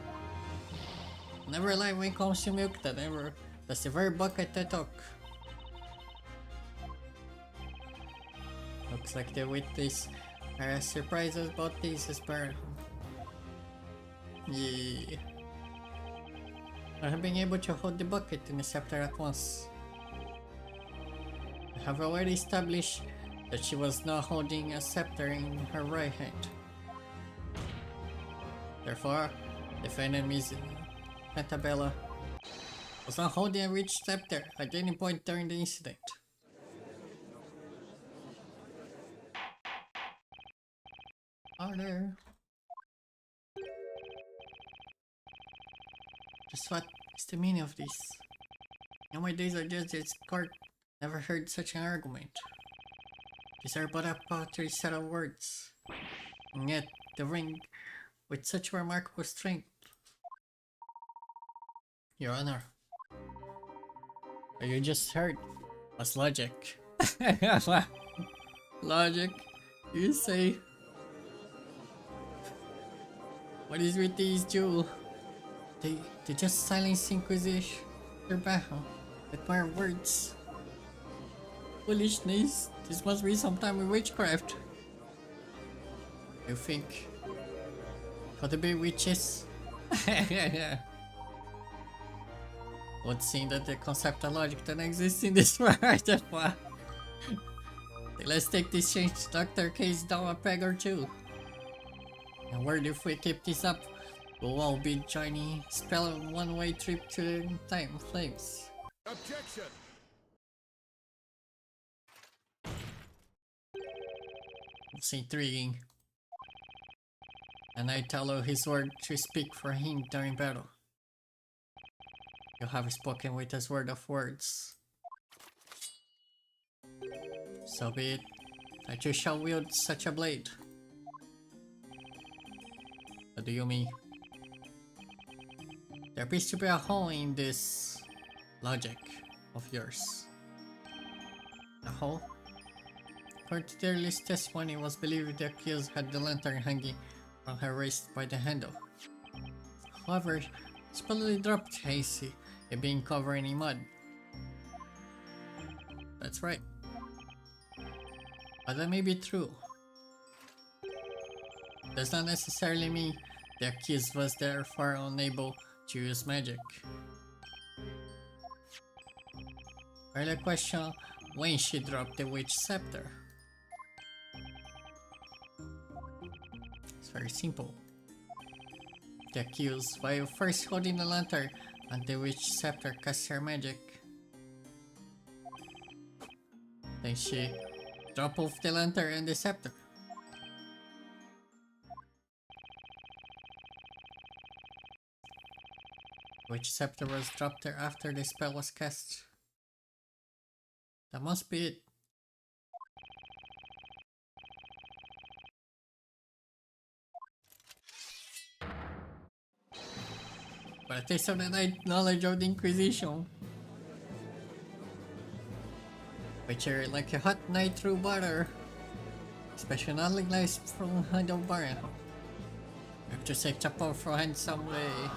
Never lie when it comes to milk, that's the very bucket I took. Looks like the witness are as surprised about this as per. Yeah. I have been able to hold the bucket and the scepter at once. I have already established that she was not holding a scepter in her right hand. Therefore, defendant Ms. Pentabella was not holding a rich scepter at any point during the incident. Order. Just what is the meaning of this? In my days of judge's court, never heard such an argument. These are but a paltry set of words, and yet the ring with such remarkable strength. Your Honor, what you just heard was logic. Logic, you say? What is with these two? They just silence Inquisition. Their battle with mere words. Foolishness. This must be some time with witchcraft. You think? Could it be witches? Would seem that the concept of logic that exists in this world. Let's take this change doctor case down a peg or two. And where if we keep this up, we'll all be joining spell a one-way trip to time flames. Objection! It's intriguing. And I follow his word to speak for him during battle. You have spoken with his word of words. So be it. I too shall wield such a blade. What do you mean? There appears to be a hole in this logic of yours. A hole? According to the earliest testimony, it was believed the accused had the lantern hanging from her wrist by the handle. However, it supposedly dropped hazy, it being covered in mud. That's right. But that may be true. Does not necessarily mean the accused was therefore unable to use magic. Earlier question, when she dropped the witch scepter? It's very simple. The accused, while first holding the lantern and the witch scepter cast her magic. Then she dropped off the lantern and the scepter. Which scepter was dropped there after the spell was cast. That must be it. But a taste of the night knowledge of the Inquisition. Which are like a hot night through butter. Especially knowledge lies from hand of Baron. I have to say chapel for hand someday.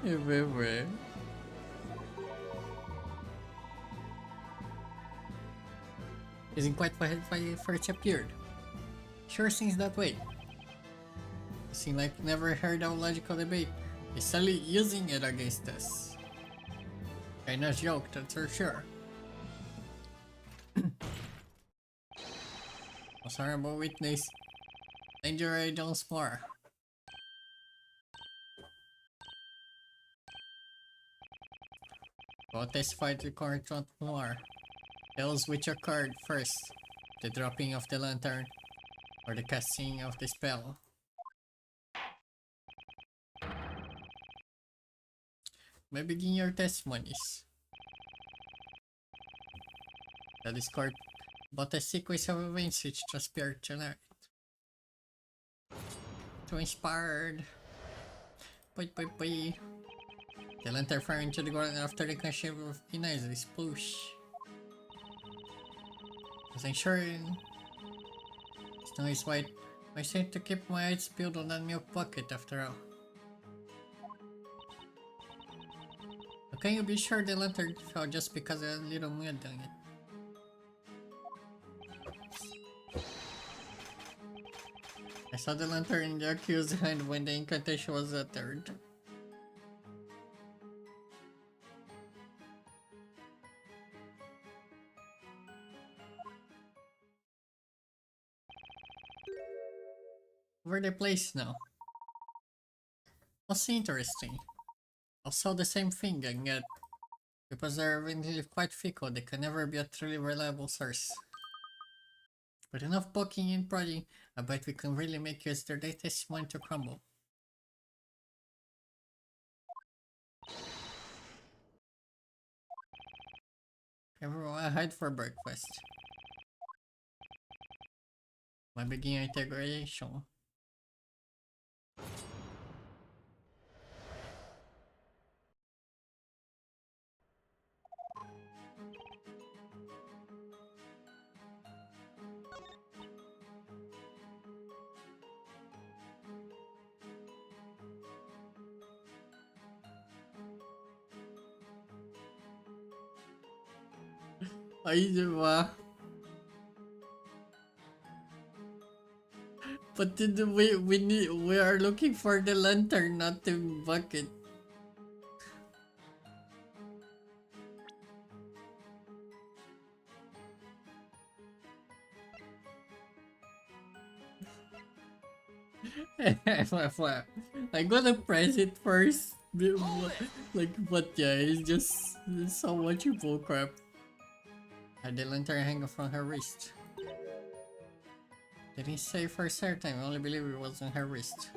Everywhere. Isn't quite what it first appeared. Sure seems that way. It seems like never heard of logical debate. He's suddenly using it against us. Kinda joke, that's for sure. Was horrible witness. Danger agents more. Go testify to court once more. Tell us which occurred first, the dropping of the lantern or the casting of the spell. May begin your testimonies. That is court, but a sequence of events which transpired tonight. Too inspired. Boy. The lantern fell into the ground after the consumption of Inez sploosh. Wasn't sure. Snow is white. I seem to keep my eyes peeled on that milk bucket after all. How can you be sure the lantern fell just because of a little mud on it? I saw the lantern in the accused's hand when the incantation was uttered. Over the place now. What's interesting? I saw the same thing and yet because they're evidently quite fickle, they can never be a truly reliable source. With enough poking and prodding, I bet we can really make yesterday's testimony to crumble. Everyone hide for breakfast. My begin integration. Ay, diba? But we are looking for the lantern, not the bucket. I'm gonna press it first. Like, but yeah, it's so much bullcrap. Had the lantern hanging from her wrist. Didn't say for certain, I only believe it was on her wrist.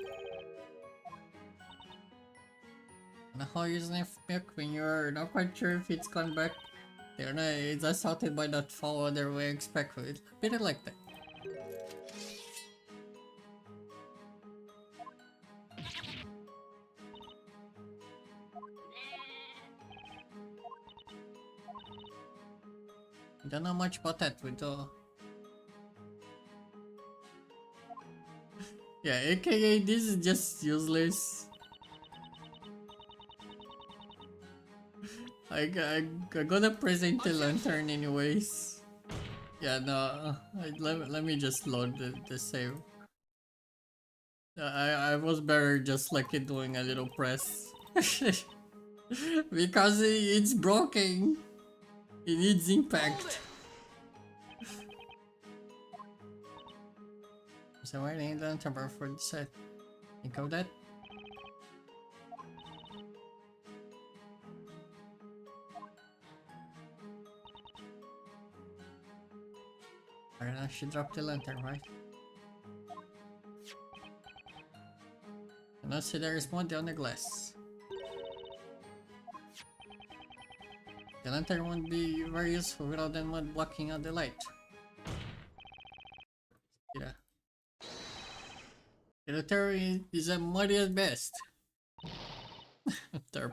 And how using milk when you're not quite sure if it's gone back. They're not, it's assaulted by that fall other way expect it. Better like that. I don't know much about that with the... Yeah, aka this is just useless. I gotta present the lantern anyways. Yeah, no, let me just load the save. I was better just like it doing a little press. Because it's broken. It needs impact. So why didn't the lantern for the set? Think of that? Alright, now she dropped the lantern, right? And now see there is one on the glass. The lantern won't be very useful without the mud blocking out the light. Yeah. The theory is a muddy at best. Derp.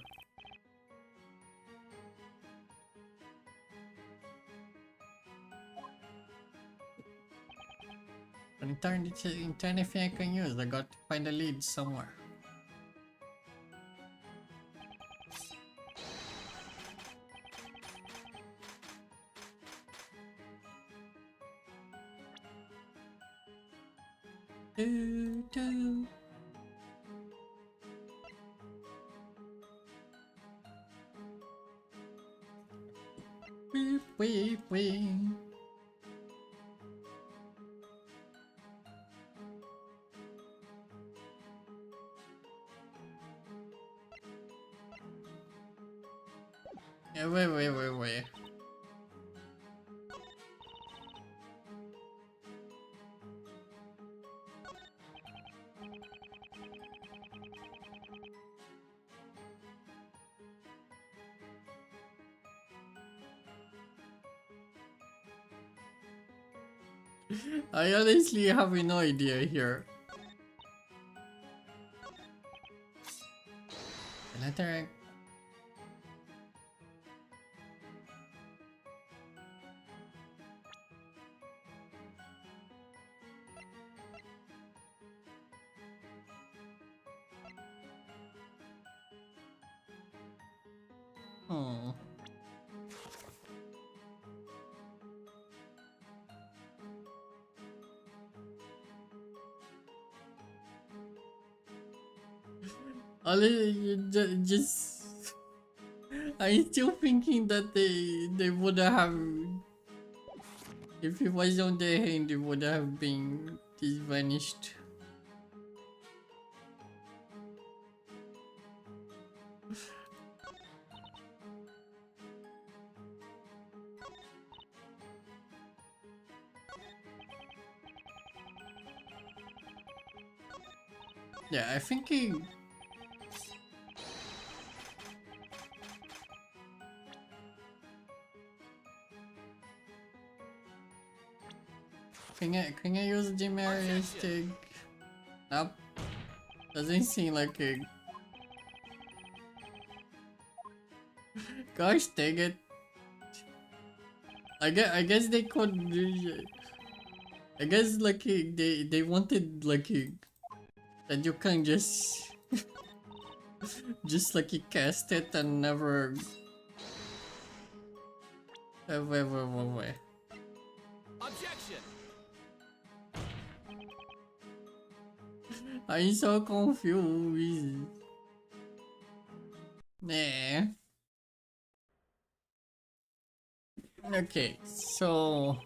Into anything I can use, I got to find a lead somewhere. Do. Weep, weep, weep. Yeah, wait. I honestly have no idea here. The letter. Oh. Just I'm still thinking that they would have, if it was on their hand, it would have been just vanished. Yeah, I think he... Can I use the Mary stick? Nope. Doesn't seem like it. Gosh dang it. I guess they could... I guess like they wanted like that you can just just like cast it and never... Wait. Objection! I'm so confused. Nah. Okay, so...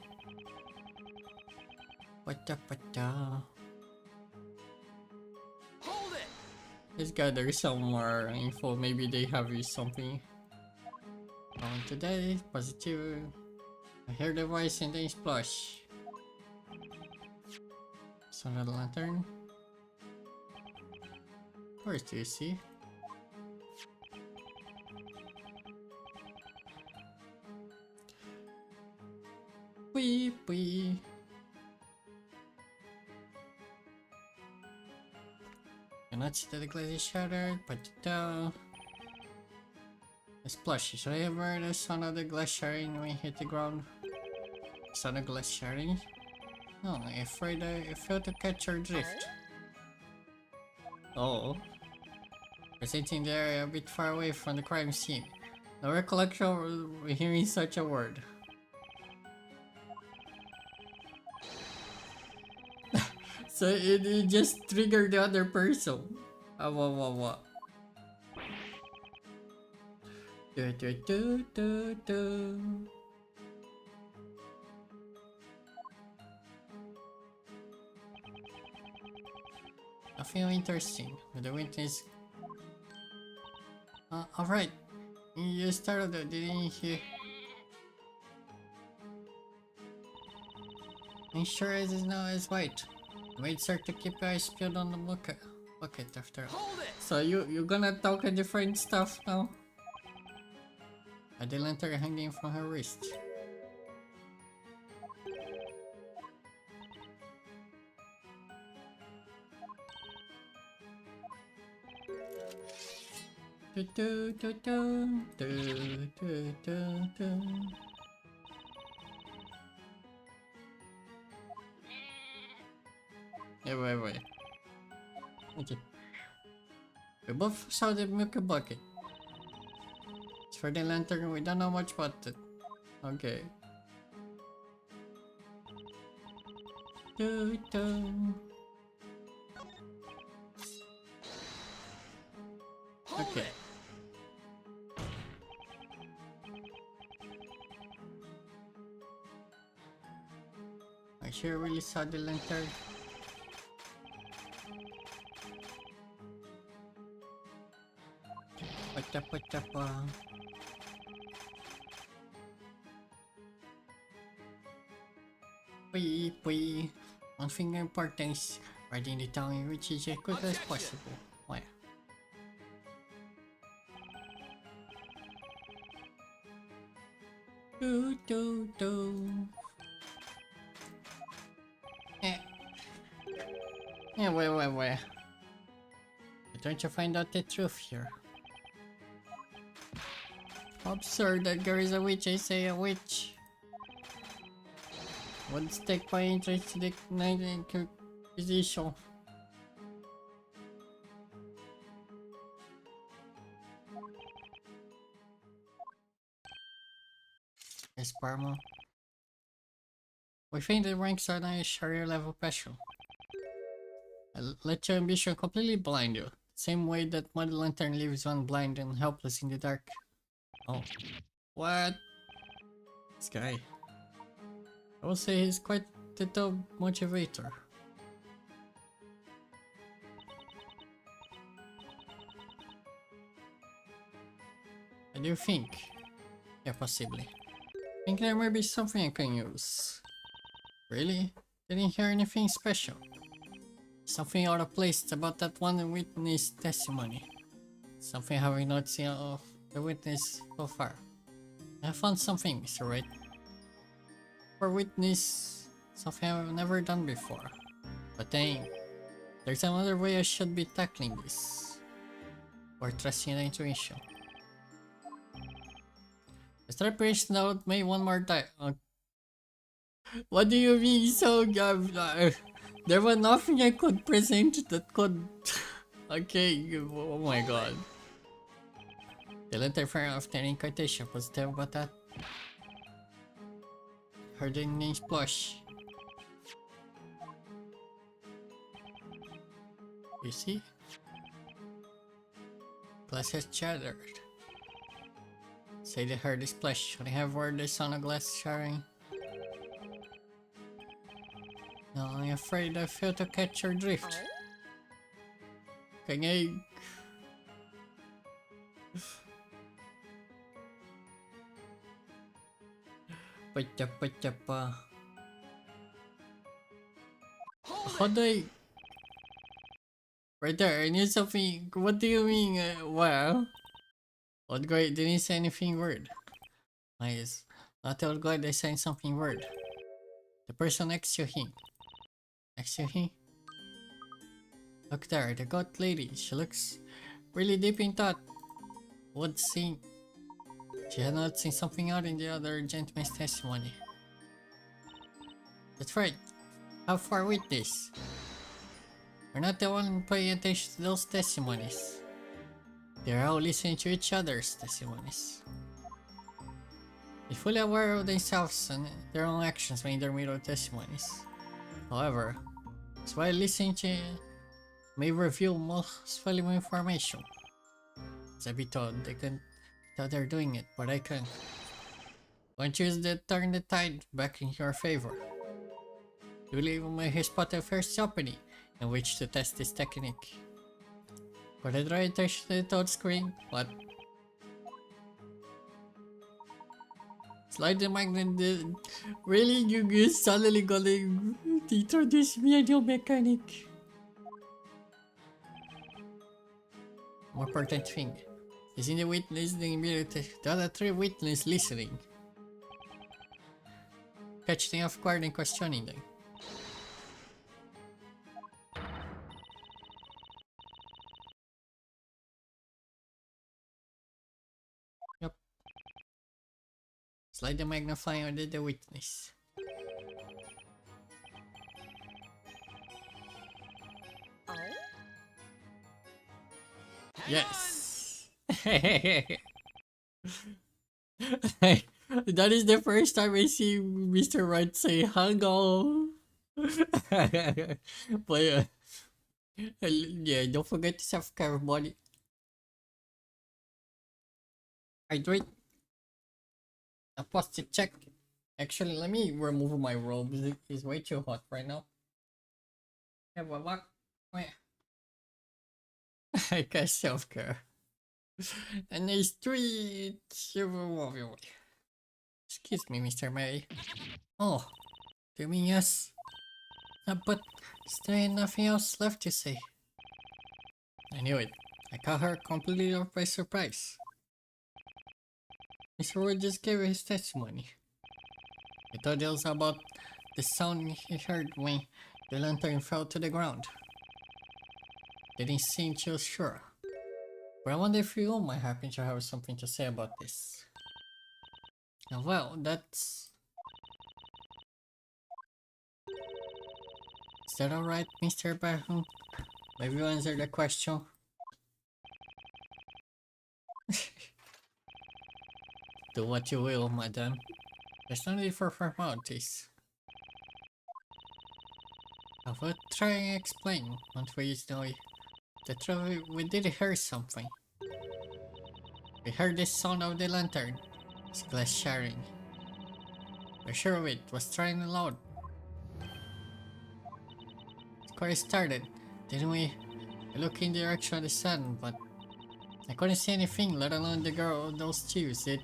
What the... Let's gather some more info. Maybe they have you something. On today, positive. I hear the voice in the splash. It's another lantern. Where do you see? Wee. Cannot see that the glass is shattered, but the splash. So I heard the sound of the glass shattering when it hit the ground. Sound of glass shattering? No, I'm afraid I failed to catch your drift. Oh. Presenting the area a bit far away from the crime scene. No recollection of hearing such a word. So it just triggered the other person. What? Do. Nothing interesting. The witness. Alright. You started it, didn't you? I'm sure it is now as white. Wait, sir, to keep your eyes peeled on the bucket after all. Hold it! So you're gonna talk a different stuff now? A the lantern hanging from her wrist. Do. Yeah, wait. Okay. We both saw the milky bucket. It's for the lantern, we don't know much about it. Okay. Do. Okay. I sure really saw the lantern. Pata. Wee. One thing important is writing the town in which is as quick as possible. Why? Do. Yeah, wait. Don't you find out the truth here? Absurd that there is a witch, I say a witch. Would take my interest to the Night Inquisition. Yes, Parma. We think the ranks are now a Sharia level special. Let your ambition completely blind you. Same way that Mud Lantern leaves one blind and helpless in the dark. Oh. What? This guy. I would say he's quite the top motivator. What do you think? Yeah, possibly. I think there may be something I can use. Really? Didn't hear anything special. Something out of place about that one witness testimony. Something I haven't noticed of the witness so far. I found something, Mr. Wright. For witness, something I've never done before. But dang, there's another way I should be tackling this. Or trusting the intuition. Let's try pushing out May one more time. What do you mean so there was nothing I could present that could... Okay, oh my god. The letter after incantation, positive about that. Her name splash. You see? Glass has shattered. Say they heard the splash. When I have word the sound of glass shattering. No, I'm afraid I failed to catch your drift. Can I chapa chapa chapa. How do I... Right there, I need something. What do you mean? Wow. Old guy didn't say anything weird. Nice. Not the old guy, they saying something weird. The person next to him. Next to him? Look there, the goat lady. She looks really deep in thought. Would seem she had not seen something out in the other gentleman's testimony. That's right. How far with this? We're not the one paying attention to those testimonies. They're all listening to each other's testimonies. They're fully aware of themselves and their own actions when they're made of testimonies. However, that's why listening to may reveal most valuable information. As I be told, they can tell they're doing it, but I can. Won't choose to turn the tide back in your favor. You believe we may have spotted a first opening in which to test this technique. But I draw attention to the touch screen. What? Slide the magnet. Really, you guys suddenly gonna introduce me a new mechanic? More important thing is in the witness the ability the other three witnesses listening. Catch them off guard and questioning them. Yep. Slide the magnifying under the witness. Yes. That is the first time I see Mr. Wright say hello. But yeah, don't forget to self-care, everybody. Hydrate. I pause to check. Actually, let me remove my robes. It's way too hot right now. Yeah, but what? I guess self-care. And there's three. Excuse me, Mr. May. Oh, do you mean yes? But is there nothing else left to say? I knew it. I caught her completely off by surprise. Mr. Wood just gave his testimony. He told us about the sound he heard when the lantern fell to the ground. Didn't seem too sure. But I wonder if you all might happen to have something to say about this. Well, that's... Is that alright, Mr. Bahun? Maybe you answer the question. Do what you will, madam. There's no need for formalities. I will try and explain, won't we, Snowy? The truth, we did hear something. We heard the sound of the lantern. It's glass shattering. We're sure of it, was trying loud. The choir started, didn't we? I looked in the direction of the sun, but I couldn't see anything, let alone the girl of those shoes. It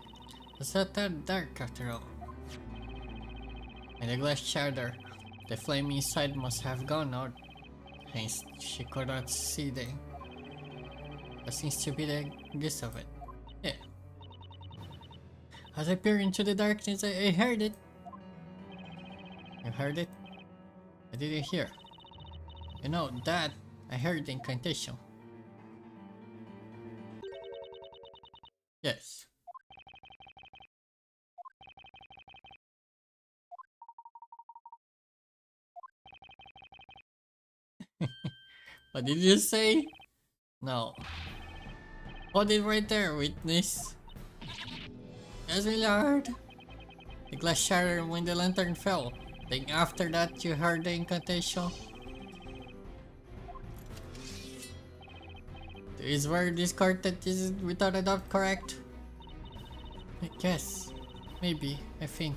was not that dark after all. And the glass shattered. The flame inside must have gone out. Hence, she could not see them. That seems to be the gist of it. Yeah. As I peered into the darkness, I heard it. You heard it? I didn't hear. You know, that I heard the incantation. Yes. What did you say? No. Hold it right there, witness. Yes, my lord. The glass shattered when the lantern fell. Then after that, you heard the incantation. Is where this card that is without a doubt correct? I guess. Maybe. I think.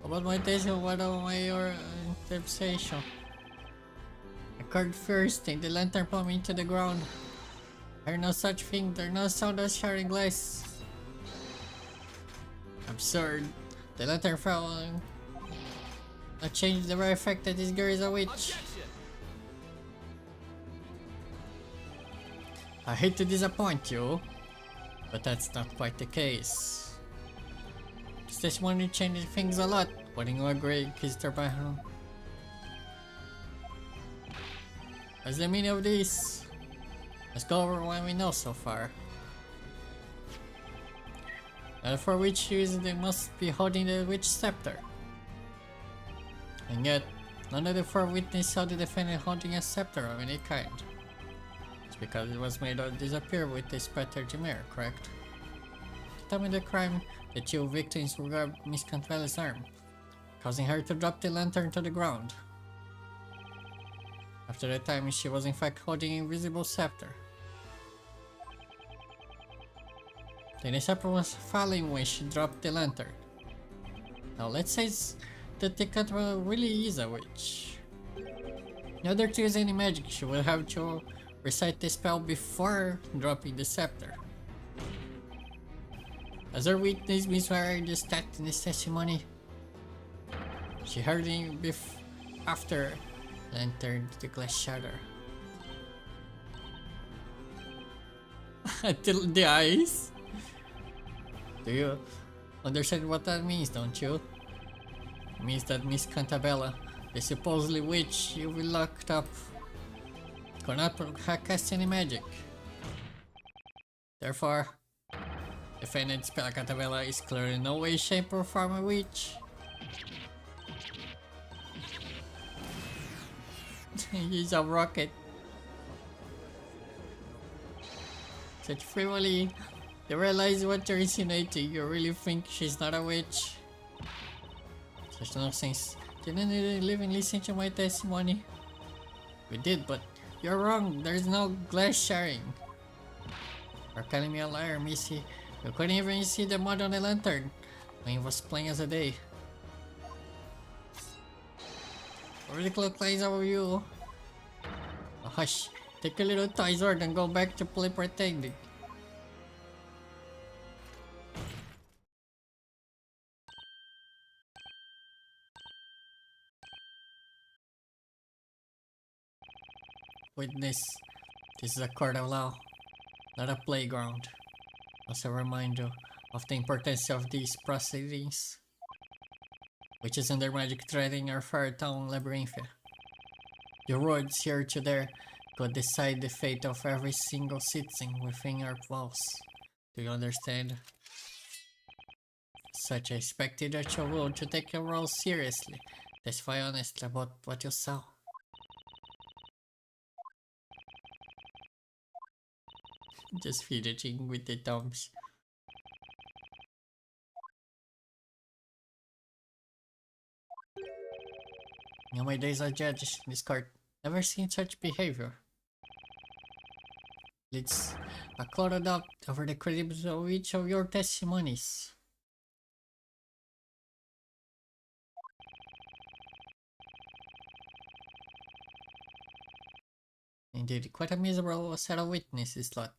About my decision, what about my interpretation? I card first, and the lantern plumbed into the ground. There's no such thing, there's no sound of shattering glass. Absurd. The lantern fell. That changed the very fact that this girl is a witch. Objection! I hate to disappoint you, but that's not quite the case. This testimony changed things a lot. Wouldn't you agree, Mr. Byron? What's the meaning of this? Let's go over what we know so far. For which reason they must be holding the witch scepter. And yet, none of the four witnesses saw the defendant holding a scepter of any kind. It's because it was made to disappear with the specter Jameer, correct? Tell me the crime, the two victims grabbed Miss Cantabella's arm, causing her to drop the lantern to the ground. After that time, she was in fact holding an invisible scepter. Then the scepter was falling when she dropped the lantern. Now let's say that the Cantabella really is a witch. In order to use any magic, she will have to recite the spell before dropping the scepter. As her witness, Miss Ware just stated in this testimony, she heard him after lantern the glass shatter. Until the eyes? Do you understand what that means, don't you? It means that Miss Cantabella, the supposedly witch you will locked up, could not cast any magic. Therefore, defendant Spell Cantabella is clearly in no way, shape, or form a witch. He's a rocket. Such frivolity. You realize what you're insinuating. You really think she's not a witch? Such nonsense. Didn't you even listen to my testimony? We did, but you're wrong. There's no glass sharing. You're calling me a liar, Missy. You couldn't even see the mud on the lantern when it was plain as a day. Ridiculous lies over you. Oh, hush. Take your little toy sword and go back to play pretending. Witness, this is a court of law, not a playground. Must I remind you of the importance of these proceedings, which is under magic threading our fair town labyrinth. Your words here today could decide the fate of every single citizen within our walls. Do you understand? Such I expected that you would to take your role seriously. Testify honestly about what you saw. Just fidgeting with the thumbs. In my days as judge in this court, never seen such behavior. Leads a cloud of doubt over the credibility of each of your testimonies. Indeed, quite a miserable set of witnesses, lot.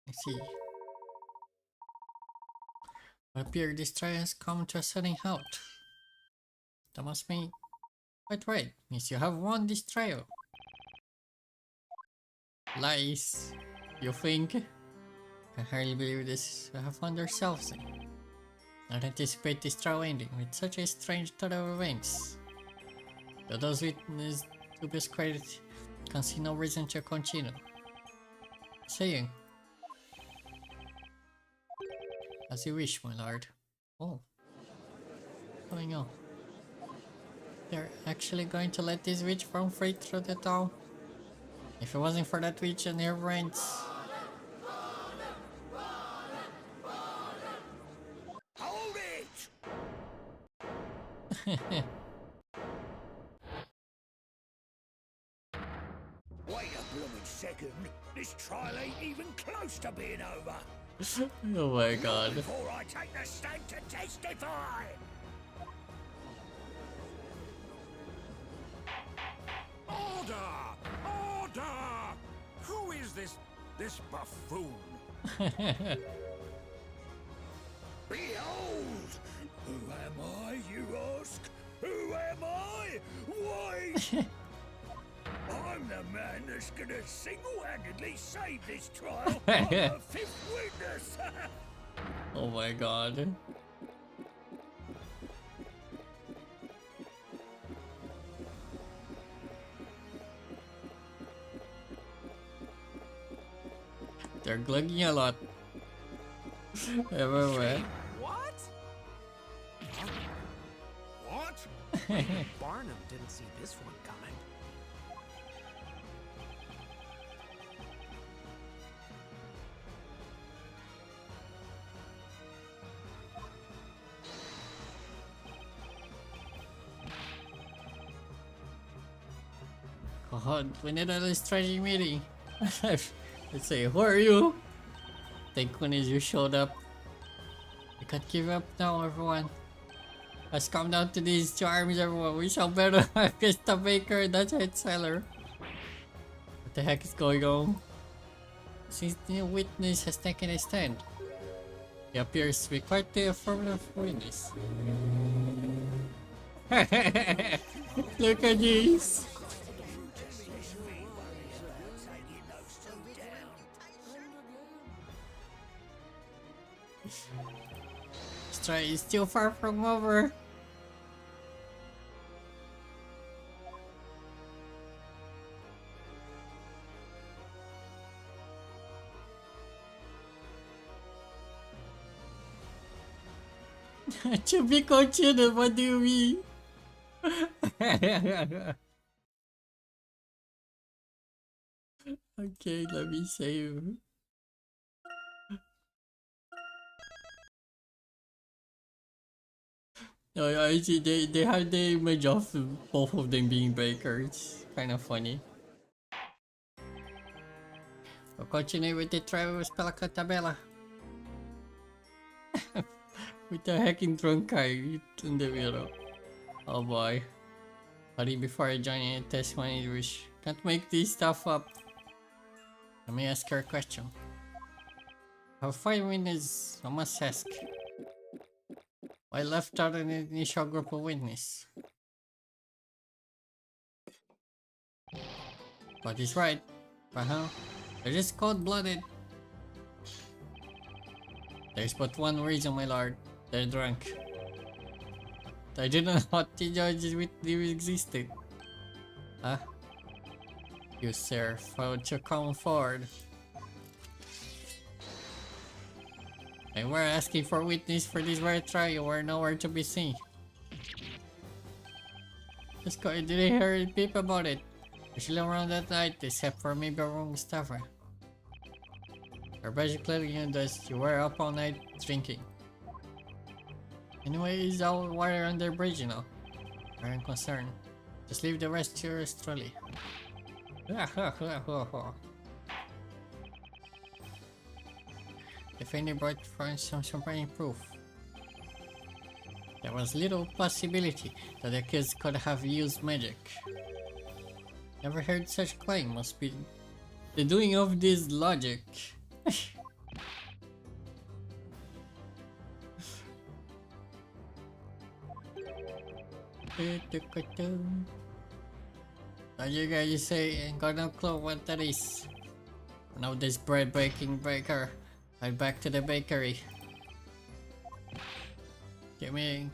Let's see. It appears this trial has come to a sudden halt. That must be quite right, means you have won this trial. Lies. You think? I hardly believe this. We have found ourselves in. Not anticipate this trial ending with such a strange turn of events. Though those witnesses dubious credit can see no reason to continue. Saying, as you wish, my lord. Oh. What's going on? They're actually going to let this witch roam free through the town? If it wasn't for that witch and her friends. Hold it! Wait a blooming second. This trial ain't even close to being over. Oh my god. Before I take the stand to testify. Order! Order! Who is this buffoon? Why? I'm the man that's gonna single-handedly save this trial. I'm the fifth witness. Oh my god. They're glugging a lot. Everywhere. What? What? Barnum didn't see this one coming. God, we need a strategy meeting. Let's say, who are you? Thank goodness you showed up. You can't give up now, everyone. Let's come down to these two armies, everyone. We shall better against the baker and the head seller. What the heck is going on? Since the new witness has taken a stand, he appears to be quite the affirmative witness. Look at this. This try is still far from over. To be continued, what do you mean? Okay, let me save. No, I see they have the image of both of them being bakers. Kind of funny. We'll continue with the travel spell tabella. With the hacking drunk guy in the middle. Oh boy. Hurry before I join any test when you wish. Can't make this stuff up. Let me ask her a question. How 5 minutes I must ask. Why left out an initial group of witnesses? But he's right. They're just cold-blooded. There's but one reason, my lord. They're drunk. I didn't know what the judges with you existed. Huh? You, sir, failed to come forward. And we're asking for witness for this very trial. You were nowhere to be seen. Just go, didn't hear a peep about it. Usually around that night, except for maybe a wrong staffer. Or basically, you were up all night drinking. Anyway, it's all water under the bridge, you know. Aren't concerned. Just leave the rest to yours truly. If any brought for some surprising proof. There was little possibility that the kids could have used magic. Never heard such claim. Must be the doing of this logic. Now you guys say ain't got no clue what that is. Now this bread baking baker. Right back to the bakery. Give me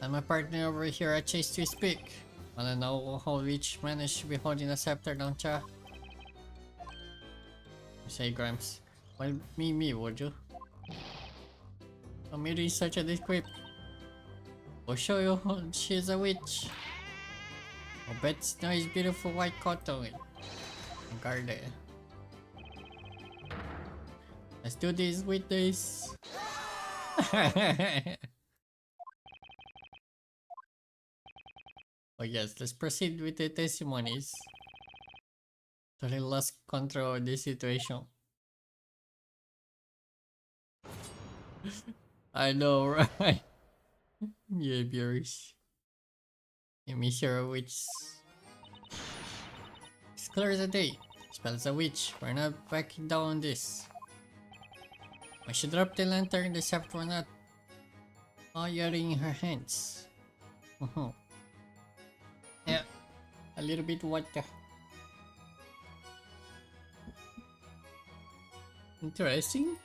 and my partner over here a chase to speak. Wanna know how each managed to be holding a scepter, don't ya? You say, Grimes. Well, me, would you? I'm reading such a decrypt. We'll show you how she's a witch. I'll bet it's nice, beautiful white coat on it. Guard it. Let's do this with this. Oh yes, let's proceed with the testimonies. Totally lost control of this situation. I know, right? Yeah, viewers. Give me sure which. It's clear as a day. Spells a witch. We're not backing down on this. When she dropped the lantern, the scepter were not all yelling in her hands. A little bit water. Interesting.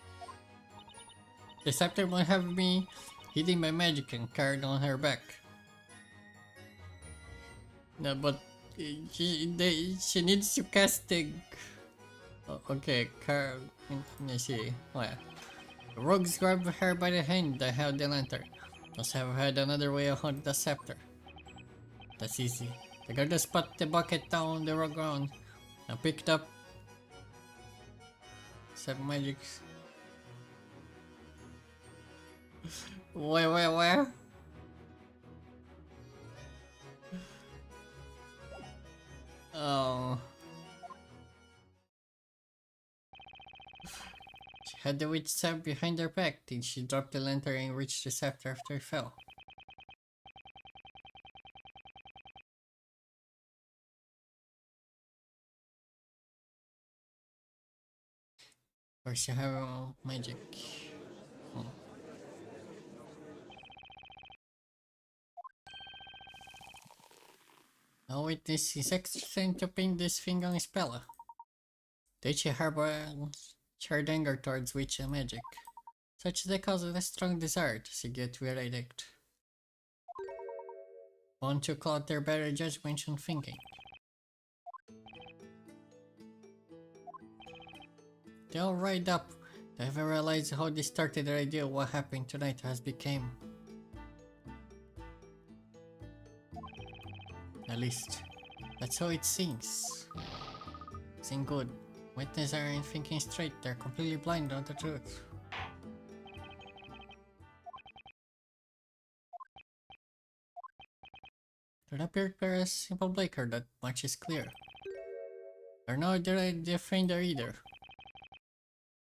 The scepter might have me hitting my magic and carried on her back. No, but she needs to cast the... okay, I see. Oh yeah. The rogues grabbed her by the hand that held the lantern. Must have had another way of holding the scepter. That's easy. The guards put the bucket down the ground and picked up 7 magics. Where? Oh. She had the witch staff behind her back. Then she dropped the lantern and reached the scepter after it fell. Or she have magic. Oh. Now witness is extra strength to pin this thing on a spell. Did she harbor shared anger towards witch and magic? Such they cause a strong desire to see get where I act. Want to call their better judgment and thinking. They all ride up. They haven't realized how distorted their idea of what happened tonight has become. At least, that's how it seems. Seem good. Witnesses aren't thinking straight, they're completely blind on the truth. Don't appear to be a simple breaker, that much is clear. They're not the defender either.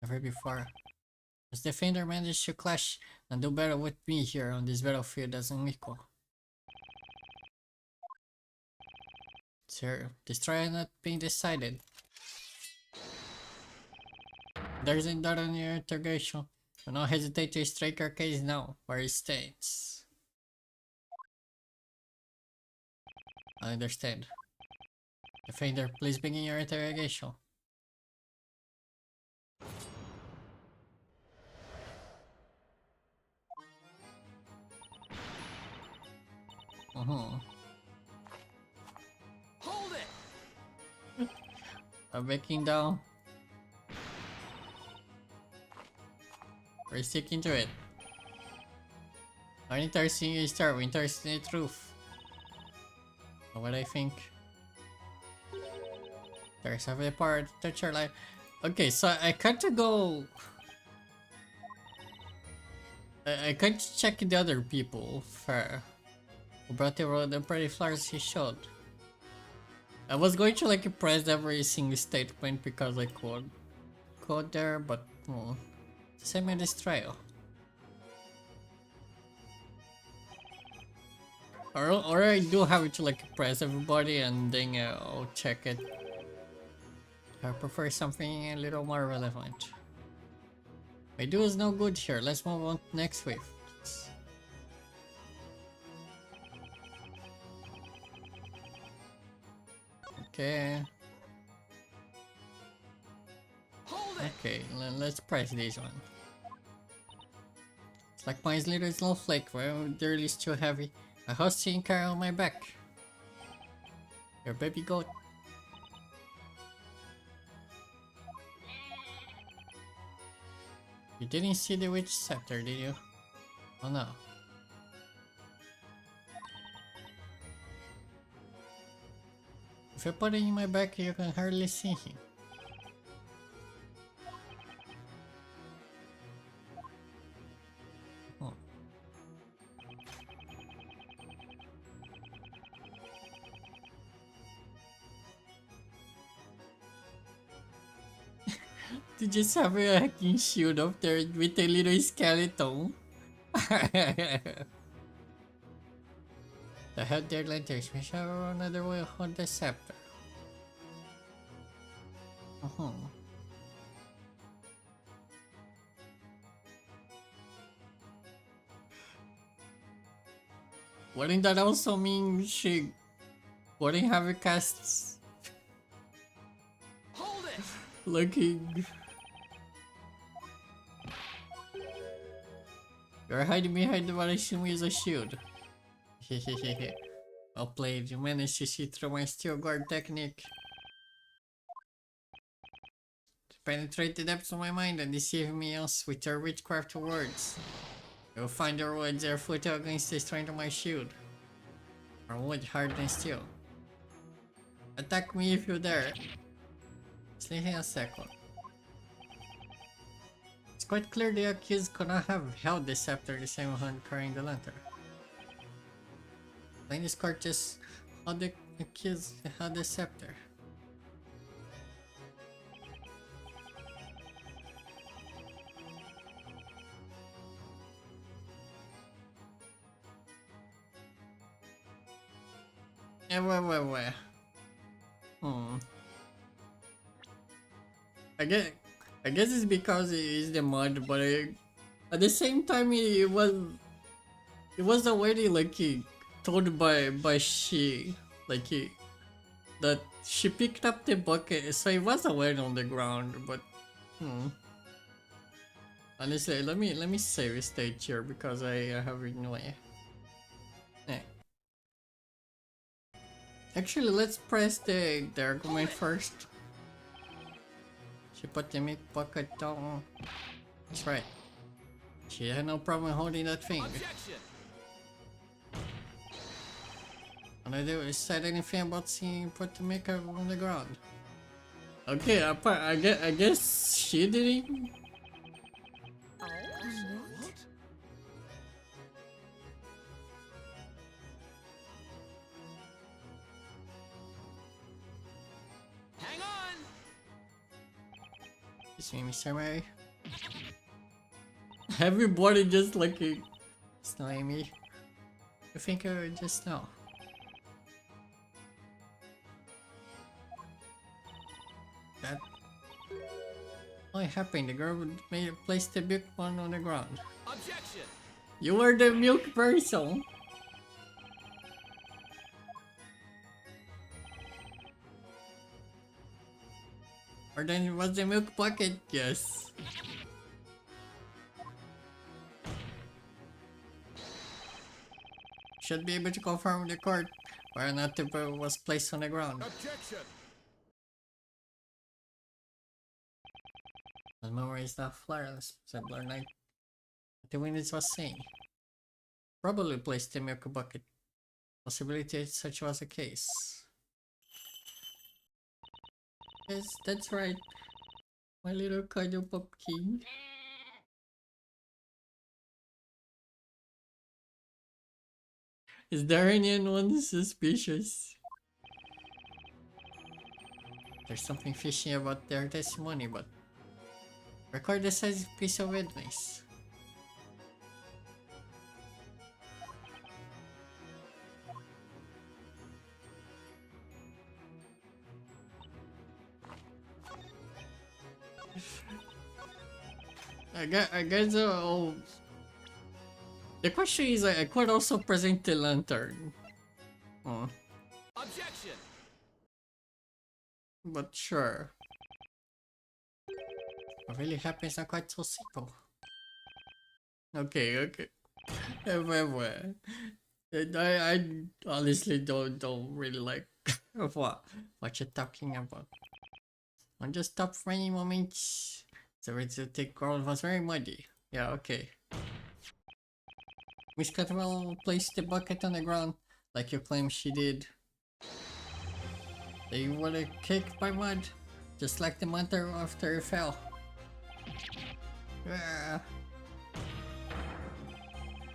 Never before. As defender managed to clash and do better with me here on this battlefield as an equal. Sir, this trial not being decided. There's a dot on your interrogation. Do not hesitate to strike our case now, where it stands. I understand. Defender, please begin your interrogation. Hold it! I'm backing down. We're sticking to it. I'm interested in your story, we're interested in the truth. Know what I think? There's a part touch your life. Okay, so I can't go. I can't check the other people for who brought the pretty flowers he showed. I was going to like press every single statement because I could go there, but same in this trial. Or I do have to like press everybody and then I'll check it. I prefer something a little more relevant. My do is no good here. Let's move on to next wave. Okay. Okay, let's press this one. It's like my little snowflake, well, they're really too heavy. A hosting car on my back. Your baby goat. You didn't see the witch scepter, did you? Oh no. If I put it in my back, you can hardly see him. Oh. To just have a hacking shield up there with a little skeleton. The held their lanterns, we shall another way on the scepter. Wouldn't that also mean she Boarding heavy casts. Hold it! Looking. You're hiding behind what I assume is a shield. Hehehehe. Well played. You managed to see through my steel guard technique. To penetrate the depths of my mind and deceive me else with your witchcraft words. You'll find your words are futile against the strength of my shield. Or wood hard than steel. Attack me if you dare. Sneaking a second. It's quite clear the accused could not have held the scepter the same hand carrying the lantern. Plain this court just how the accused had the scepter. Where? I guess it's because it is the mod, but at the same time it was already like told by she that she picked up the bucket, so it was already on the ground. But honestly, let me save a stage here because I have no way. Actually, let's press the argument first. She put the meat bucket down. That's right. She had no problem holding that thing. Objection! And I didn't said anything about seeing put the maker on the ground. Okay, I guess she didn't. Hang on! Excuse me, Mr. Mary. Everybody just like it's not Amy. You think I just know? That only happened. The girl made place the milk one on the ground. Objection! You were the milk person. Or then it was the milk bucket, yes. Should be able to confirm the court whether or not the bird was placed on the ground. Objection! My memory is not flawless, said Lord Knight. What the witness was saying. Probably placed the milk bucket. Possibility such was the case. Yes, that's right. My little cuddle pumpkin. Is there anyone suspicious? There's something fishy about their testimony, but record the size piece of evidence. I guess the question is I could also present the lantern. Objection! But sure. What really happens not quite so simple. Okay. Well. I honestly don't really like what you're talking about. On just top for any moment, the way to take ground was very muddy. Yeah, okay. Miss Catwell placed the bucket on the ground like you claim she did. They were caked by mud, just like the monster after it fell.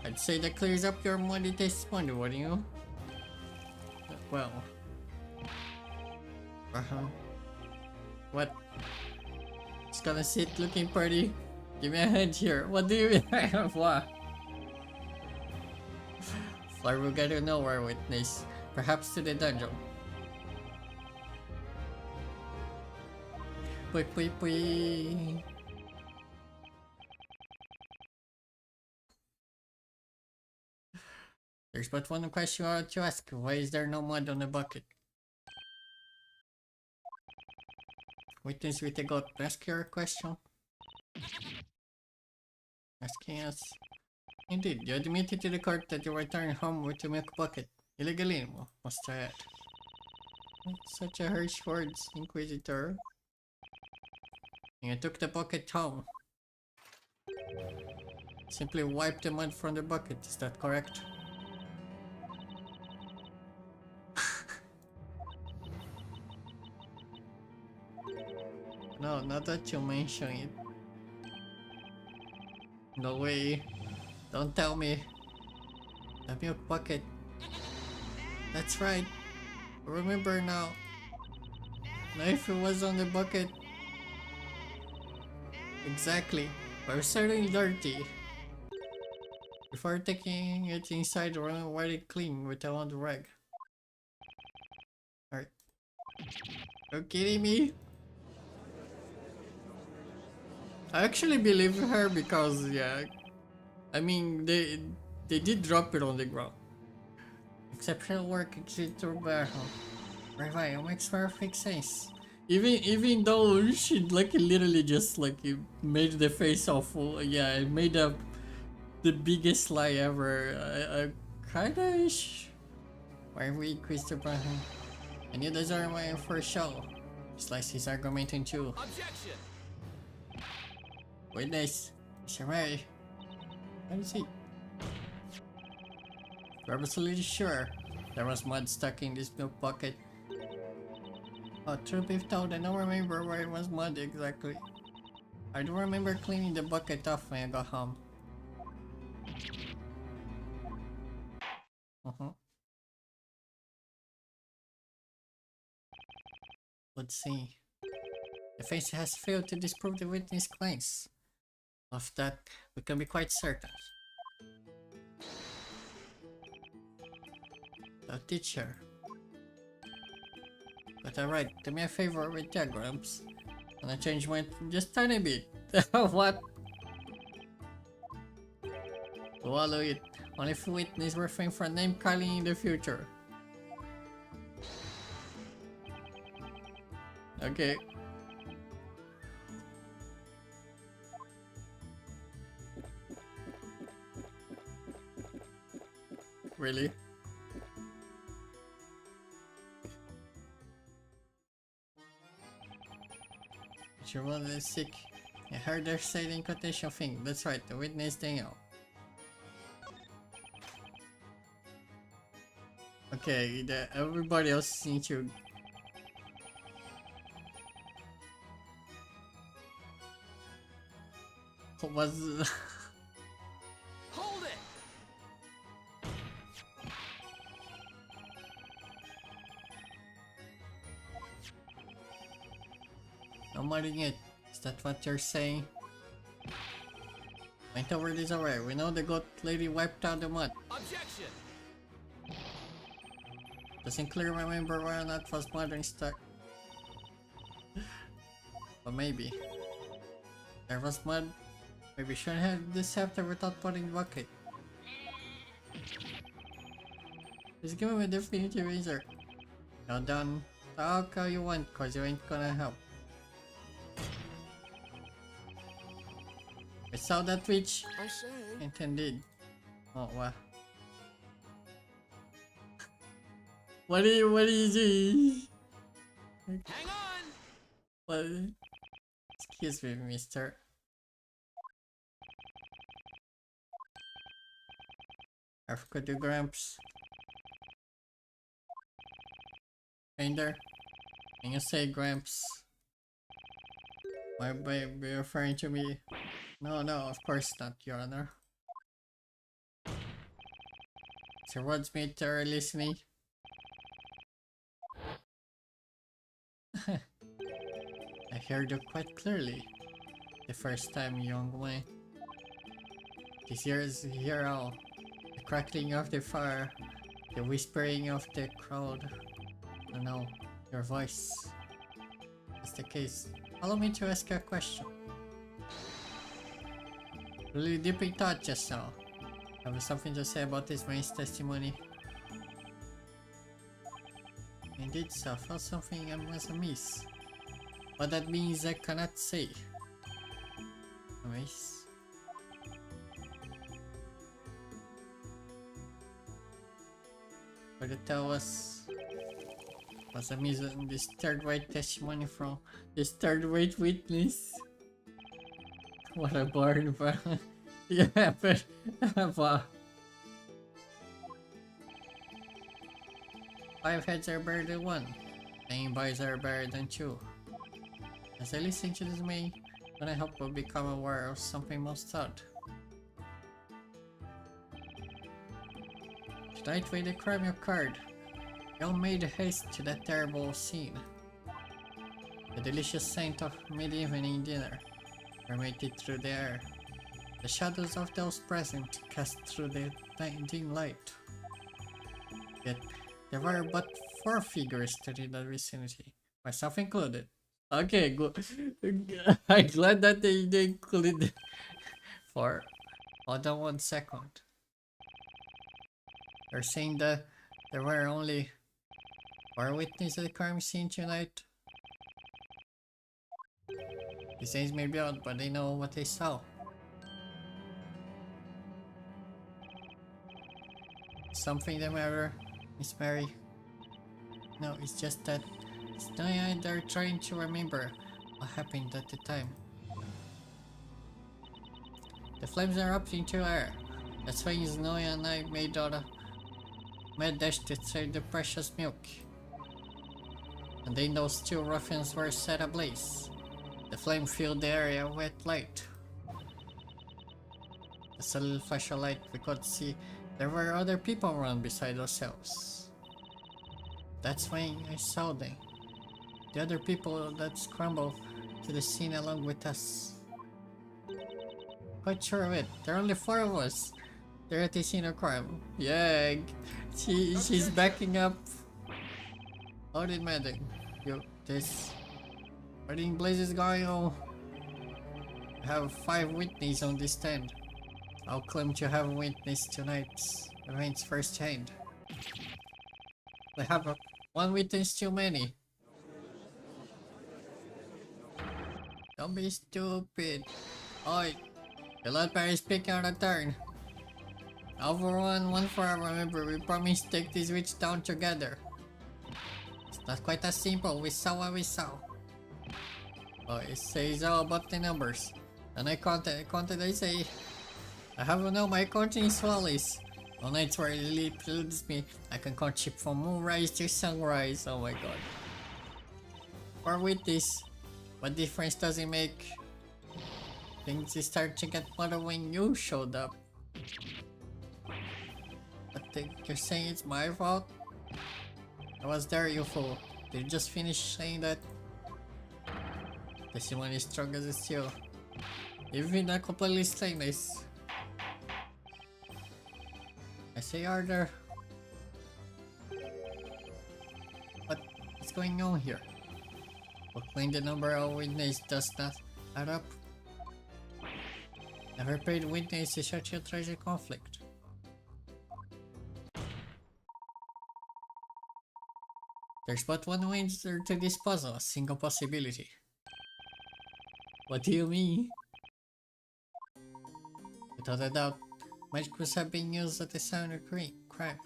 I'd say that clears up your muddy testimony, wouldn't you? Well. What? Just gonna sit looking pretty? Give me a hand here. What do you mean? What? Flar will get to nowhere witness. Perhaps to the dungeon. Pui. There's but one question I want to ask. Why is there no mud on the bucket? Witness with the goat. Ask your question. Asking us. Indeed, you admitted to the court that you returned home with the milk bucket. Illegally, must I add. Such a harsh words, Inquisitor. And you took the bucket home. Simply wipe the mud from the bucket, is that correct? No, not that you mention it. No way. Don't tell me. The milk bucket. That's right. Remember now. Now if it was on the bucket. Exactly. But it's certainly dirty. Before taking it inside, wipe it clean with a wand rag. Alright. Are you kidding me? I actually believe her because, yeah, I mean, they did drop it on the ground. Exceptional work, Executor Barham. Right, it makes perfect sense. Even though she like literally just like made the face awful, yeah, it made up the biggest lie ever. I kinda why we Christopher Barham? And you deserve my first show. Slice his argument in two. Objection! Witness, Mr. Ray. What is he? We're absolutely sure there was mud stuck in this milk bucket. Oh, truth be told, I don't remember where it was mud exactly. I do remember cleaning the bucket off when I got home. Let's see. The face has failed to disprove the witness claims. Of that, we can be quite certain. The teacher. But alright, do me a favor with diagrams. And I change my just tiny bit. What? Swallow it. Only if witness refrain from name calling in the future. Okay. Really? Your one is sick. I heard her say the incantation thing. That's right, the witness Daniel. Okay, everybody else needs to. What was? Hold it! No mudding it. Is that what you're saying? Went over this already. We know the goat lady wiped out the mud. Objection! Doesn't clearly remember where or not was mud and stuck. But maybe. There was mud. Maybe shouldn't have this after without putting the bucket. Just give him a definitive answer. Now done. Talk how you want, cause you ain't gonna help. I saw that witch. I say. Intended. Oh wow. What is he? Hang on! What? Excuse me, mister. I forgot the Gramps. Kinder, can you say Gramps? Why be referring to me? No, of course not, Your Honor. Sir Wadsmith, are you listening? I heard you quite clearly. The first time, young man. This year's hear all. The crackling of the fire. The whispering of the crowd. I know, your voice. That's the case. Allow me to ask you a question. Really deep in thought just now. I have something to say about this man's testimony. Indeed, so I felt something was amiss. What that means I cannot say. Anyways. But to tell us was amiss on this third white testimony from this third white witness. What a barn, bro. Yeah, but wow. 5 heads are better than 1. 9 boys are better than 2. As I listen to this may, when I hope will become aware of something most odd. Tonight when the crime occurred, we all made haste to that terrible scene. The delicious scent of mid-evening dinner permeated through the air. The shadows of those present cast through the dim light. Yet there were but 4 figures in the vicinity, myself included. Okay, good. I'm glad that they included 4. Hold on 1 second. They're saying that there were only 4 witnesses at the crime scene tonight. These names may be odd, but they know what they saw. Something the matter, Miss Mary? No, it's just that they're trying to remember what happened at the time. The flames are up into the air. That's why Noya and I made out a mad dash to save the precious milk. And then those 2 ruffians were set ablaze. The flame filled the area with light. As a little flash of light, we could see there were other people around beside ourselves. That's when I saw them. The other people that scrambled to the scene along with us. Quite sure of it. There are only 4 of us. They're at the scene of crime. Yeah, she's backing up. How did madam? Yo, this. What in blazes going on? I have 5 witnesses on this stand. I'll claim to have witnessed tonight's events firsthand. I have 1 witness too many. Don't be stupid. Oi, the Lord Perry is speaking on a turn. All for one for all. Remember, we promised to take this witch down together. It's not quite as simple. We saw what we saw. Oh, it says all about the numbers. And I counted, I say. I have no, my counting is flawless. On nights where it pleases me, I can count sheep from moonrise to sunrise. Oh my god. Or with this, what difference does it make? Things start to get better when you showed up. But you're saying it's my fault? I was there, you fool. Did you just finish saying that? Testimony is strong as steel. Even not completely stainless. I say order. What's going on here? Proclaim the number of witnesses does not add up. Never paid witness to such a tragic conflict. There's but one answer to this puzzle, a single possibility. What do you mean? Without a doubt, magic must have been used at the time of the crime.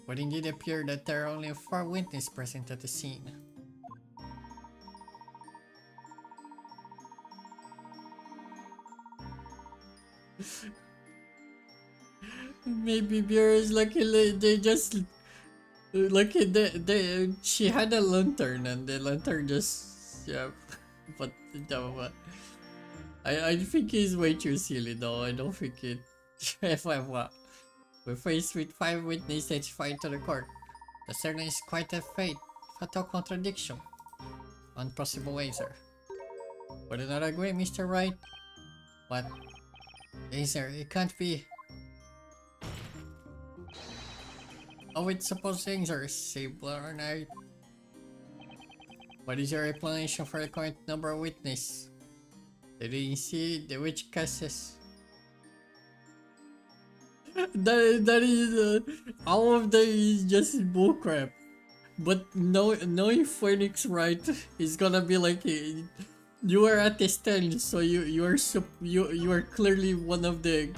But indeed appear that there are only 4 witnesses present at the scene. Maybe Beer is lucky they just lucky she had a lantern and the lantern just but I think he's way too silly though. I don't think it. We're faced with 5 witnesses testified to the court. The certainly is quite a fatal contradiction. One possible answer. Would you not agree, Mr. Wright? What? Answer, it can't be. Oh, it's supposed to answer, Sable or Knight. What is your explanation for the current number of witnesses? Did you see the witch cases? That is all of that is just bullcrap. But knowing Phoenix right is gonna be like you are at the stand, so you are clearly one of the.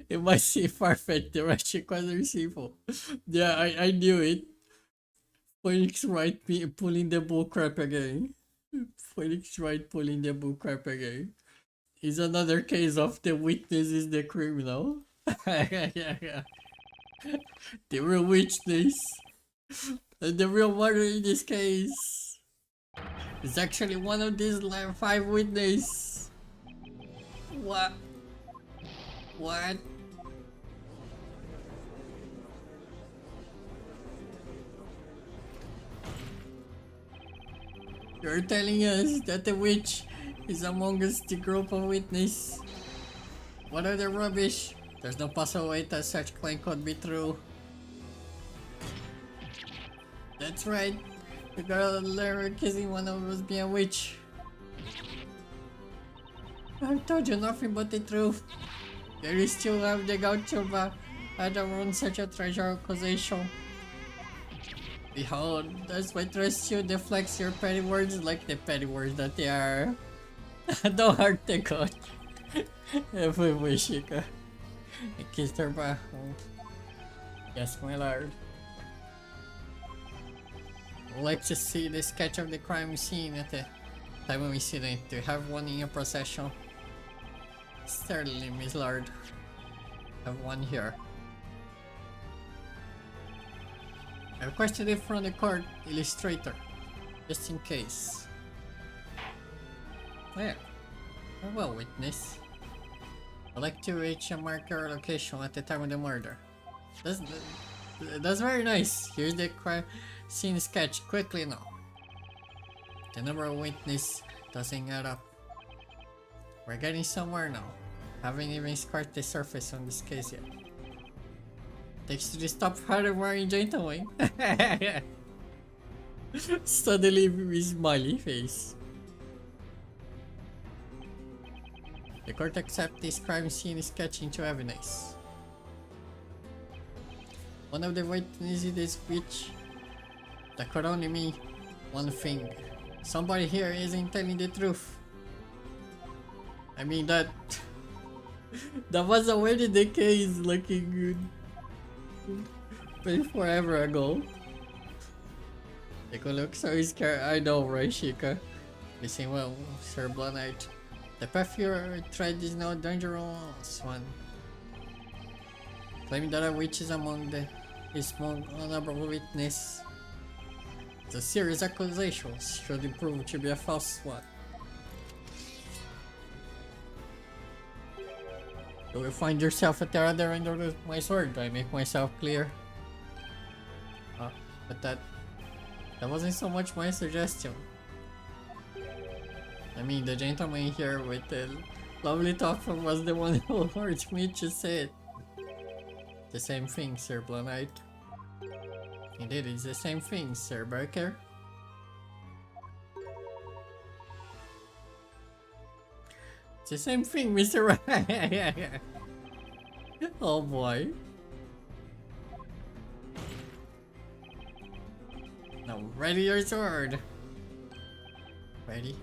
It might seem far-fetched, the Russian people. Yeah, I knew it. Phoenix Wright pulling the bullcrap again. Phoenix Wright pulling the bullcrap again. Is another case of the witness is the criminal. The real witness. And the real murder in this case is actually one of these 5 witnesses. What? What? You're telling us that the witch is among us the group of witnesses? What are the rubbish? There's no possible way that such claim could be true. That's right. You gotta learn accusing one of us being a witch. I've told you nothing but the truth. There is still have the gaucho I don't run such a treasure accusation. Behold, that's why trust you deflects your petty words like the petty words that they are. Don't hurt the god. Every wish you could. I kissed her back. Yes, my lord. I'd like to see the sketch of the crime scene at the time of incident. Do you have one in your possession? Certainly, Miss Lord. I have one here. I requested it from the court illustrator, just in case. There. Well, witness. I'd like to reach a marker location at the time of the murder. That's very nice. Here's the crime scene sketch quickly now. The number of witnesses doesn't add up. We're getting somewhere now. Haven't even scratched the surface on this case yet. Thanks to the stop harder wearing gentleman. Suddenly with smiley face. The court accepts this crime scene sketch into evidence. One of the witnesses is which that could only mean one thing. Somebody here isn't telling the truth. I mean that was already the case looking good. But forever ago. They could look so scared. I know, right, Shika? Listen well, Sir Blonite. The path you tread is no dangerous one. Claiming that a witch is among his most honorable witness. It's a serious accusation, should prove to be a false one. You will find yourself at the other end of my sword. Do I make myself clear? But that wasn't so much my suggestion. I mean, the gentleman here with the lovely talk was the one who heard me just say it. The same thing, Sir Blonite. Indeed, it's the same thing, Sir Barker. It's the same thing, Mr. Wright. Oh boy. Now ready your sword. Ready?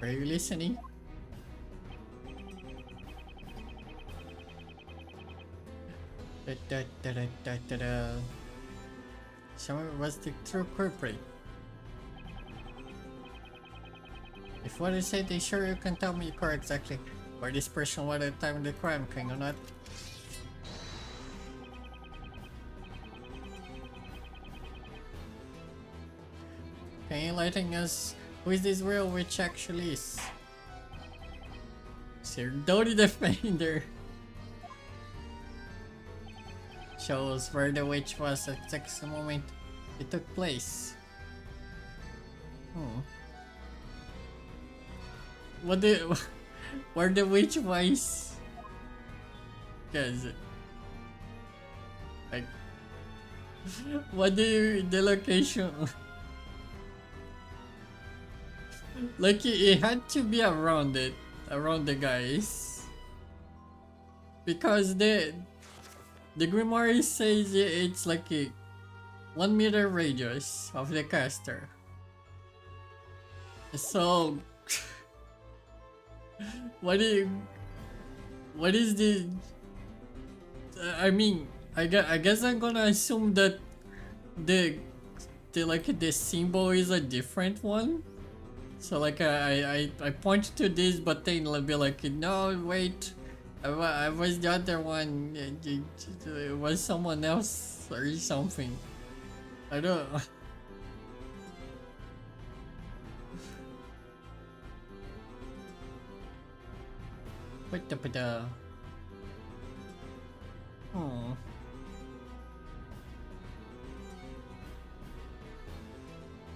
Are you listening? Someone was the true culprit. If what I said is sure, you can tell me exactly where this person was at the time of the crime, can you not? Can you enlighten us who is this real witch actually is? Sir Dodie Defender shows where the witch was at the moment it took place. Where the witch was? Cause like the location? Like it had to be around it. around the guys because the grimoire says it's like a 1 meter radius of the caster. So what is the I mean I guess I'm gonna assume that the like the symbol is a different one. So like I point to this, but then it'll be like, no wait, I was the other one. It was someone else or something. I don't. What the? Oh.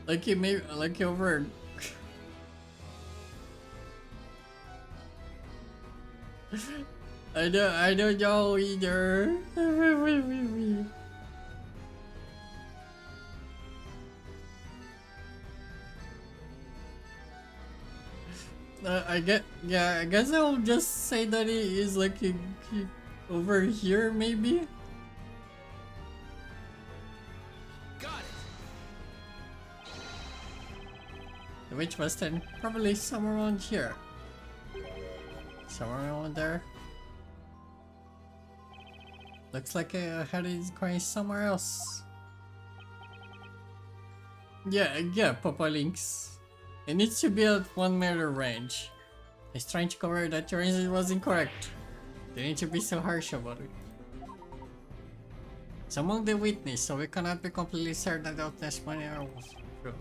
Like it may like over. I don't know either. I guess I'll just say that it is like over here maybe. Got it. The witch was then probably somewhere around here. Somewhere around there. Looks like I had it going somewhere else. Yeah, Papa Links. It needs to be at 1 meter range. He's trying to cover that your answer was incorrect. They need to be so harsh about it. It's among the witness, so we cannot be completely certain that this money was true.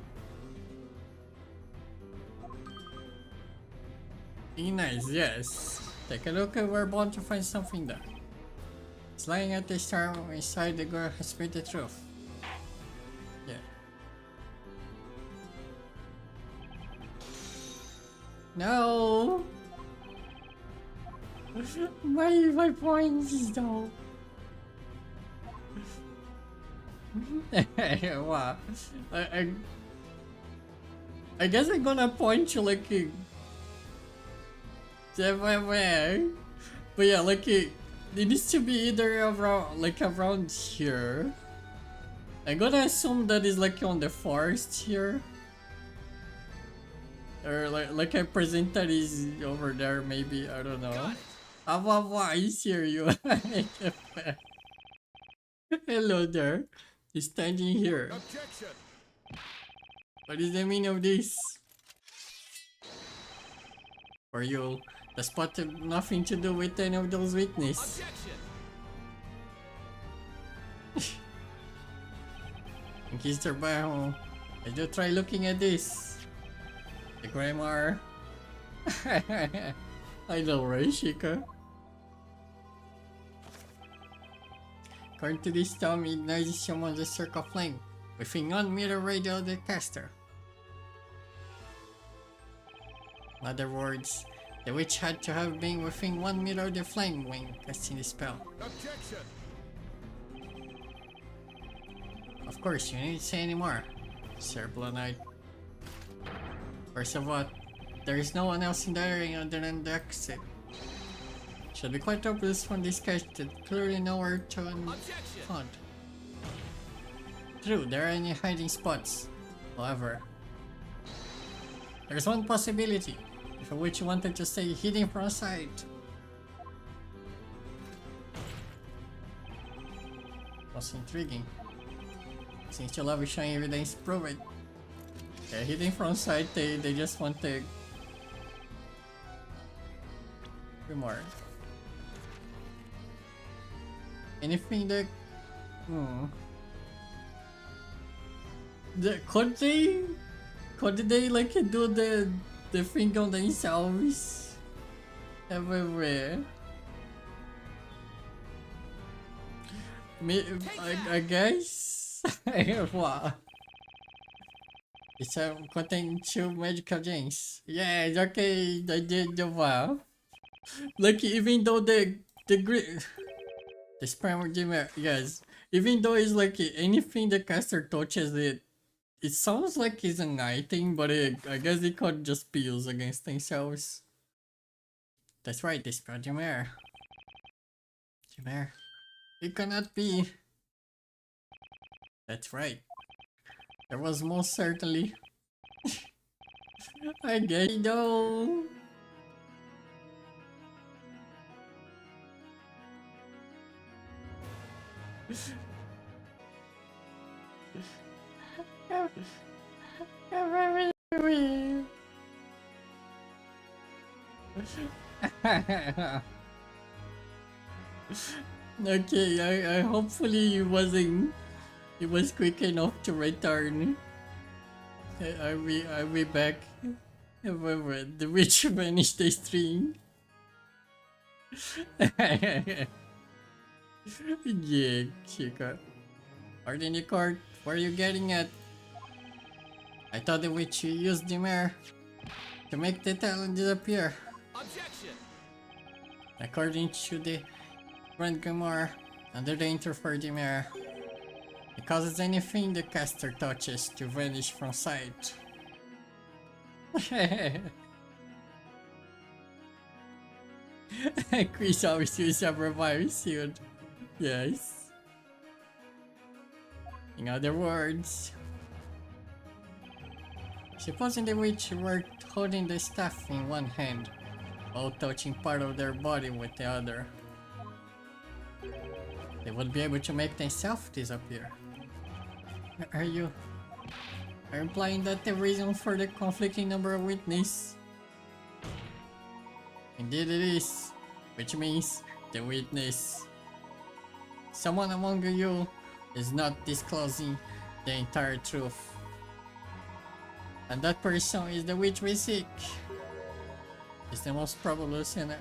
Nice, yes. Take a look, we're bound to find something there. It's lying at this time inside the girl has made the truth. Yeah. No! my points though. Wow. I guess I'm gonna point you like everywhere. But yeah, like it needs to be either around here. I'm gonna assume that is like on the forest here. Or like I present that is over there maybe, I don't know. I hear you. Hello there. He's standing here. Objection. What is the meaning of this? For you, the spot had nothing to do with any of those witnesses. In case they're back home, I do try looking at this. The grimoire. I know, right, Shika? According to this town, it noisy someone's a circle of flame within 1 meter radius of the caster. In other words, the witch had to have been within 1 meter of the flame when casting the spell. Objection. Of course, you need to say any more, Sir Blue Knight. First of all, there is no one else in the area other than the exit. Should be quite obvious from this case that clearly nowhere to found. True, there are any hiding spots. However, there's one possibility. If a witch wanted to stay hidden from sight. That's intriguing. Since you love showing evidence, prove it. They're hidden from sight, they just want to more. Anything that could they like do the thing on themselves everywhere? I guess. Wow. It's contain 2 magical gems. Yeah, it's okay. I did the wow. Like even though the spam gem, yes, even though it's like anything the caster touches it sounds like it's an item, but I guess it could just be used against themselves. That's right, this brought Jamer. Jamer. It cannot be. That's right. There was most certainly. I guess no. Okay, I hopefully he was quick enough to return. Are we back? However, the witch vanished the string. Yeah, Chica. Pardon the court, where are you getting at? I thought the witch used the mare to make the talent disappear. Objection! According to the Grand Grimoire, under the interfered mare, it causes anything the caster touches to vanish from sight. Chris always uses a revive shield. Yes. In other words, supposing the witch were holding the staff in one hand, while touching part of their body with the other, they would be able to make themselves disappear. Are you implying that the reason for the conflicting number of witnesses? Indeed it is, which means the witness. Someone among you is not disclosing the entire truth. And that person is the witch we seek. It's the most probable sinner.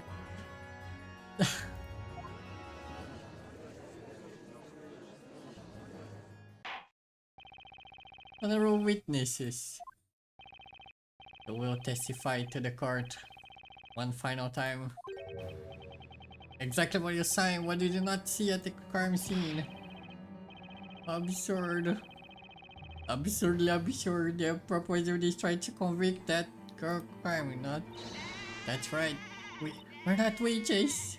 Honorable witnesses, who will testify to the court one final time. Exactly what you signed. What did you not see at the crime scene? Absurd. Absurdly absurd. The proposers tried to convict that girl crime, not. That's right. We're not witches.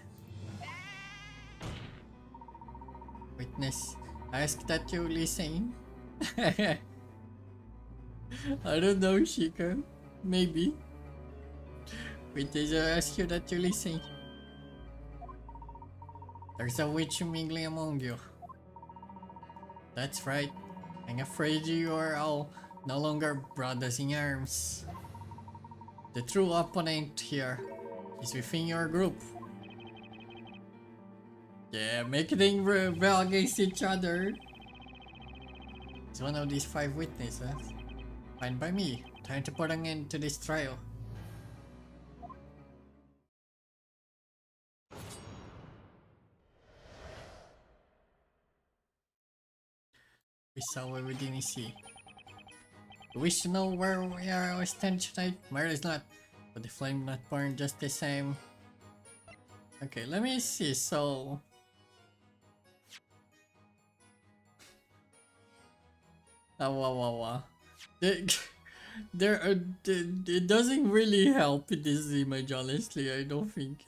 Witness, I ask that you listen. I don't know, Shika. Maybe. Witness, I ask you that you listen. There's a witch mingling among you. That's right. I'm afraid you are all no longer brothers in arms. The true opponent here is within your group. Yeah, make them rebel against each other. It's one of these 5 witnesses. Fine by me. Time to put an end to this trial. We saw what we didn't see. You wish to know where we are stand tonight? Mare is not, but the flame not burn just the same. Okay, let me see. So it doesn't really help in this image, honestly. I don't think.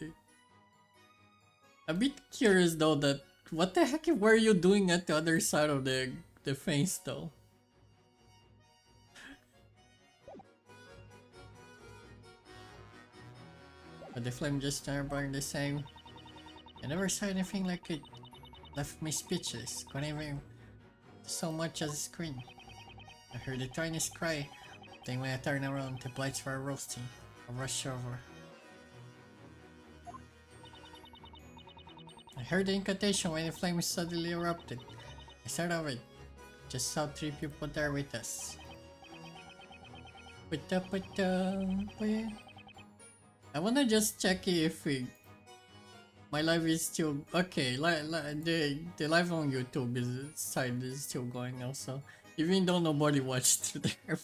A bit curious though, that what the heck were you doing at the other side of the fence though? But the flame just burned the same. I never saw anything like it. Left me speechless. Couldn't even so much as a scream. I heard the tiniest cry. Then when I turned around, the blights were roasting. I rushed over. I heard the incantation when the flame suddenly erupted. I started of it. Just saw 3 people there with us. I wanna just check if my live is still okay. The live on YouTube side is still going also, even though nobody watched there.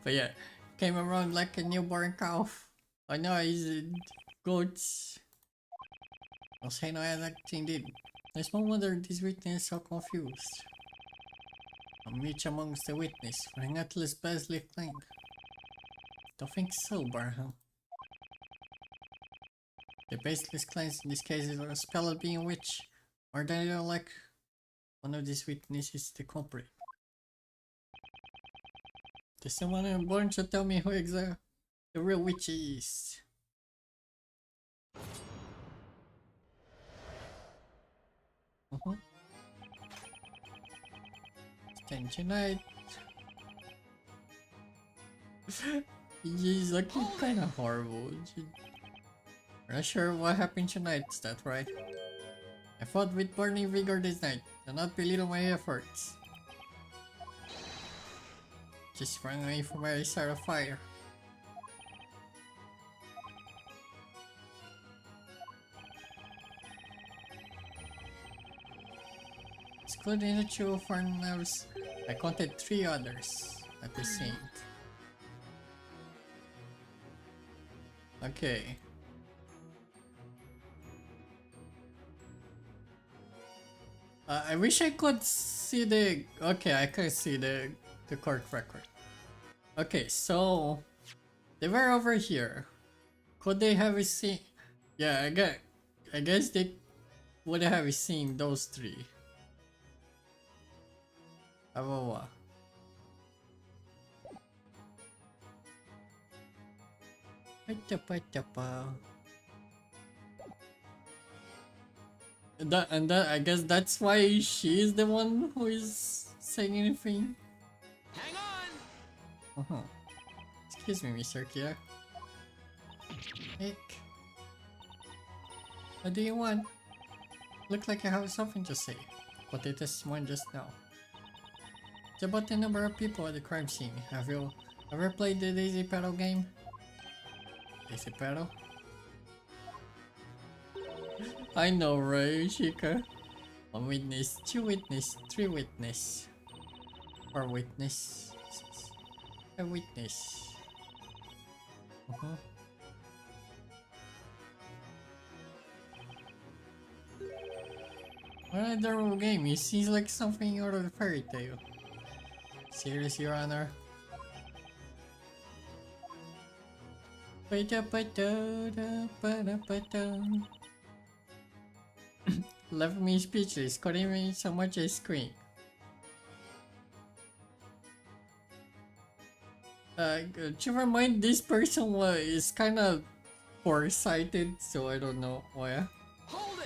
But yeah, came around like a newborn calf. I know he's goats. I'll say no as acting did. There's no wonder this witness is so confused. I'm rich amongst the witness, wearing Atlas Basley Clank. Don't think so, Barham. The baseless claims in this case is a spell of being a witch. More than you like, one of these witnesses is the culprit. There's someone born to tell me who exactly the real witch is. Stand tonight. He's looking kind of horrible. We're not sure what happened tonight, is that right? I fought with burning vigor this night. Do not belittle my efforts. Just sprang away from where I started a fire. Excluding the two foreigners, I counted 3 others at the scene. Okay. I wish I could see the... Okay, I can see the court record. Okay, so... They were over here. Could they have seen... Yeah, I guess they would have seen those 3. Awawa. And that, I guess that's why she is the one who is saying anything. Hang on! Excuse me, Mr. Kia. Heck. What do you want? Look like I have something to say, but it is one just now. It's about the number of people at the crime scene. Have you ever played the Daisy Paddle game? Daisy Paddle? I know, right, Chica? 1 witness, 2 witness, 3 witness. 4 witness. A witness. What a adorable game. It seems like something out of a fairy tale. Serious, Your Honor? Left me speechless, couldn't even so much as scream. To remind, this person is kind of foresighted, so I don't know why. Hold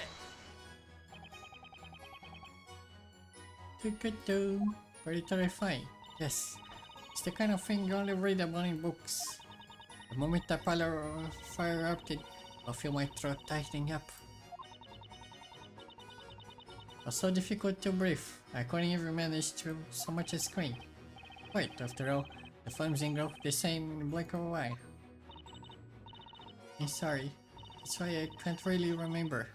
it! Very terrifying. Yes, it's the kind of thing you only read about in books. The moment the fire erupted, I feel my throat tightening up. It was so difficult to breathe, I couldn't even manage to so much as scream. Wait, after all, the flames engulfed the same in the blink of an eye. I'm sorry, that's why I can't really remember.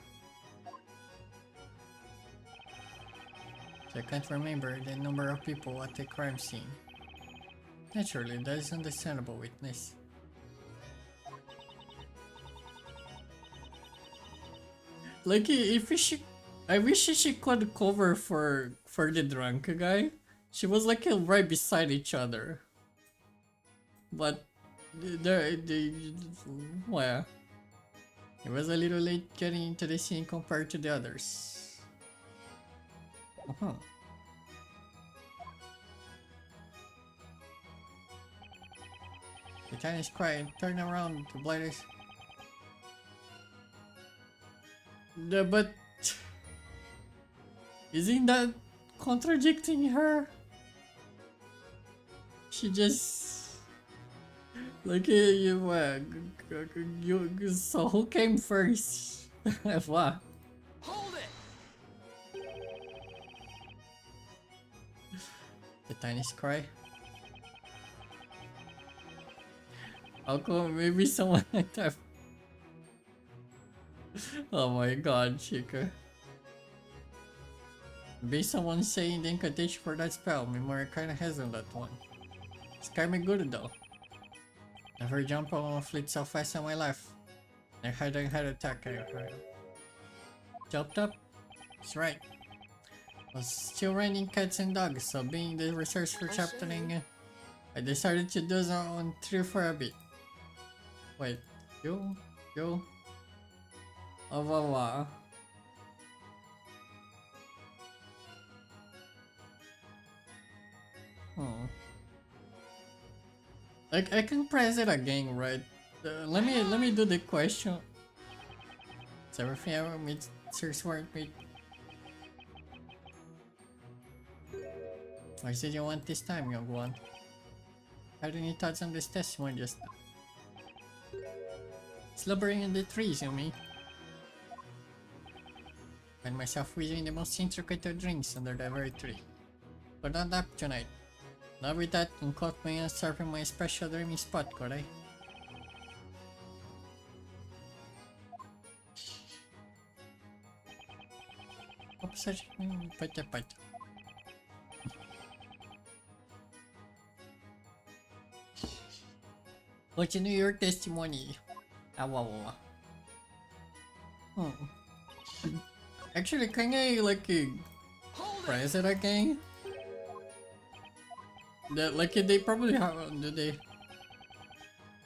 I can't remember the number of people at the crime scene. Naturally, that is understandable, witness. Like, if she... I wish she could cover for the drunk guy. She was like right beside each other. But... well... It was a little late getting into the scene compared to the others. The Chinese cry, turn around, the blighters. But isn't that contradicting her? She just like so who came first? What? Hold it! The tiniest cry. How come maybe someone like that? Oh my god, Chica. Be someone saying the incantation for that spell, memory kinda has on that one. It's kinda good though. Never jumped on a fleet so fast in my life. I had a heart attack. Jumped up? That's right. Was still raining cats and dogs, so being the research for chaptering, I decided to do so on 3 for a bit. Wait, you? wow. Hmm. I can press it again, right? Let me do the question. Is everything ever meets Sir Sword meet? What did you want this time, young one? Had any thoughts on this testimony just now? Slumbering in the trees, you mean? Find myself weaving the most intricate of drinks under that very tree. But not up tonight. Not with that and caught me usurping my special dreamy spot, could I? Such pata. Continue your testimony. Wow. Actually, can I like press it again? Like they probably have, do they?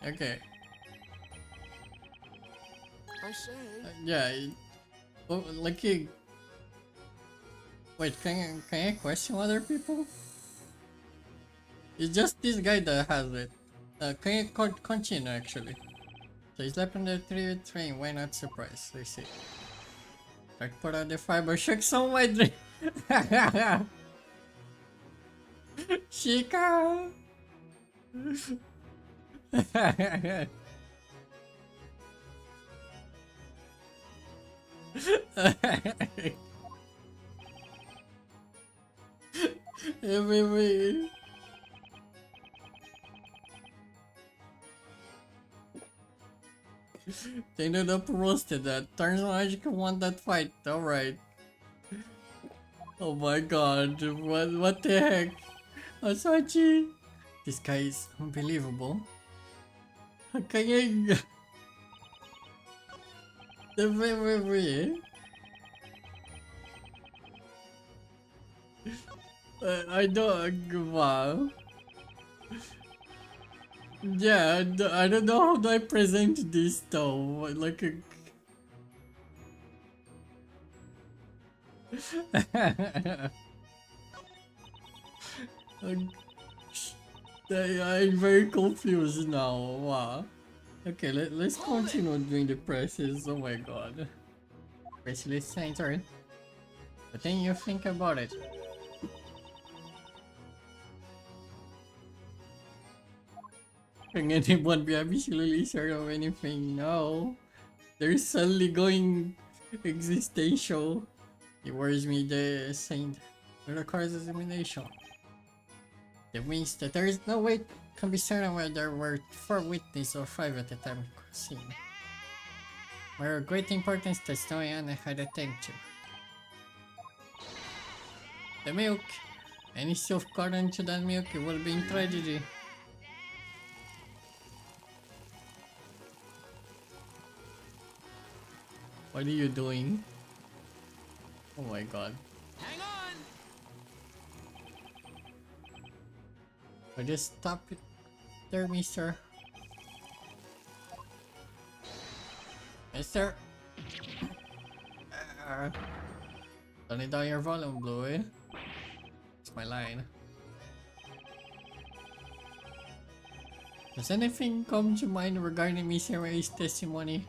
Okay. I say. Yeah. Like wait, can I question other people? It's just this guy that has it. Can you continue actually? So he's left on the train, why not surprise? I see. I put out the fiber shakes on my drink. Chica! Eevee. They ended up roasted that. Turns Magic won that fight. Alright. Oh my god. What the heck? Asachi. This guy is unbelievable. Can the I don't. Wow. Yeah, I don't know how do I present this though. Like a. I'm very confused now. Wow. Okay, let's continue doing the presses. Oh my god. Especially center. But then you think about it. Can anyone be absolutely sure of anything? No. They're suddenly going existential. It worries me the saint requires elimination. That means that there is no way can be certain whether there were 4 witnesses or 5 at the time scene. Where of great importance that Snowiana had attempted to. The milk. Any self-caught into that milk, it would be in tragedy. What are you doing? Oh my god. Hang on! I just stop it there, mister. Mister! Turn it down your volume, Bluey. It's my line. Does anything come to mind regarding Miss Ray's testimony?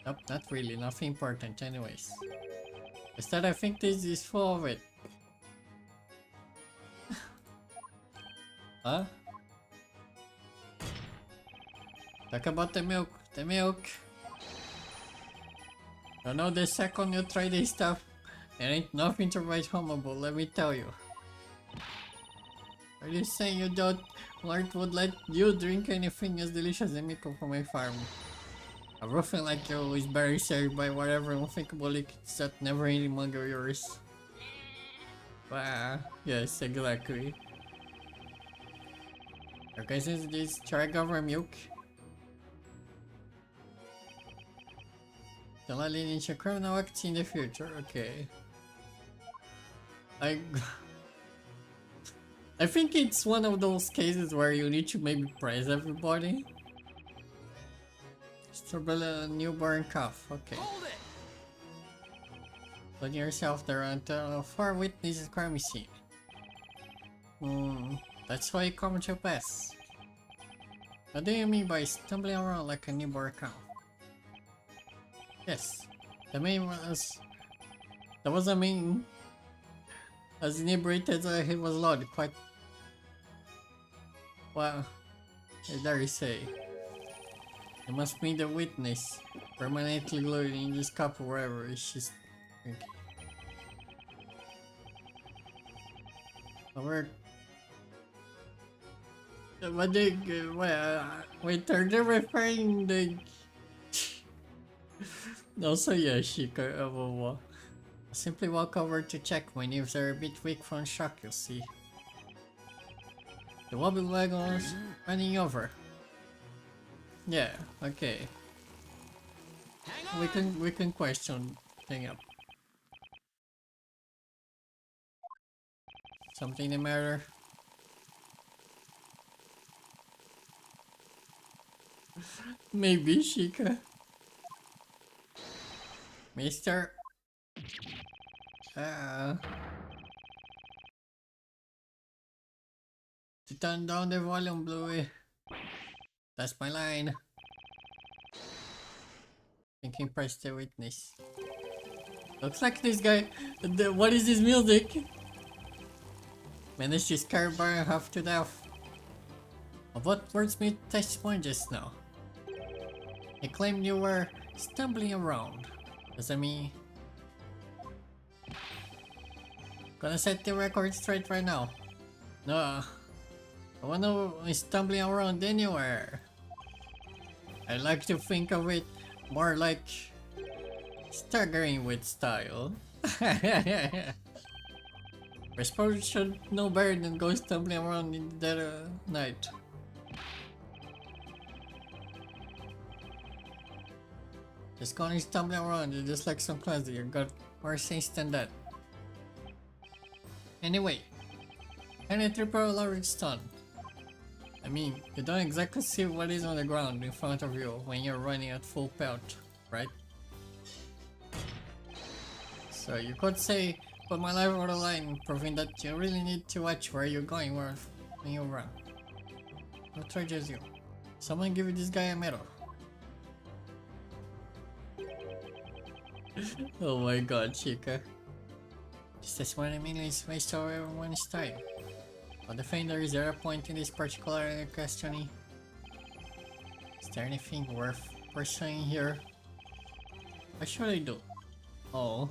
Nope, not really. Nothing important anyways. Instead, I think this is full of it. Huh? Talk about the milk. The milk. You know, the second you try this stuff, there ain't nothing to write home about, let me tell you. Are you saying you don't Lord would let you drink anything as delicious as milk from my farm? A ruffian like you is very served by whatever unthinkable liquids that never any mug of yours. Yes, exactly. Okay, since this try over milk. The lineage of criminal acts in the future, okay. I think it's one of those cases where you need to maybe praise everybody. Strawberry newborn calf, okay. Hold it! Put yourself there until four witnesses crime scene. That's why you come to pass. What do you mean by stumbling around like a newborn cow? Yes, the main was... That was the main... As inebriated as he was loud, quite... Well... I dare you say. You must be the witness, permanently glued in this cup wherever she's... Over... What they... Wait, are they referring the... Also, yeah, Shika, simply walk over to check. My nerves are a bit weak from shock, you'll see. The wobbly wagon's running over. Yeah, okay. We can question thing up. Something the matter? Maybe Shika. Mister. To turn down the volume, Bluey. That's my line. Thinking press the witness. Looks like this guy. What is this music? Managed to scare Brian half to death. Of what words me testimony just now? He claimed you were stumbling around. Does that mean? Gonna set the record straight right now. No, I wanna be stumbling around anywhere. I like to think of it more like staggering with style. I suppose you should know better than go stumbling around in the dead of night. Just going stumbling around, you're just like some class. You got more sense than that. Anyway, and a triple large stun. I mean, you don't exactly see what is on the ground in front of you when you're running at full pelt, right? So you could say, put my life on the line, proving that you really need to watch where you're going when you run. What charges you? Someone give this guy a medal. Oh my god, Chica. Just as one meaningless waste of everyone's time. On the Defender, is there a point in this particular questioning? Is there anything worth pursuing here? What should I do? Oh.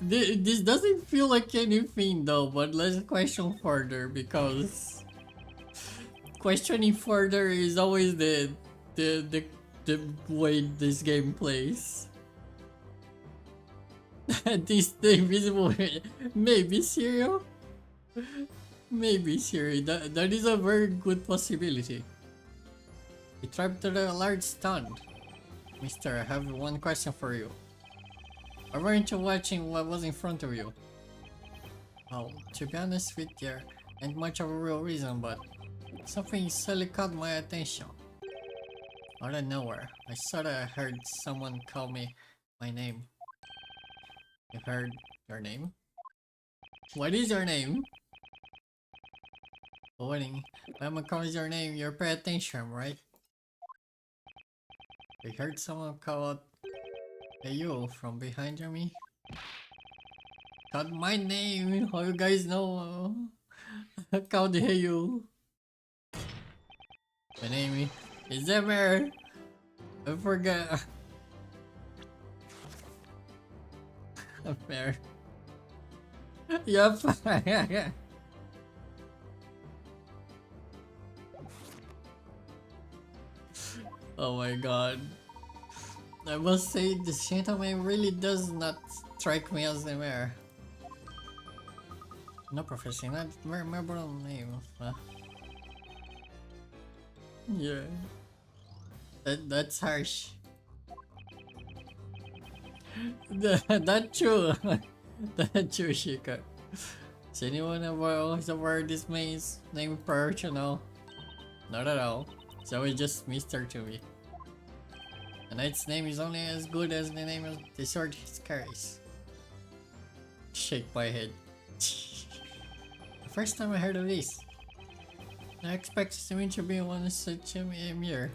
This doesn't feel like anything though, but let's question further because questioning further is always the way this game plays. This the invisible maybe Serial? Maybe Siri, that is a very good possibility. He trapped to the large stand. Mister, I have one question for you. Why weren't you watching what was in front of you? Well, to be honest with you, ain't much of a real reason, but something suddenly caught my attention. Out of nowhere, I sorta heard someone call me my name. You heard your name? What is your name? When someone calls your name, you pay attention, right? I heard someone call out "Hey you" from behind me. Called my name. How you guys know? Called "Hey you." My name is Ever. I forgot. Fair. Yup. Oh my god. I must say, this gentleman really does not strike me as the mayor. No profession, not very memorable name. Yeah. That's harsh. That's true. That's true, Shika. Is anyone aware this man's name prior to now? Not at all. It's always just Mr. to me. The knight's name is only as good as the name of the sword he carries. Shake my head. The first time I heard of this. I expected him to be one such a mere.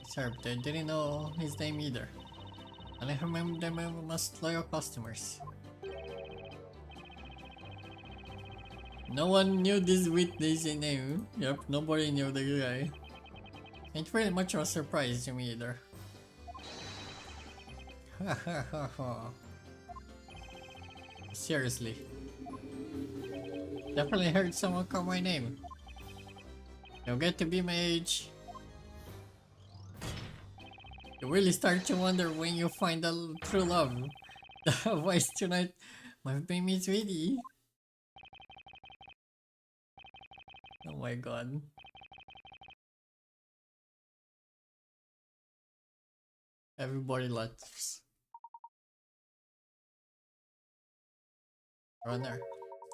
Sorry, but I didn't know his name either. And I remember them as most loyal customers. No one knew this witness name. Yep, nobody knew the guy. It's pretty much of a surprise to me either. Ha ha ha ha. Seriously. Definitely heard someone call my name. You'll get to be my age. You really start to wonder when you find the true love. The voice tonight might be Miss Veevee. Oh my god. Everybody laughs. Runner.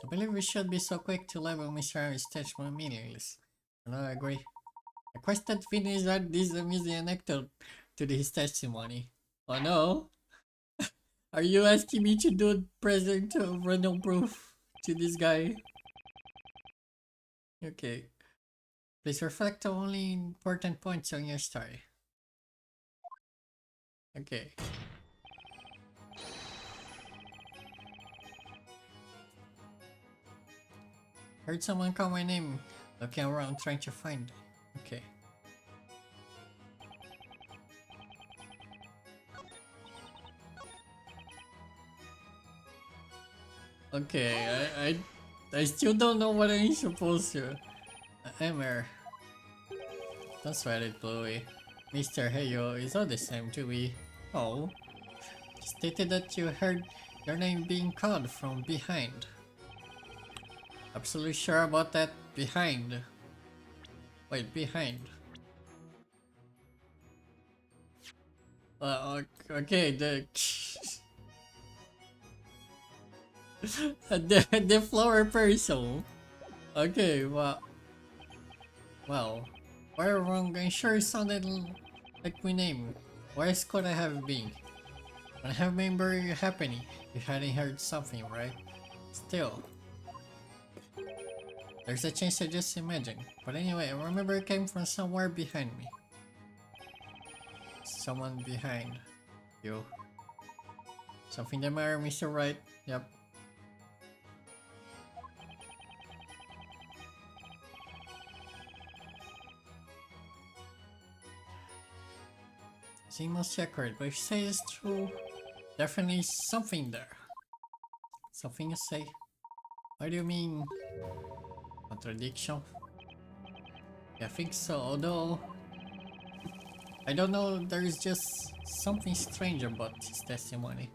I believe we should be so quick to level Mr. Harry's attachment meaningless. And I agree. I questioned finish that this amusing anecdote to his testimony. Oh no? Are you asking me to do present random proof to this guy? Okay. Please reflect on only important points on your story. Okay. Heard someone call my name, looking around trying to find. Okay. Okay, I still don't know what I'm supposed to. Emmer. Don't sweat it, Bluey. Mr. Heyo is all the same to me. Oh. Stated that you heard your name being called from behind. Absolutely sure about that? Behind. Wait, behind. Okay, the flower person. Okay, well, where wrong? I sure it sounded like my name. Where else could I have been? When I remember you happening, you hadn't heard something, right? Still, there's a chance I just imagined. But anyway, I remember it came from somewhere behind me. Someone behind you. Something the matter, Mr. Wright? Yep. Seems accurate, but if you say it's true, definitely something there. Something you say. What do you mean? Contradiction? Yeah, I think so, although I don't know, there is just something strange about his testimony.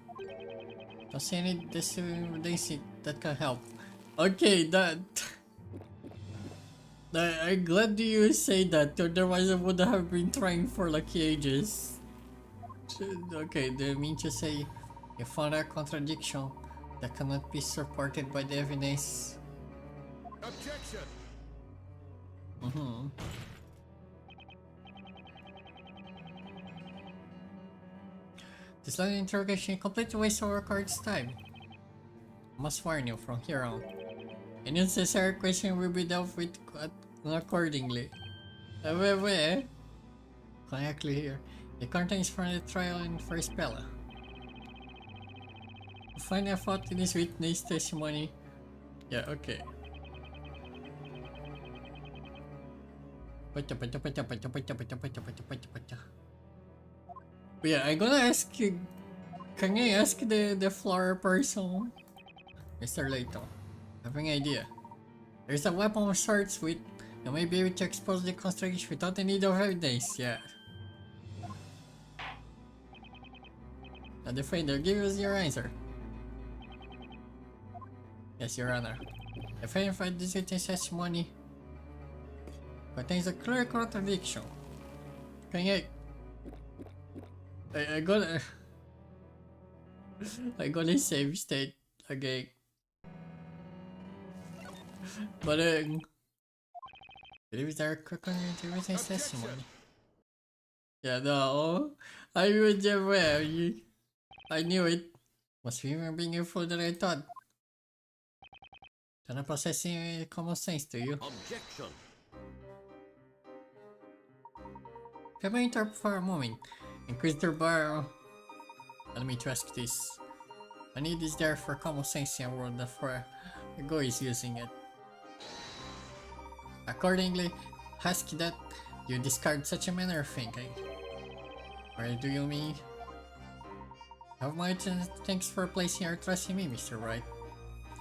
Don't see any discrepancy that can help. Okay, I'm glad you say that, otherwise I would have been trying for like ages. Okay, do you mean to say you found a contradiction that cannot be supported by the evidence? Objection! This line of interrogation completely wastes our record's time. I must warn you from here on. Any unnecessary question will be dealt with accordingly. Correctly here. The content is from the trial in First Bella. Find a fault in this witness testimony. Yeah, okay. But yeah, I'm gonna ask you. Can I ask the flower person? Mr. Layton, I have an idea. There's a weapon of sorts with you may be able to expose the contradiction without the need of evidence, yeah. Now defender, give us your answer. Yes, Your Honor. If I find this witness testimony contains a clear contradiction. Can I got a save state again. But Believe there are witness testimony. Yeah, no. I would never. I knew it. Must be even being info than I thought. You're not possessing common sense, do you? Objection. Can I interrupt for a moment? Inquisitor Bar. Let me to ask this. I need is there for common sense in a world that for Go is using it. Accordingly, ask that you discard such a manner of thinking. Or do you mean? Have my thanks for placing your trust in me, Mr. Wright.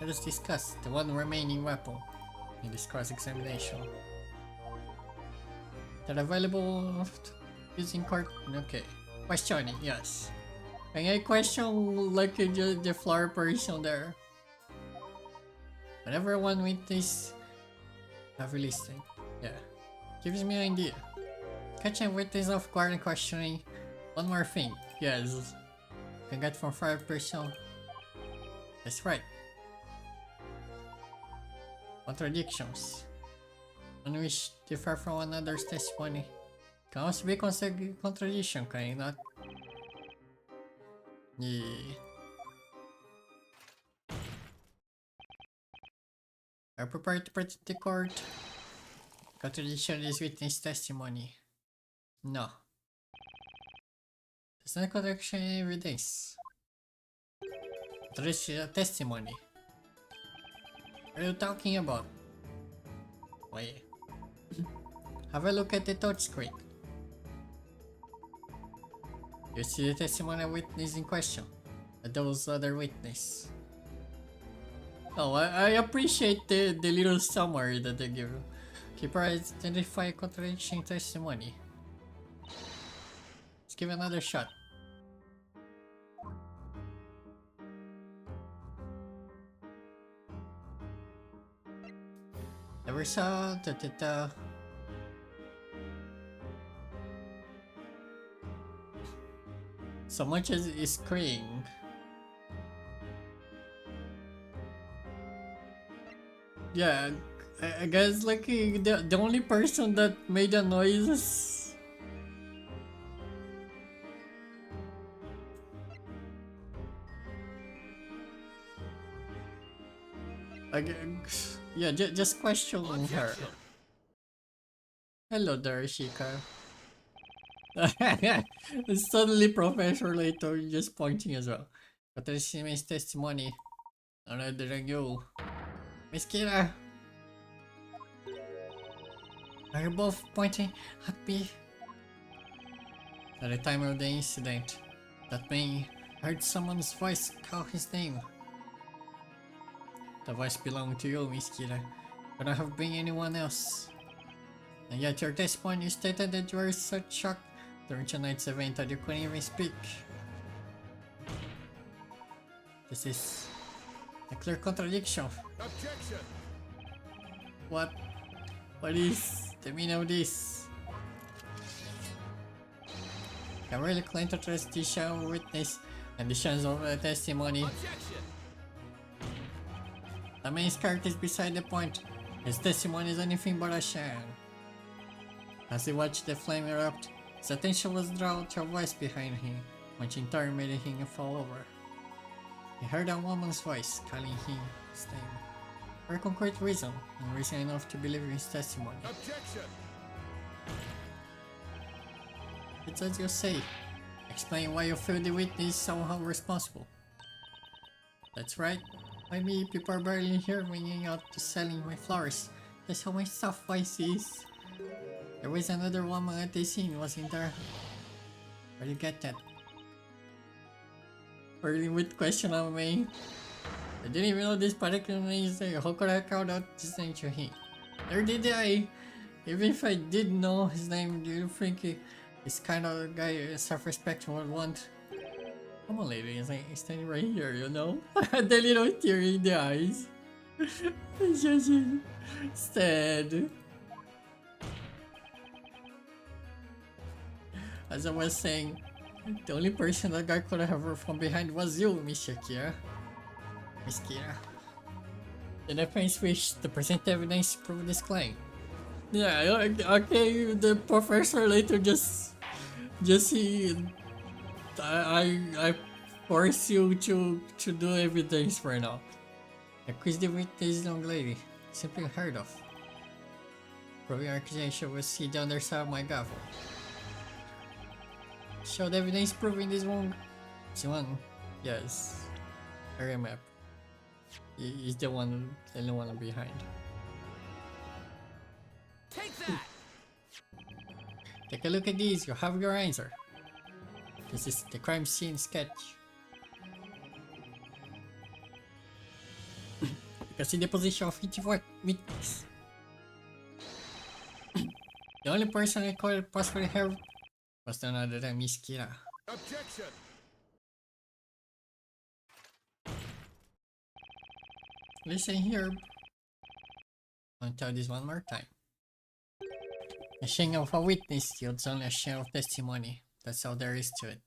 Let us discuss the one remaining weapon in this cross-examination. That available using court? Okay. Questioning, yes. Can I question like the floor person there? Whenever one witness have listening, yeah, gives me an idea. Catch a witness off guard and questioning. One more thing, yes. Can get from 5%. That's right. Contradictions. One which differ from another's testimony. Can also be considered contradiction, can it not? Yeah. Are prepared to protect the court. Contradiction is witness testimony. No. There's no contradiction in evidence. Contradiction is testimony. What are you talking about? Wait. Have a look at the touchscreen. You see the testimony of witness in question, and those other witness. Oh, I appreciate the little summary that they give. Keeper identify contradiction testimony. Let's give it another shot. Never saw so much as is screaming. Yeah, I guess like the only person that made a noise. Yeah, just questioning her. Hello there, Shika. Suddenly Professor Layton just pointing as well. But there's Miss testimony. None other than you. Miss Kira. Are you both pointing at me? At the time of the incident, that man heard someone's voice call his name. The voice belonged to you, Miss Kira. Could not have been anyone else. And yet your testimony stated that you were so shocked during tonight's event that you couldn't even speak. This is a clear contradiction. Objection. What is the meaning of this? I really claim to trust the show witness and the chance of a testimony. Objection! The man's character is beside the point. His testimony is anything but a sham. As he watched the flame erupt, his attention was drawn to a voice behind him, which in turn made him fall over. He heard a woman's voice calling him his name. For a concrete reason, and reason enough to believe in his testimony. Objection. It's as you say. Explain why you feel the witness is somehow responsible. That's right. By me, people are barely here ringing out to selling my flowers. That's how my soft voice is. There was another woman at the scene, wasn't there? Where do you get that? Early with question on me. I didn't even know this particular name is there. How could I count out this name to him? Nor did I. Even if I did know his name, do you think he's kind of a guy self-respect would want? Come on, lady, he's standing right here, you know? The little tear in the eyes. Just sad. As I was saying, the only person that guy could have heard from behind was you, Miss Kira. The defense wished to present evidence to prove this claim. Yeah, okay, the professor later just he, I force you to do everything for now. Accused with this young lady, simply heard of. Proving accusation will see the underside of my gavel. Showed evidence proving this one. This one, yes, area map. He's the only one behind. Take that! Take a look at these, you have your answer. This is the crime scene sketch. You can see the position of each witness. The only person I could possibly have was none other than Miss Kira. Objection! Listen here. I'll tell this one more time. A shame of a witness yields only a share of testimony. That's all there is to it.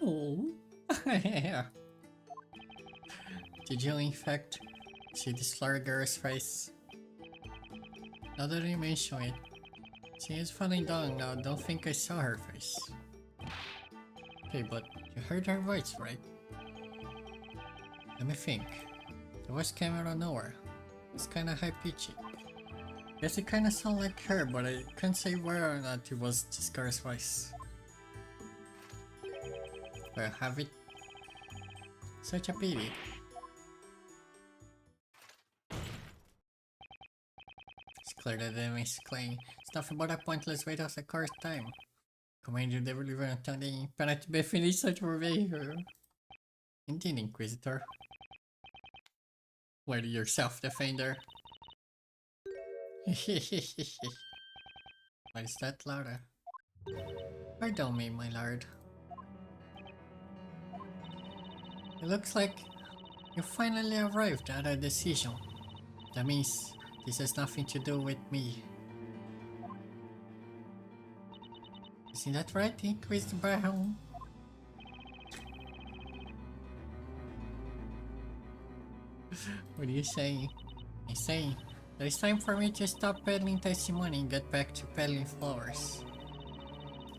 Oh. Did you in fact see this Florida girl's face? Now that you mention it, she is falling down now. Don't think I saw her face. Okay, but you heard her voice, right? Let me think. The voice came out of nowhere. It's kinda high pitched. Guess it kinda sounded like her, but I can't say whether or not it was this girl's voice. Well, have it. Such a pity. It's clear that the image claim it's nothing but a pointless waste of the course time. Commander the deliver until the penalty be finished such a behavior. Indeed, Inquisitor. Where yourself, defender. Why is that louder? Pardon me, my lord. It looks like you finally arrived at a decision. That means this has nothing to do with me. Isn't that right, Inquisitor Brown? What are you saying? I'm saying that it's time for me to stop peddling testimony and get back to peddling flowers.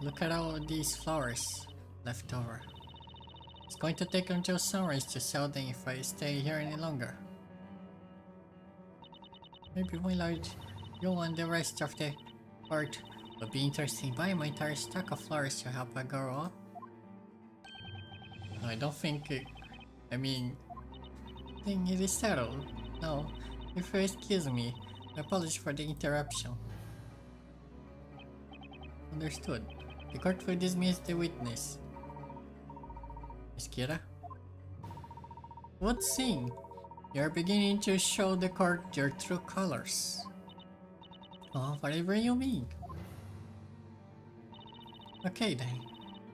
Look at all these flowers left over. It's going to take until sunrise to sell them if I stay here any longer. Maybe my lord, you and the rest of the court would be interested in buying my entire stock of flowers to help her grow up. No, I don't think I think it is settled. No, if you excuse me, I apologize for the interruption. Understood. The court will dismiss the witness. Miss Kira? What scene? You are beginning to show the court your true colors. Oh, whatever you mean. Okay then.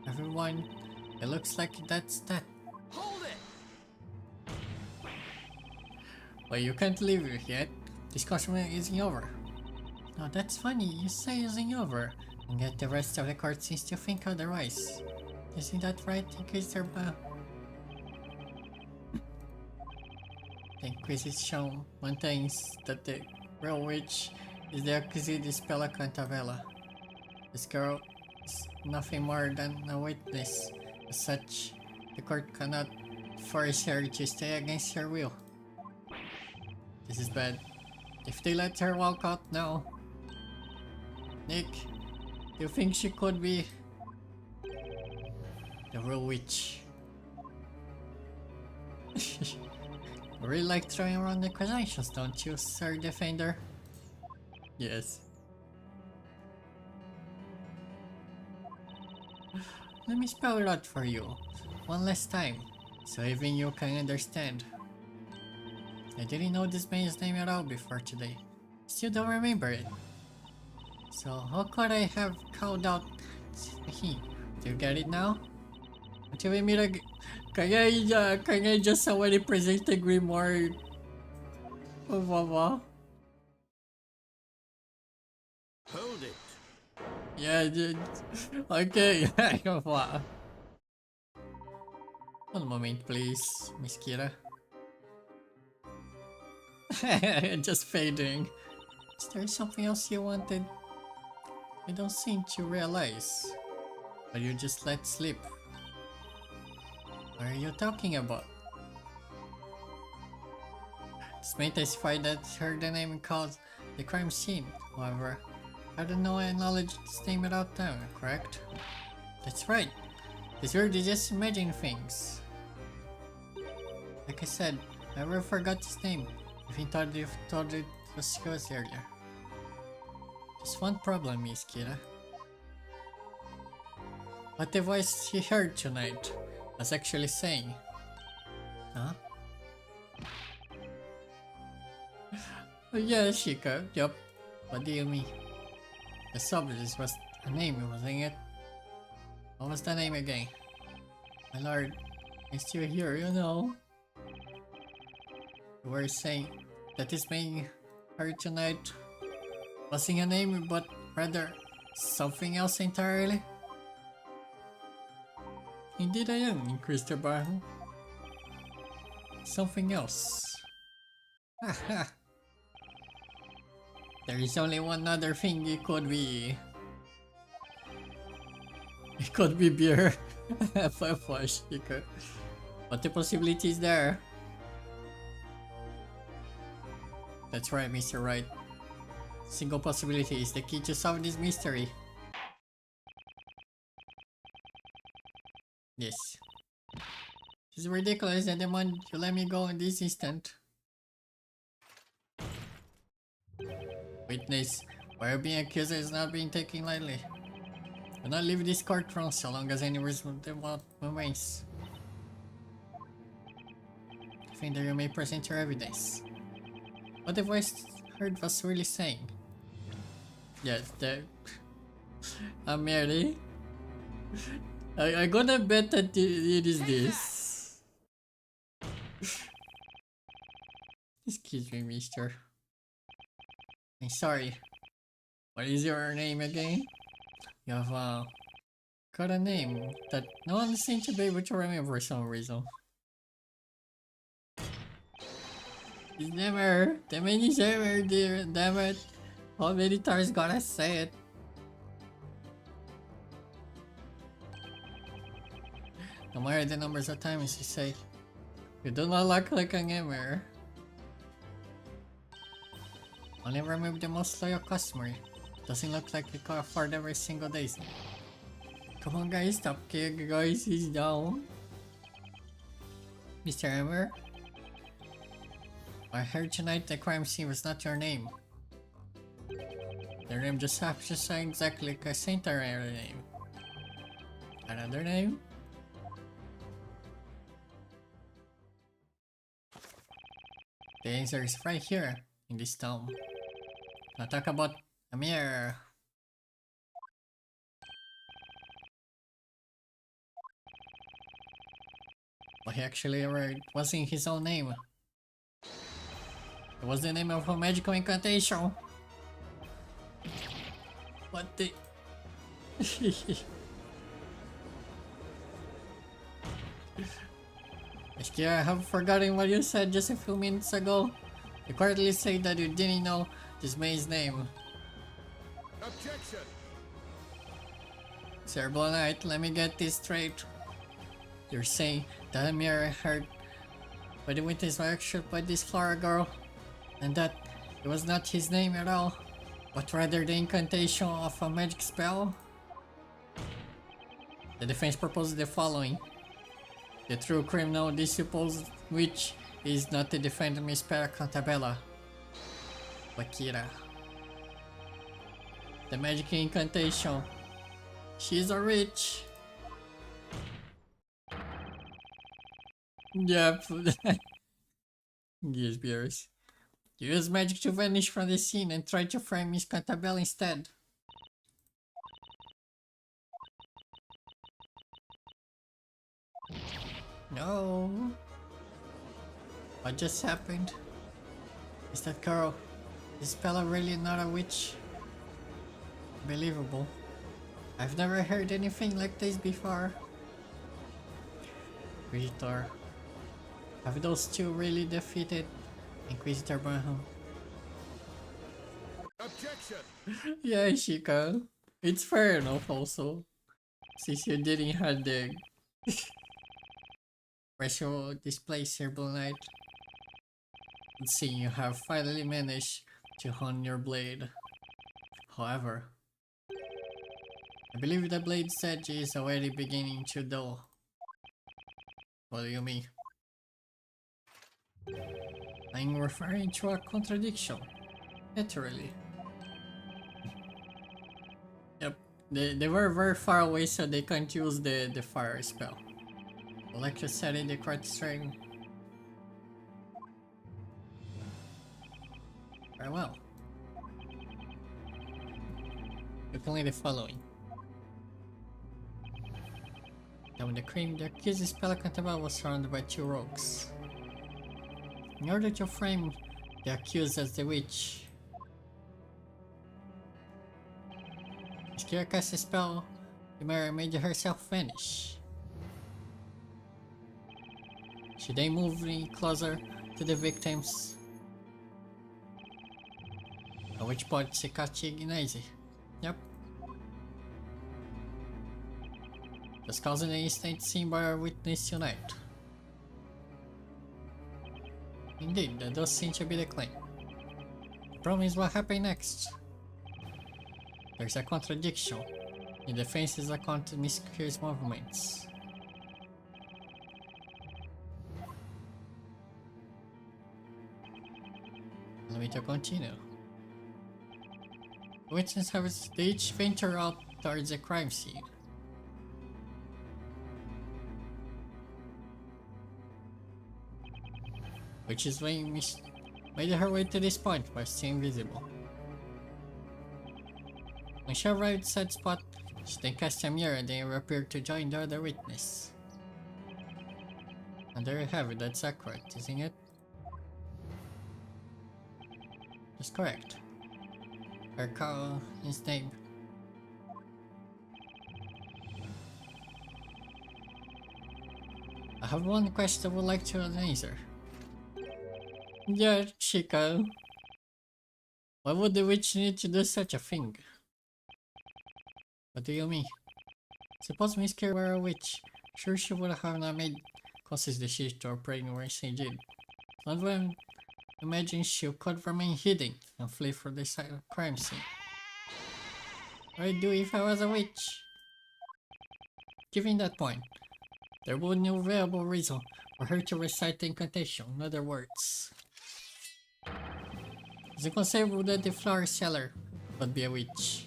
Everyone, it looks like that's that. Hold it! But you can't leave yet. Discussion isn't over. No, that's funny. You say isn't over, and yet the rest of the court seems to think otherwise. Isn't that right, Inquisitor Ba? The Inquisition maintains that the real witch is the accused Spella Cantavella. This girl is nothing more than a witness. As such, the court cannot force her to stay against her will. This is bad. If they let her walk out now... Nick, do you think she could be the real witch? You really like throwing around the accusations, don't you, Sir Defender? Yes. Let me spell it out for you, one last time, so even you can understand. I didn't know this man's name at all before today. Still don't remember it. So how could I have called out him? Do you get it now? Until we meet again. Can I just already present the grimoire? Hold it. Yeah, okay. One moment, please, Miss Kira. Just fading. Is there something else you wanted? I don't seem to realize. But you just let slip. What are you talking about? This may testify that heard the name called the crime scene. However, I don't know I acknowledge this name without time, correct? That's right. This word is just imagine things. Like I said, I never forgot his name. If you thought it was yours earlier. Just one problem, Miss Kira. What the voice he heard tonight was actually saying. Huh? Oh, yeah, Shika. Yup. What do you mean? The subject was a name, wasn't it? What was the name again? My lord, I'm still here, you know. You were saying that this being heard tonight wasn't a name, but rather something else entirely? Indeed I am, Mr. Barham. Something else. Haha. There is only one other thing it could be. It could be beer. But the possibility is there. That's right, Mr. Wright. Single possibility is the key to solve this mystery. Yes. It's ridiculous that the moment you let me go in this instant. Witness, why you're being accused is not being taken lightly. Do not leave this courtroom so long as any reason remains. I think that you may present your evidence. What the voice heard was really saying. Yes, I'm ready. I'm gonna bet that it is this. Excuse me, mister. I'm sorry. What is your name again? You have got a name that no one seems to be able to remember for some reason. It's never. The many never, dear. Damn it. How many times gotta say it? No matter the numbers of times you say, you do not look like an emir. Only remove the most loyal customer. Doesn't look like we can afford every single day. Come on guys, stop kicking guys, he's down. Mr. Emir? I heard tonight the crime scene was not your name. Their name just happens to sound exactly like a Saint-Arena name. Another name? The answer is right here, in this town. Now talk about Amir. But he actually wasn't his own name. It was the name of a magical incantation. What the... I have forgotten what you said just a few minutes ago. You quietly said that you didn't know this man's name. Objection! Sir Knight, let me get this straight. You're saying that Amir heard by the witness was shot by this Flora girl, and that it was not his name at all, but rather the incantation of a magic spell? The defense proposes the following. The true criminal, this supposed witch, is not the defendant Miss Pera Cantabella, but Kira. The magic incantation. She's a witch. Yep. Yes, beers. Use magic to vanish from the scene and try to frame Miss Cantabella instead. No. What just happened? Is that girl? Is Bella really not a witch? Unbelievable. I've never heard anything like this before. Inquisitor. Have those two really defeated Inquisitor Barham? destruction. Yeah, Shika. It's fair enough also. Since you didn't have the special display Cerebral Knight. Let's see, you have finally managed to hone your blade. However, I believe the blade's edge is already beginning to dull. What do you mean? I'm referring to a contradiction. Literally. Yep, they were very far away so they can't use the fire spell. Electricity, the correct string. Very well. You can lead the following. Now in the cream, the accused spell contable was surrounded by 2 rogues. In order to frame the accused as the witch, Skira cast a spell, the mirror made herself vanish. She then moved me closer to the victims, at which point she cast Ignize. Yep. Thus causing an instant seen by our witness tonight. Indeed, that does seem to be the claim. The problem is what happened next. There's a contradiction in the defense's account of Miss Kira's movements. Allow me to continue. Witnesses have each ventured out towards the crime scene. Which is when Miss made her way to this point while still invisible. When she arrived at said spot, she then cast a mirror and then reappeared to join the other witness. And there you have it, that's accurate, isn't it? That's correct. Her call is name. I have one question I would like to answer. Yeah, Chica. Why would the witch need to do such a thing? What do you mean? Suppose Miss Kira were a witch. Sure she would have not made conscious decision to operate when she did. Not when imagine she could remain hidden and flee from the crime scene. What would I do if I was a witch? Given that point, there would be no viable reason for her to recite the incantation, in other words. It's inconceivable that the flower seller would be a witch.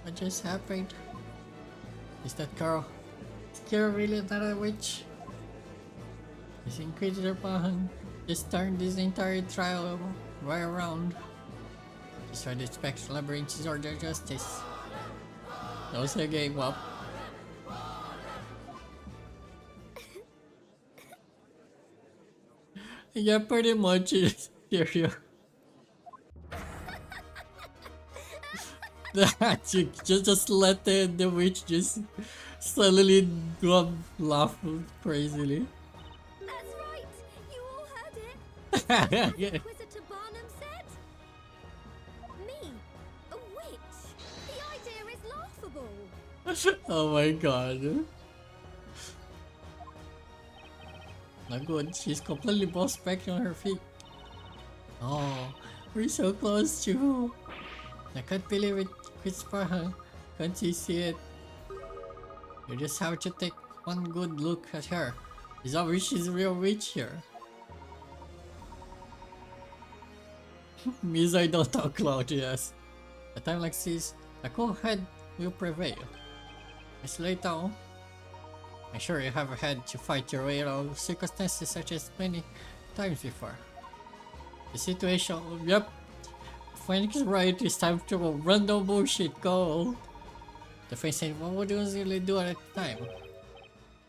What just happened? Is that girl Kira really not a witch? This Inquisitor Pahan just turned this entire trial right around. Just tried to expect Labyrinth's order of justice. No, so gave up. Yeah, pretty much. Here you. You just let the witch just suddenly laugh crazily. That's right! You all heard it! Yeah. Inquisitor Barnum said? Me? A witch? The idea is laughable! Oh my god. Not good, she's completely boss back on her feet. Oh, we're so close to. I can't believe it, Christopher, huh? Can't you see it? You just have to take one good look at her. It's obvious she's a real witch here. Means I don't talk loud, yes. At a time like this, a cool head will prevail. Miss Layton, I'm sure you have had to fight your way out of circumstances such as many times before. The situation, yep. Phoenix is right, it's time to run the bullshit, go! The face said, what would you usually do at the time?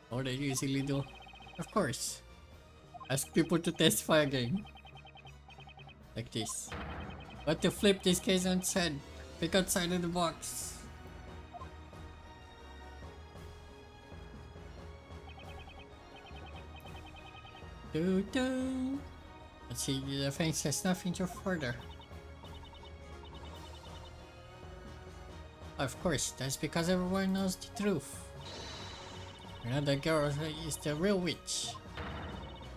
What would I usually do? Of course. Ask people to testify again. Like this. But to flip this case on its head, pick outside of the box. Do do. Let's see, the thing says nothing to further. Of course, that's because everyone knows the truth. Another girl is the real witch.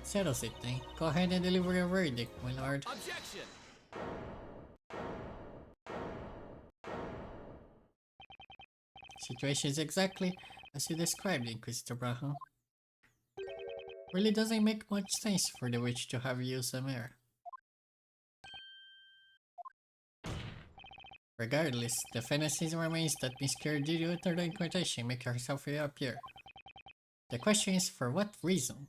Settles it, then. Go ahead and deliver your verdict, my lord. Objection! Situation is exactly as you described, Inquisitor Braha. Really doesn't make much sense for the witch to have used a mirror. Regardless, the fantasy remains that Miss Kerr did you enter the incantation, make herself reappear. The question is, for what reason?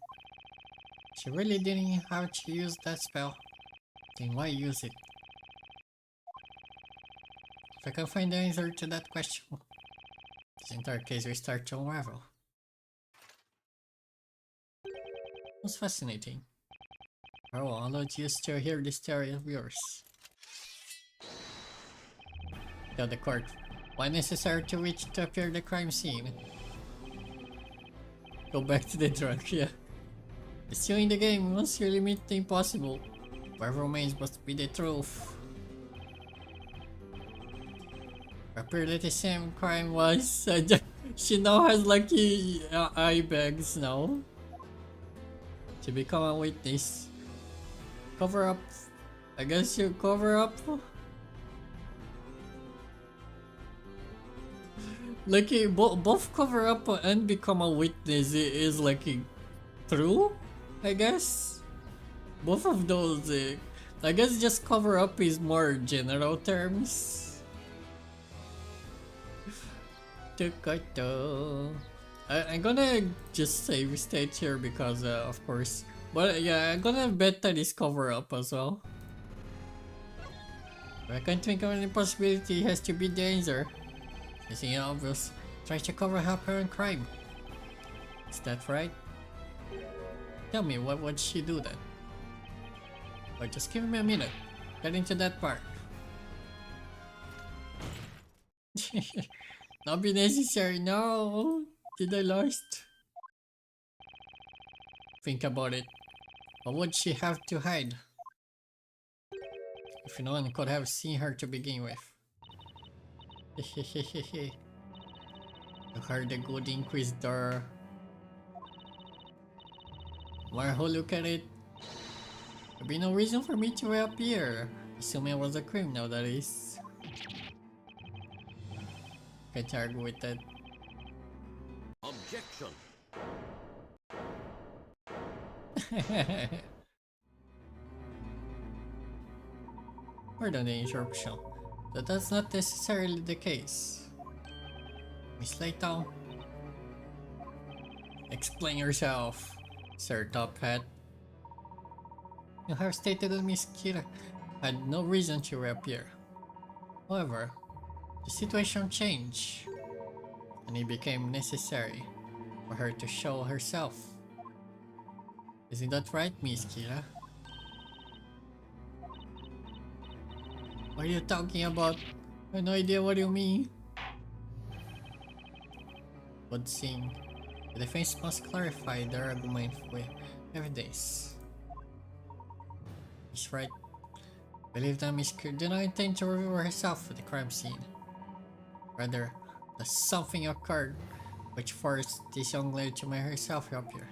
She really didn't have to use that spell, then why use it? If I can find the answer to that question, this entire case will start to unravel. Most fascinating. Oh, I'll just to hear this story of yours. Tell the court, why necessary to reach to appear the crime scene? Go back to the drunk, yeah. Still in the game, once you limit the impossible, what remains must be the truth. Appear that the same crime was. She now has lucky eye bags now. To become a witness. Cover up. I guess you cover up. Like both cover up and become a witness is like true, I guess. Both of those, I guess just cover up is more general terms. I'm gonna just save state here because of course. But yeah, I'm gonna bet that is cover up as well. But I can't think of any possibility. It has to be the answer. It's obvious. Try to cover her apparent crime. Is that right? Tell me, what would she do then? Or just give me a minute. Get into that part. Not be necessary, no! Did I lost? Think about it. What would she have to hide? If no one could have seen her to begin with. You heard the good Inquisitor. Warhol, look at it. There'd be no reason for me to reappear. Assuming I was a criminal, that is. Can't argue with that. Objection. Pardon the interruption, but that's not necessarily the case. Miss Layton, explain yourself, Sir Top Hat. You have stated that Miss Kira had no reason to reappear. However, the situation changed, and it became necessary for her to show herself. Isn't that right, Miss Kira? What are you talking about? I have no idea what you mean. Would seem the defense must clarify their argument with evidence. He's right. I believe that Miss Kerr did not intend to reveal herself at the crime scene. Rather, that something occurred which forced this young lady to make herself reappear.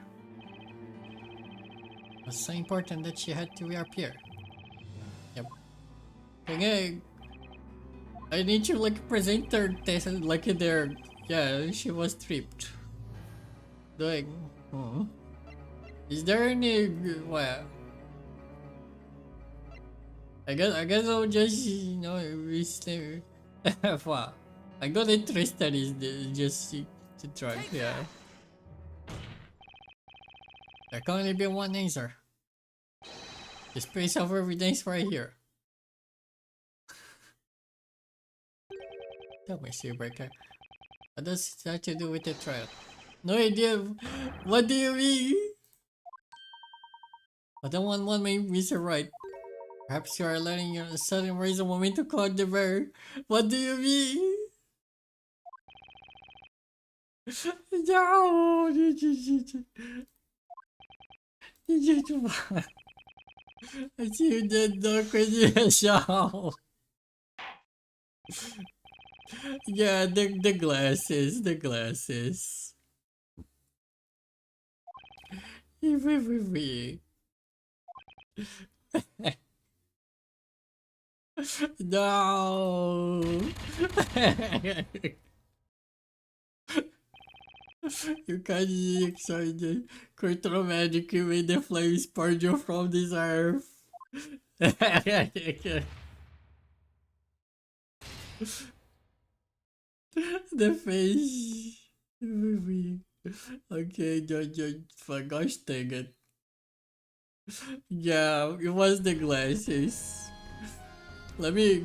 It was so important that she had to reappear. Yep. Okay, I need to like present her test like there. Yeah, she was tripped. Like, is there any well? I guess I'll just wow. I got interested in just to try. Yeah. There can only be one answer. This piece of evidence right here. Tell me, Seabreaker. What does it have to do with the trial? No idea. What do you mean? I don't want one may Mr. Wright. Perhaps you are letting your sudden reason want me to call the bear. What do you mean? No! I see you did the crazy show. Yeah, the glasses, the glasses. No. You can't be excited. Control magic you made the flames purge you from this earth. The face. Okay, John, for gosh dang it. Yeah, it was the glasses. Let me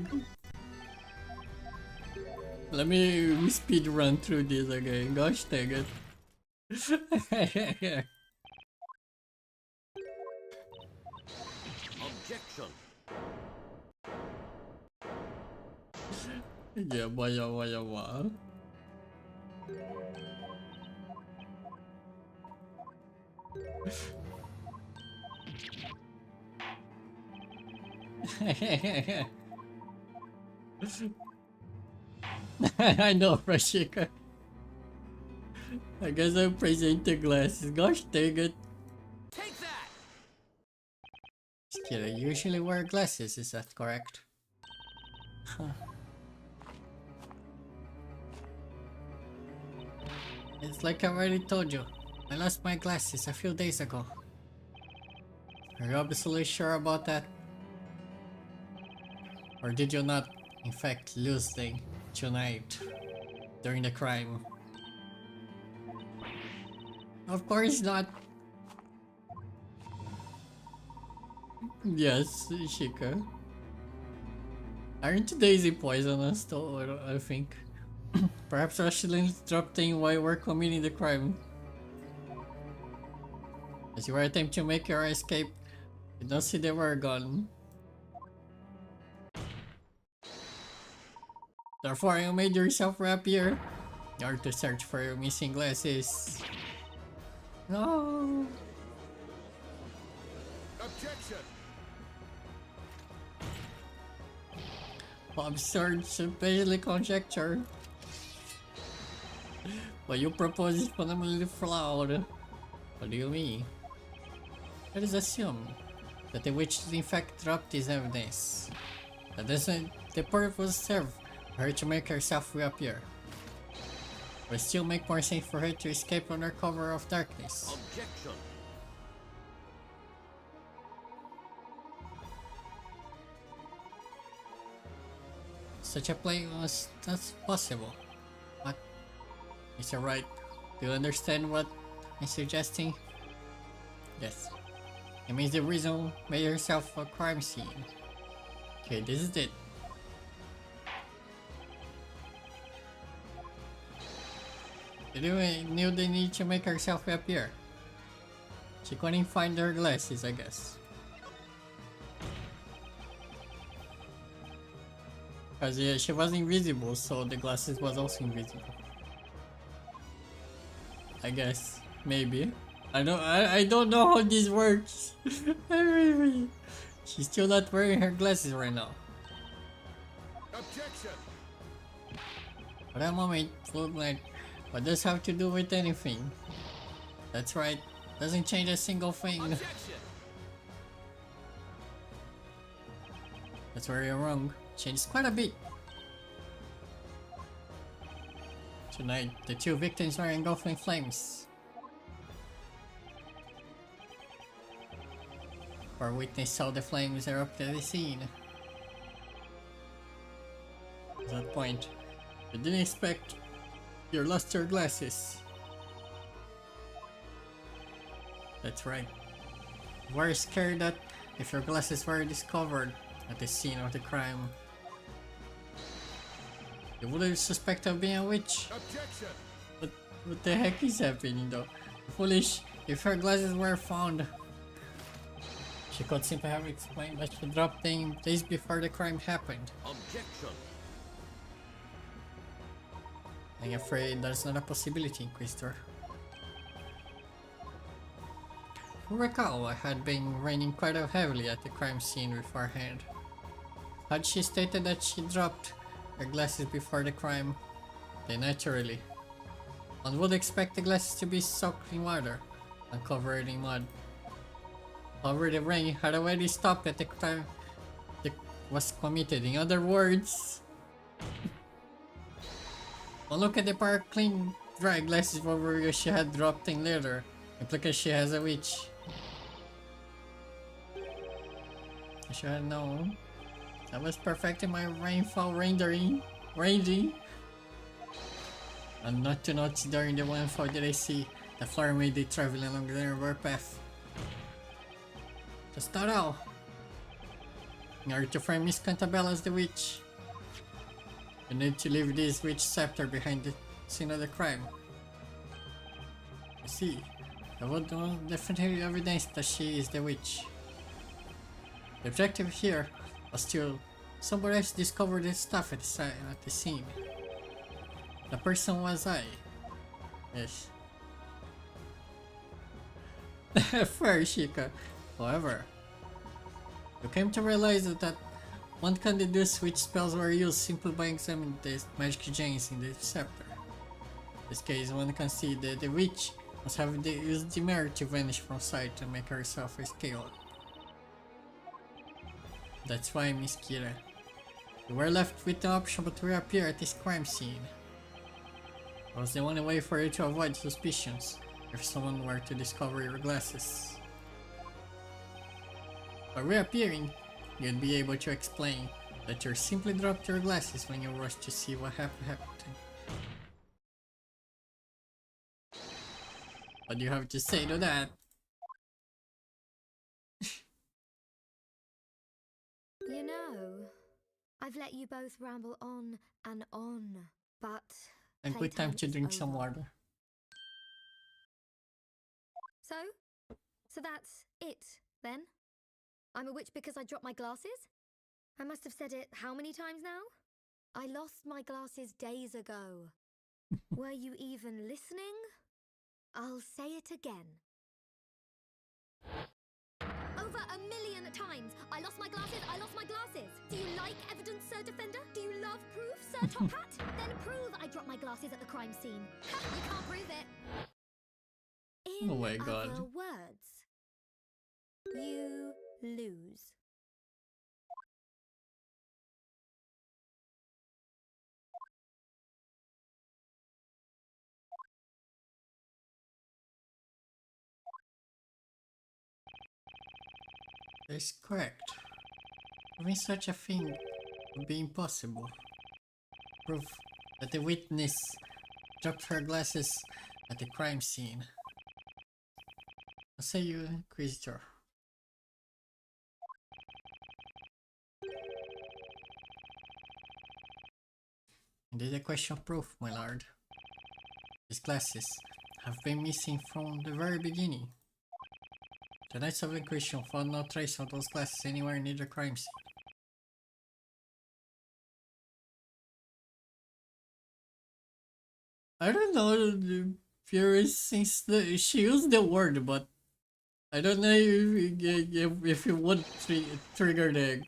speed run through this again. Gosh dang it. Objection. Yeah, wah. I know, Rashika. I guess I'm praising the glasses. Gosh dang it. Take that! Just kidding. You usually wear glasses, is that correct? Huh. It's like I already told you. I lost my glasses a few days ago. Are you absolutely sure about that? Or did you not, in fact, lose them tonight during the crime? Of course not. Yes, Shika. Aren't Daisy poisonous though, I think? Perhaps Rosalind dropped them while we're committing the crime. As you were attempting to make your escape, you don't see they were gone. Therefore, you made yourself rapier in order to search for your missing glasses. No. Objection. Absurd, supposedly conjecture. What you propose is fundamentally flawed. What do you mean? Let us assume that the witch in fact dropped this evidence. That doesn't the purpose serve for her to make herself reappear. But it still make more sense for her to escape under cover of darkness. Objection. Such a play was not possible. What? Mr. Wright, do you understand what I'm suggesting? Yes. It means the reason made herself a crime scene. Okay, this is it. They knew they need to make herself appear. She couldn't find her glasses, I guess. Cause yeah, she was invisible, so the glasses was also invisible. I guess, maybe. I don't know how this works. She's still not wearing her glasses right now. Objection. For that moment, looked like, what does have to do with anything? That's right, doesn't change a single thing. Objection! That's where you're wrong. Changes quite a bit. Tonight, the two victims are engulfing flames. Our witness saw the flames erupt at the scene. At that point, you didn't expect you lost your glasses. That's right. You were scared that if your glasses were discovered at the scene of the crime, you wouldn't suspect of being a witch. Objection. But what the heck is happening though? Foolish, if her glasses were found, she could simply have explained that she dropped them days before the crime happened. Objection. I'm afraid that's not a possibility, Inquisitor. you recall, it had been raining quite heavily at the crime scene beforehand. Had she stated that she dropped her glasses before the crime, then naturally, one would expect the glasses to be soaked in water and covered in mud. However, the rain had already stopped at the time that was committed. In other words, one look at the pair of clean, dry glasses over she had dropped in later, implies she has a witch. I should have known. I was perfecting my rainfall ranging, and not to notice during the rainfall did I see the flower made it traveling along the river path. Just not all. In order to frame Miss Cantabella as the witch, you need to leave this witch scepter behind the scene of the crime. You see, there was definitely evidence that she is the witch. The objective here was to somebody else discover the stuff at the scene. The person was I. Yes. Fair, Shika. However, you came to realize that one can deduce which spells were used simply by examining the magic gems in the scepter. In this case, one can see that the witch must have used the mirror to vanish from sight to make herself escape. That's why, Miss Kira, you were left with the option but to reappear at this crime scene. It was the only way for you to avoid suspicions if someone were to discover your glasses. By reappearing, you'd be able to explain that you simply dropped your glasses when you rushed to see what happened. What do you have to say to that? You know, I've let you both ramble on and on, but And quick time to drink some water. So that's it, then? I'm a witch because I dropped my glasses? I must have said it how many times now? I lost my glasses days ago. Were you even listening? I'll say it again. Over 1,000,000 times! I lost my glasses, I lost my glasses! Do you like evidence, Sir Defender? Do you love proof, Sir Top Hat? Then prove I dropped my glasses at the crime scene. You can't prove it! In Oh my God. other words, you lose. That's correct. Even such a thing would be impossible. Proof that the witness dropped her glasses at the crime scene. I'll say you, Inquisitor. Indeed a question of proof, my lord. These glasses have been missing from the very beginning. The Knights of the Inquisition found no trace of those glasses anywhere near the crime scene. I don't know the Fury since she used the word, but I don't know if you would trigger the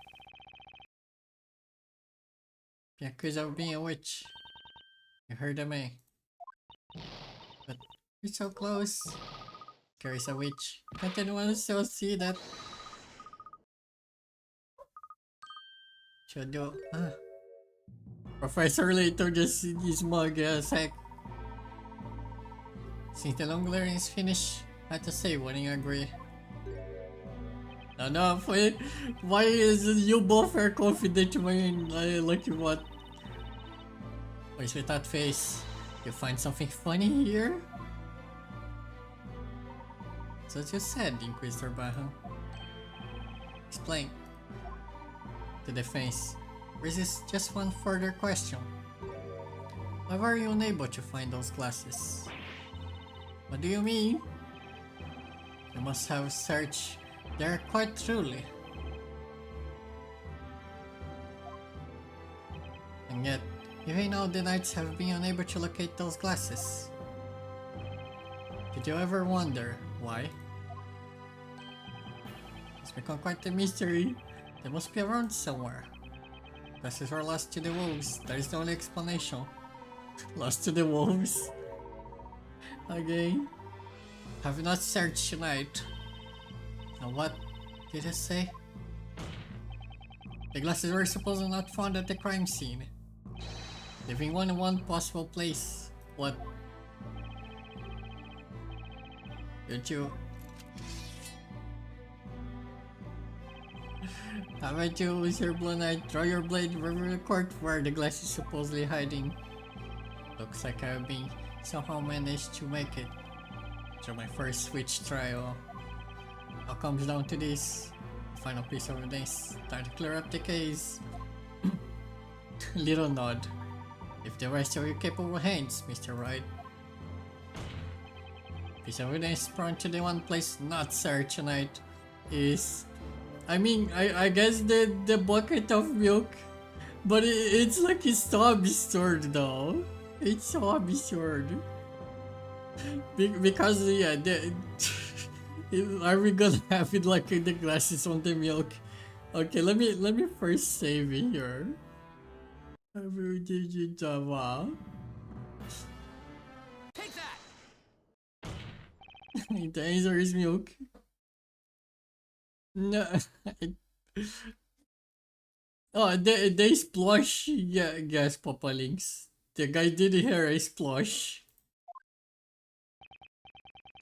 accused of being a witch. You heard of me. But you're so close. Carries a witch. Can't anyone still see that? Should do. Professor Layton just his mug a sec. Since the long learning is finished, I have to say, wouldn't you agree? No, why is you both are confident when I look at what? Wait, with that face, you find something funny here? So you said, Inquisitor Baha. Explain. To the face. Resist just one further question. Why were you unable to find those glasses? What do you mean? You must have searched there quite truly. And yet, even now the knights have been unable to locate those glasses. Did you ever wonder why? It's become quite a mystery. They must be around somewhere. Glasses were lost to the wolves. That is the only explanation. Lost to the wolves. Again. Have not searched tonight. Now what did it say? The glasses were supposedly not found at the crime scene. Leaving one in one possible place. What? Don't you? Haven't you, Mr. Blue Knight? Draw your blade over the court where the glass is supposedly hiding. Looks like I've been somehow managed to make it. So my first switch trial. All comes down to this. Final piece of evidence. Time to clear up the case. Little nod. If the rest are your capable hands, Mr. Wright. Piece of evidence brought to the one place not searched tonight is... I mean, I guess the bucket of milk. But it's like it's so absurd though. It's so absurd. Because yeah, are we gonna have it like in the glasses on the milk? Okay, let me first save it here. Take that! The answer is milk. No. Oh, they splosh. Yeah, gas Papa Links. The guy did hear a splosh.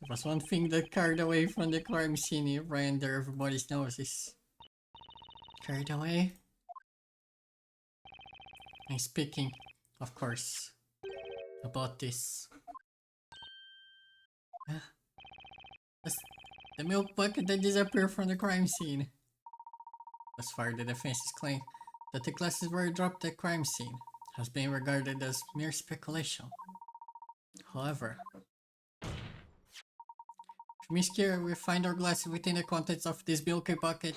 There was one thing that carried away from the crime scene right under everybody's noses. Carried away? I'm speaking, of course, about this. That's the milk bucket that disappeared from the crime scene. As far as the defense's claim that the glasses were dropped at the crime scene has been regarded as mere speculation. However, if Miss Kira will find our glasses within the contents of this milky bucket,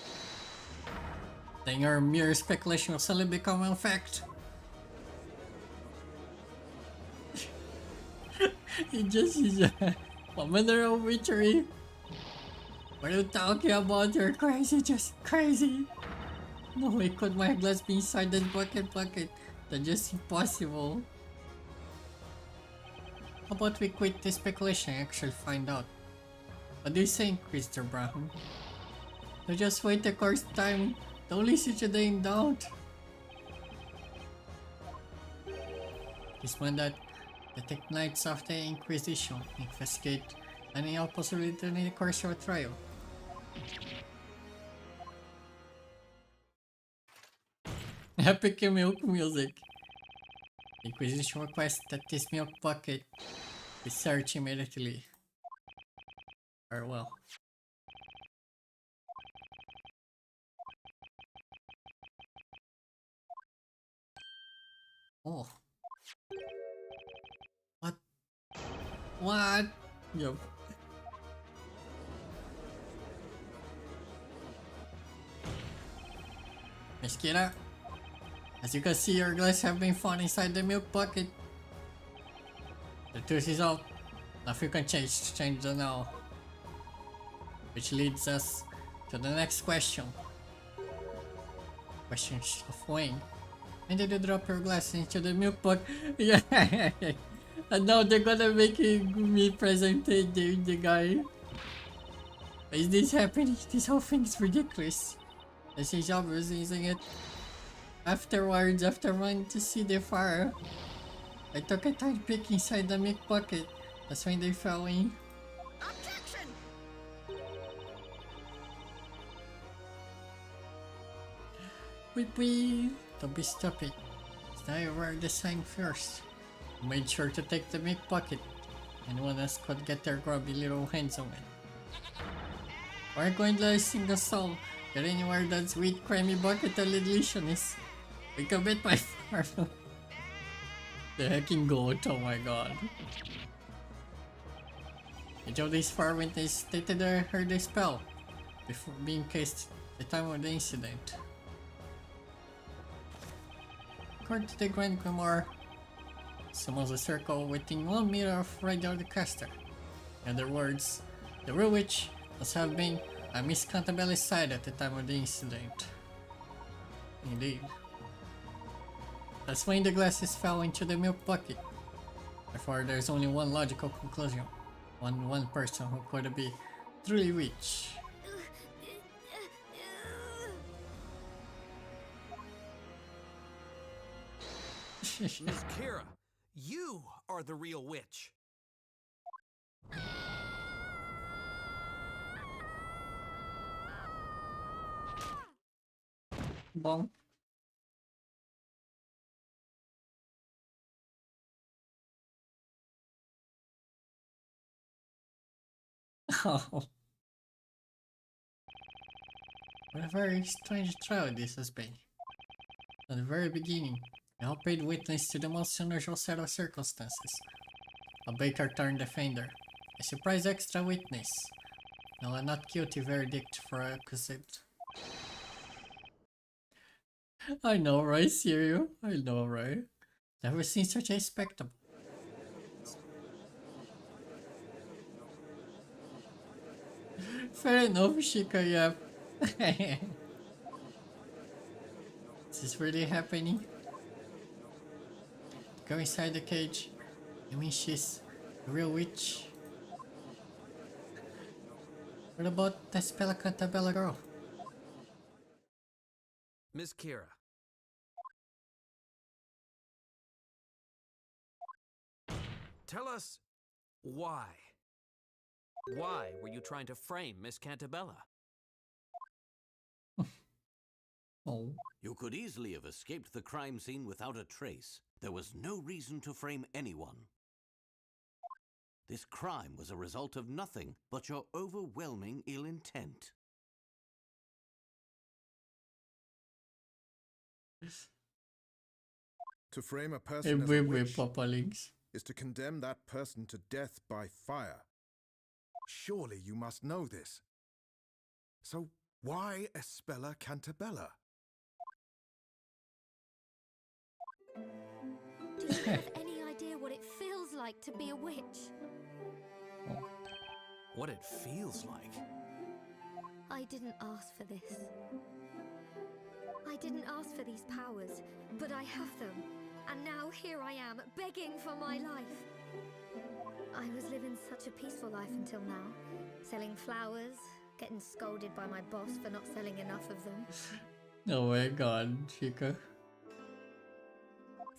then your mere speculation will suddenly become a fact. It just is a manner of witchery. What are you talking about? You're crazy, just crazy. No way could my glass be inside that bucket. That's just impossible. How about we quit the speculation and actually find out? What do you think, Mr. Brown? So just wait the course time. Don't listen to the in doubt. This one that the Knights of the Inquisition investigate any possibility in the course of a trial. Epic milk music. Inquisition requests that this milk bucket be searched immediately. Very well. Oh. What? What? Yup. Miss Kira, as you can see, your glass have been found inside the milk bucket. The truth is out. Nothing can change the now. Which leads us to the next question. Questions of Wayne. When did you drop your glass into the milk bucket? Yeah. And now they're gonna make me present the guy. Why is this happening? This whole thing is ridiculous. This is obvious, isn't it? Afterwards, after running to see the fire, I took a tight peek inside the milk bucket. That's when they fell in. Objection! Wee. Don't be stupid. Stay over the sign first. Made sure to take the milk bucket. Anyone else could get their grubby little hands on it. We're going to let a single soul get anywhere that sweet creamy bucket of delicious is. We can bet my farm. The hecking goat, oh my god. Each of these far witnesses stated they heard a spell before being cast at the time of the incident. According to the Grand Grimoire, summons a circle within 1 meter of Radio the caster. In other words, the real witch must have been I missed Canterbury's side at the time of the incident. Indeed. That's when the glasses fell into the milk bucket. Therefore, there's only one logical conclusion. One person who could be truly rich. Miss Kira, you are the real witch. Bonk. Oh. What a very strange trial this has been. At the very beginning, we all paid witness to the most unusual set of circumstances. A baker turned defender, a surprise extra witness, now a not guilty verdict for accused. I know, right, Sirio? I know, right? Never seen such a spectacle. Fair enough, Shika, yeah. Is this really happening? Go inside the cage. You mean she's a real witch? What about the Spella Cantabella girl? Miss Kira. Tell us why. Why were you trying to frame Miss Cantabella? Oh. You could easily have escaped the crime scene without a trace. There was no reason to frame anyone. This crime was a result of nothing but your overwhelming ill intent. To frame a Hey, person as a wait, witch Papa Links. is to condemn that person to death by fire. Surely you must know this. So why Espella Cantabella? Do you have any idea what it feels like to be a witch? What it feels like? I didn't ask for this. I didn't ask for these powers, but I have them. And now here I am, begging for my life. I was living such a peaceful life until now. Selling flowers, getting scolded by my boss for not selling enough of them. Oh my god, Chica.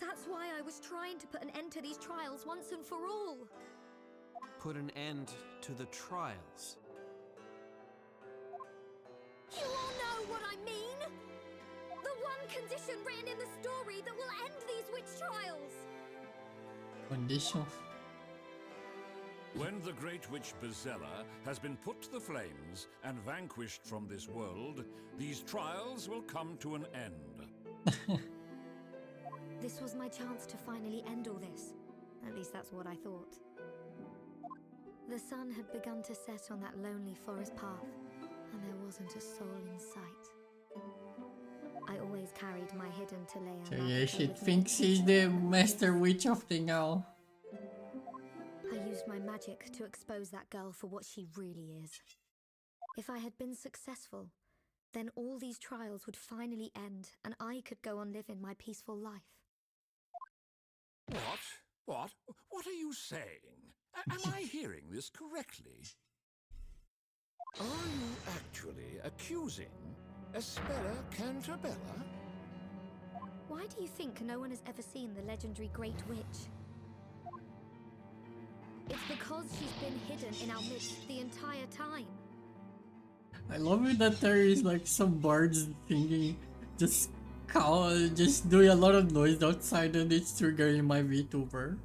That's why I was trying to put an end to these trials once and for all. Put an end to the trials. You all know what I mean? The one condition written in the story that will end these witch trials. Condition. When the great witch Bezella has been put to the flames and vanquished from this world, these trials will come to an end. This was my chance to finally end all this. At least that's what I thought. The sun had begun to set on that lonely forest path, and there wasn't a soul in sight. I always carried my hidden Talea So magic yeah, she with me. thinks she's the master witch of the now. I used my magic to expose that girl for what she really is. If I had been successful, then all these trials would finally end and I could go on living my peaceful life. What are you saying? Am I hearing this correctly? Are you actually accusing Espella Cantabella? Why do you think no one has ever seen the legendary Great Witch? It's because she's been hidden in our midst the entire time. I love it that there is like some bards singing, just doing a lot of noise outside and it's triggering my VTuber.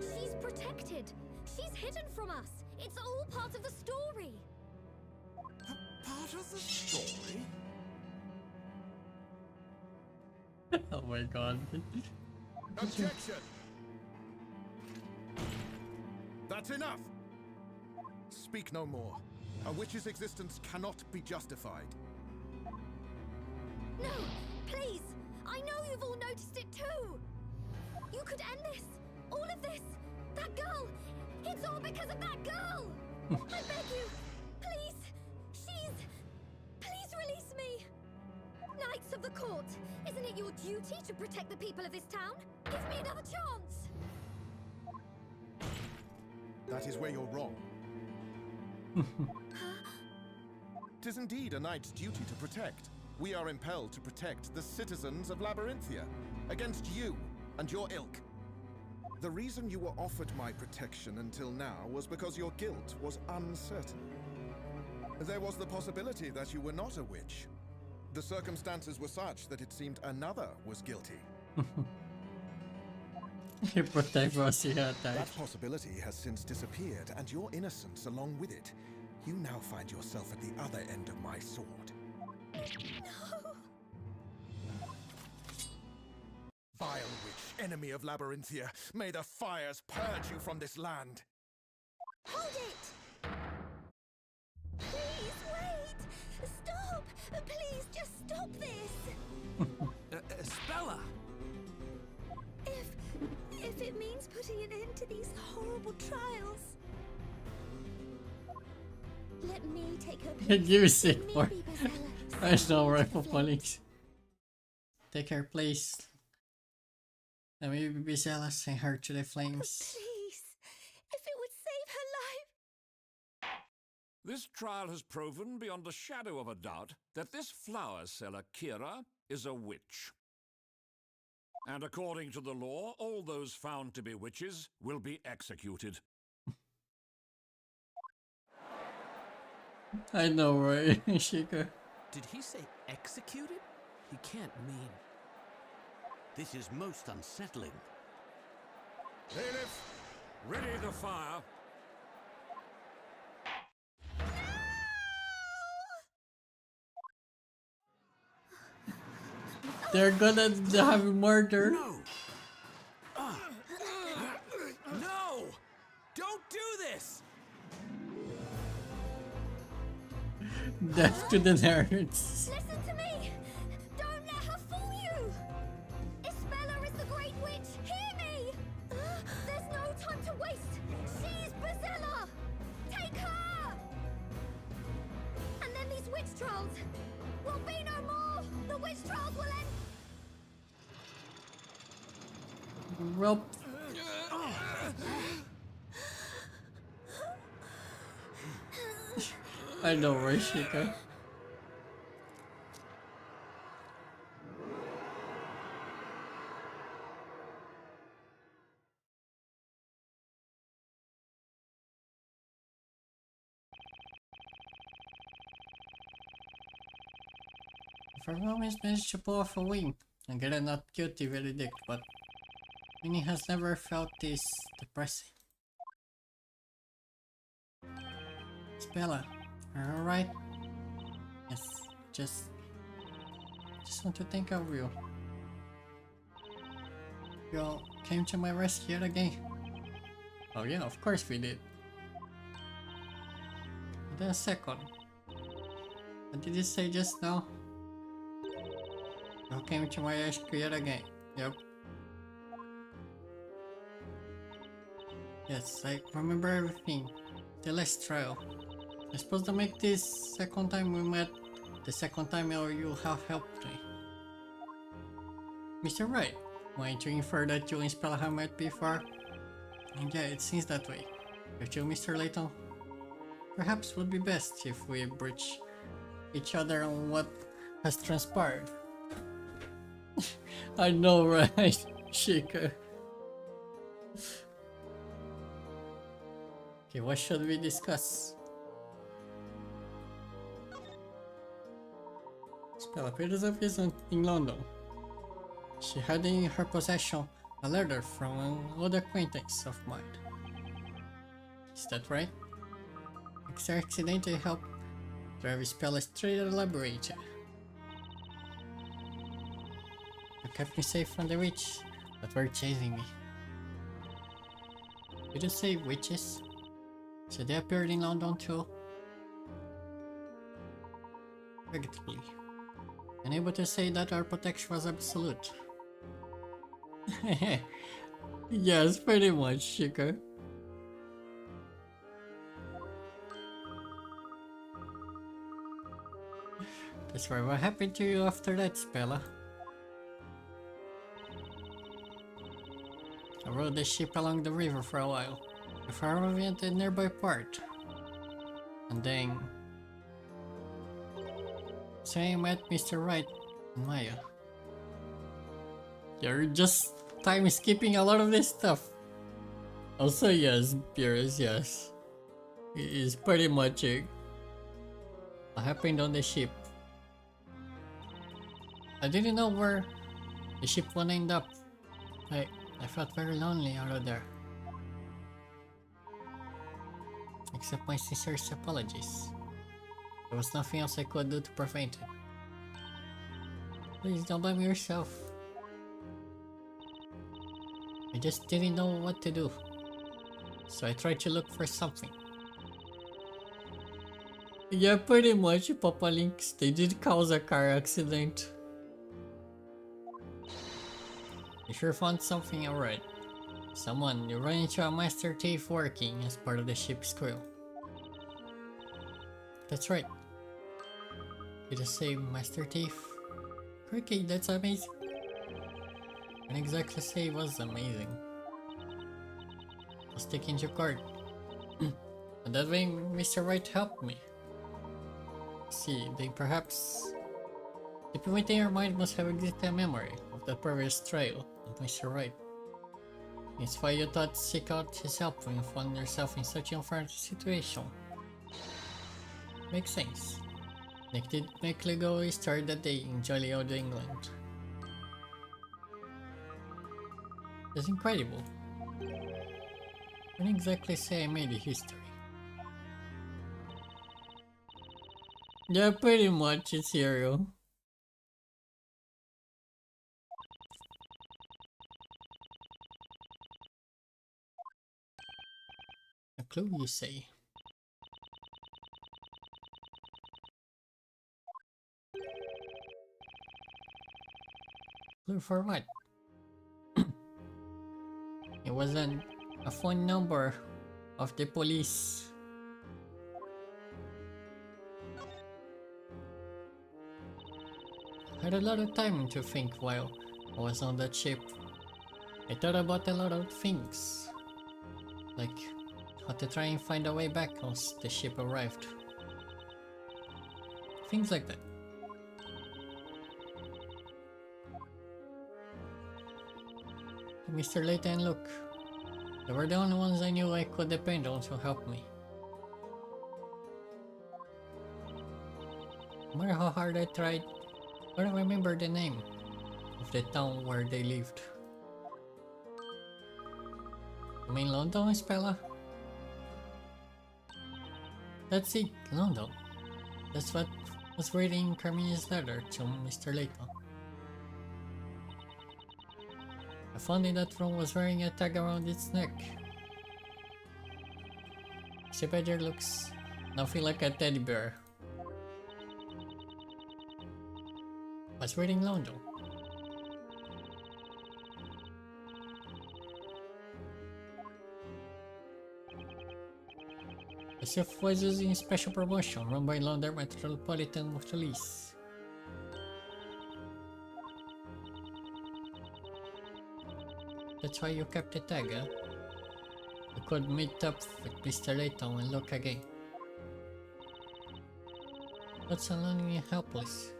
She's protected. She's hidden from us. It's all part of the story. Part of the story? Oh my god. Objection! That's enough! Speak no more. A witch's existence cannot be justified. No, please. I know you've all noticed it too. You could end this. All of this. That girl. It's all because of that girl! I beg you, please, please release me! Knights of the Court, isn't it your duty to protect the people of this town? Give me another chance! That is where you're wrong. Tis indeed a knight's duty to protect. We are impelled to protect the citizens of Labyrinthia against you and your ilk. The reason you were offered my protection until now was because your guilt was uncertain. There was the possibility that you were not a witch. The circumstances were such that it seemed another was guilty. You protect Rosia, That possibility has since disappeared, and your innocence along with it. You now find yourself at the other end of my sword. No! Vile witch, enemy of Labyrinthia, may the fires purge you from this land. Hold it! Please, wait! Stop! Please, just stop this! Spella! If it means putting an end to these horrible trials... Let me take her place. Use it Let for... me be Bezella. I know, right, for Phoenix. Take her place. And maybe be zealous and her to the flames. Please, if it would save her life... This trial has proven beyond a shadow of a doubt that this flower seller, Kira, is a witch. And according to the law, all those found to be witches will be executed. I know, right, Shika? Did he say executed? He can't mean. This is most unsettling. Bailiff, ready the fire. They're gonna have murder. No! No! Don't do this! Death to the nerds. Listen to me! Don't let her fool you! Isabella is the Great Witch! Hear me! There's no time to waste! She's Bezella! Take her! And then these witch trials will be no more! The witch trials will end! Well, I know, right, Shika? For a moment, managed to pull off a wing and get a not guilty verdict, but Minnie has never felt this depressing. Spella, are you alright? Yes, just want to think of you. You all came to my rescue again. Oh yeah, of course we did. Wait a second. What did you say just now? You came to my rescue yet again. Yep. Yes, I remember everything. The last trial. I suppose to make this second time we met, the second time you have helped me. Mr. Wright, wanting to infer that you and Spell have met before? And yeah, it seems that way. You too, Mr. Layton? Perhaps would be best if we bridge each other on what has transpired. I know, right, Shika? Okay, what should we discuss? Spell appears of is in London. She had in her possession a letter from an old acquaintance of mine. Is that right? It's accidentally helped drive Spell straight at the laboratory. You kept me safe from the witch that were chasing me. Did you say witches? So they appeared in London too? Regrettably. Unable to say that our protection was absolute. Yes, pretty much, Shika. That's right. What happened to you after that, Spella? I rode the ship along the river for a while, before arriving at the nearby port. And then... so I met Mr. Wright and Maya. You're just time skipping a lot of this stuff. Also yes, Beerus, yes. It is pretty much it. What happened on the ship? I didn't know where the ship would end up. I felt very lonely out of there. Accept my sincerest apologies. There was nothing else I could do to prevent it. Please don't blame yourself. I just didn't know what to do. So I tried to look for something. Yeah, pretty much, Papa Links. They did cause a car accident. You sure found something alright. Someone, you ran into a master thief working as part of the ship's crew. That's right. Did I say master thief? Cricket, that's amazing. I can't exactly say it was amazing. I was taken to court. And that way Mr. Wright helped me. See, they perhaps... deep within your mind must have existed a memory of the previous trial of Mr. Wright. It's why you thought to seek out his help when you found yourself in such an unfair situation. Makes sense. Nick did make Lego start that day in jolly old England. That's incredible. I can't exactly say I made a history. Yeah, pretty much it's hero. A clue, you say? Clue for what? It wasn't a phone number of the police. I had a lot of time to think while I was on that ship. I thought about a lot of things. Like how to try and find a way back once the ship arrived. Things like that. Mr. Layton, look. They were the only ones I knew I could depend on to help me. No matter how hard I tried, I don't remember the name of the town where they lived. You mean London, Spella? That's it, London. That's what was written in Carmina's letter to Mr. Layton. I found in that room was wearing a tag around its neck. She better looks nothing like a teddy bear. Was reading London. The ship was using a special promotion run by London Metropolitan Police. That's why you kept the tag, huh? You could meet up with Mr. Layton and look again. That's so lonely and helpless.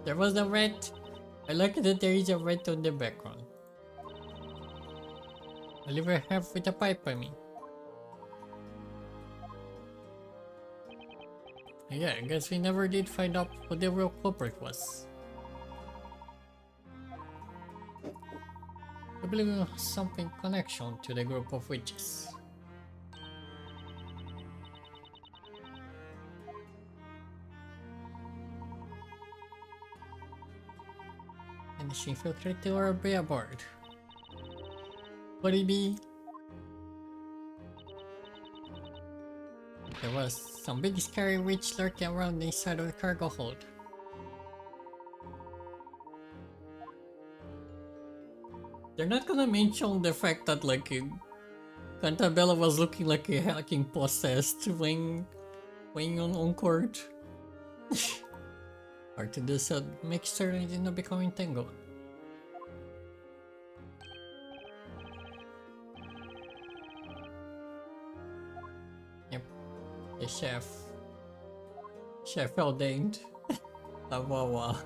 There was a rat. I like that there is a rat on the background. A liver half with a pipe, I mean. Yeah, I guess we never did find out who the real culprit was. I believe it was something connection to the group of witches. And she infiltrated or be aboard. Would it be? There was some big scary witch lurking around inside of the cargo hold. They're not gonna mention the fact that like Cantabella was looking like a hacking possessed when Weighing on court. Hard to do so. Make sure it did not become entangled. Yep. The chef. Chef ordained. Wow.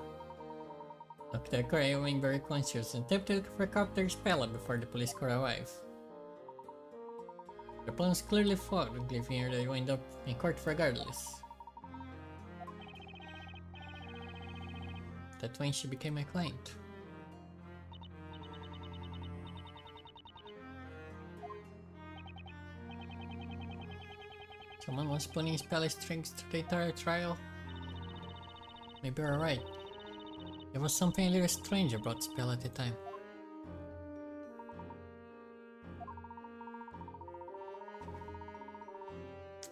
Dr. Corey remained very conscious and attempted to recover their spell before the police could arrive. The plan was clearly flawed, leaving her to wind up in court regardless. That's when she became my client. Someone was pulling spell strings to the entire trial. Maybe you're right. There was something a little strange about spell at the time.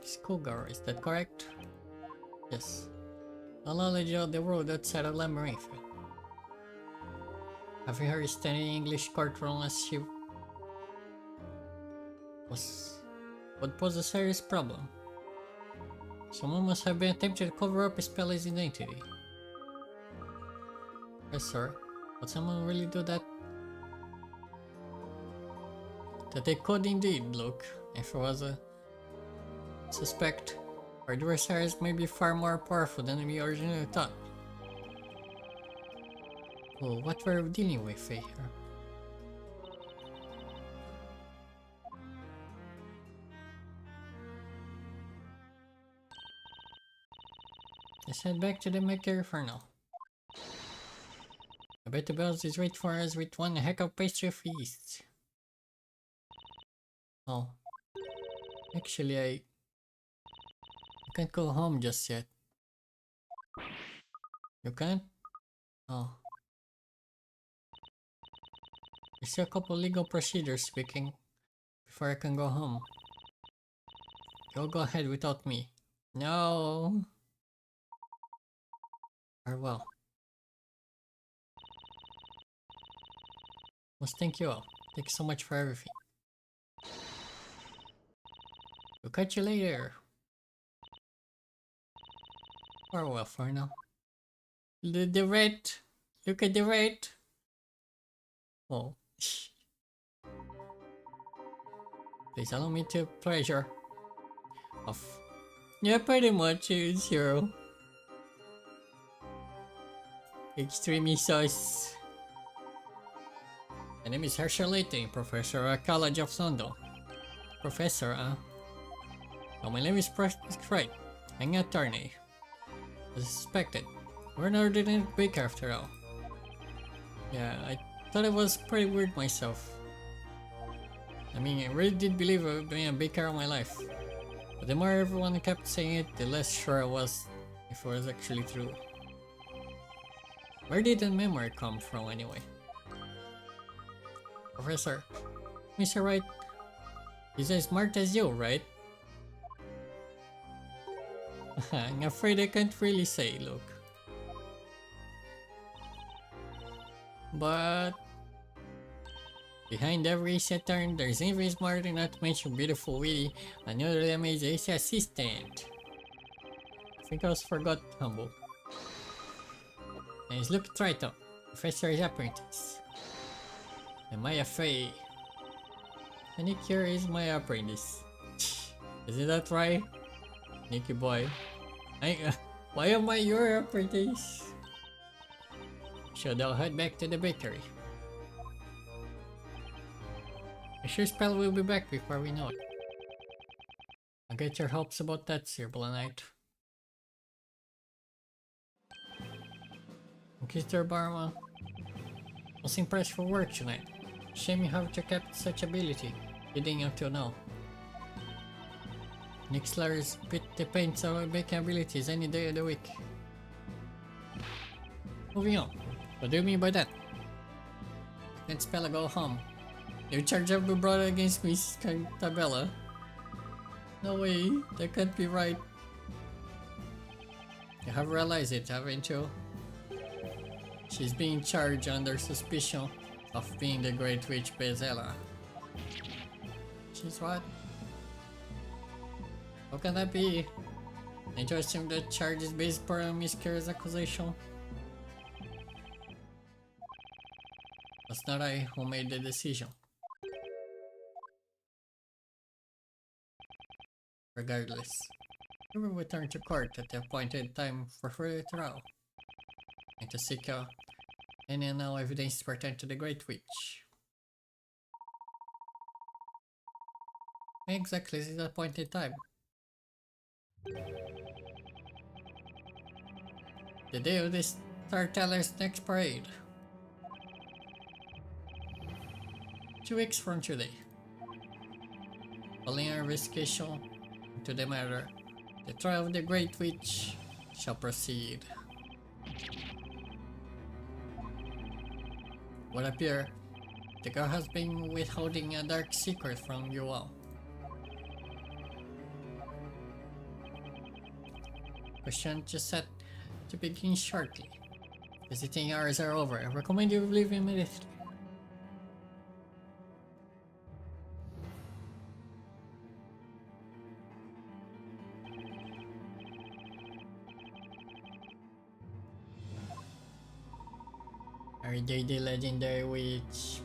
Schoolgirl, is that correct? Yes. No knowledge of the world outside of Labyrinth. Have you heard standing in English courtroom as she would pose a serious problem? Someone must have been attempting to cover up Spelly's identity. Yes, sir. Would someone really do that? That they could indeed, look. If it was a suspect, our adversaries may be far more powerful than we originally thought. Oh, what were we dealing with here? Let's head back to the maker for now. I bet the bells is waiting for us with one heck of pastry feast. Oh. Actually, I can't go home just yet. You can't? Oh. There's still a couple legal procedures speaking before I can go home. You'll go ahead without me. No. Farewell. Must thank you all. Thank you so much for everything. We'll catch you later. Farewell for now. The rat. Look at the rat. Oh. Please allow me to pleasure of. Yeah, pretty much it's zero. Extremely sauce. My name is Herschel Layton, professor at College of London. Professor, oh, my name is Wright. I'm an attorney. As suspected, we're an ordinary baker after all. Yeah, I thought it was pretty weird myself. I mean, I really did believe I would be a baker all my life. But the more everyone kept saying it, the less sure I was if it was actually true. Where did the memory come from anyway? Professor, Mr. Wright, he's as smart as you, right? I'm afraid I can't really say, look. But behind every turn, there's even smart, not to mention beautiful, witty, and utterly amazing assistant. I think I was forgot humble. And he's looking right up. Professor's apprentice. And Maya Faye. Nick here is my apprentice. Isn't that right? Nicky boy. Why am I your apprentice? Should I head back to the bakery? I'm sure Spell will be back before we know it. I'll get your hopes about that, Sir Knight. Mr. Barma was impressed for work tonight. Shame you haven't kept such ability, leading up till now. Nixler's bit depends on baking abilities any day of the week. Moving on. What do you mean by that? Let Spell go home. You charge up the brother against Miss Cantabella. No way, that can't be right. You have realized it, haven't you? She's being charged under suspicion of being the Great Witch Bezella. She's what? How can that be? I to assume the charge is based on miscarriage accusation. Was not I who made the decision. Regardless, we will return to court at the appointed time for further trial, and to seek out any and all evidence pertaining to the Great Witch. When exactly is the appointed time? The day of the Storyteller's next parade. 2 weeks from today. Following our investigation into the matter, the trial of the Great Witch shall proceed. Would appear the girl has been withholding a dark secret from you all. Question just set to begin shortly. Visiting hours are over. I recommend you leave immediately. RJ the Legendary Witch.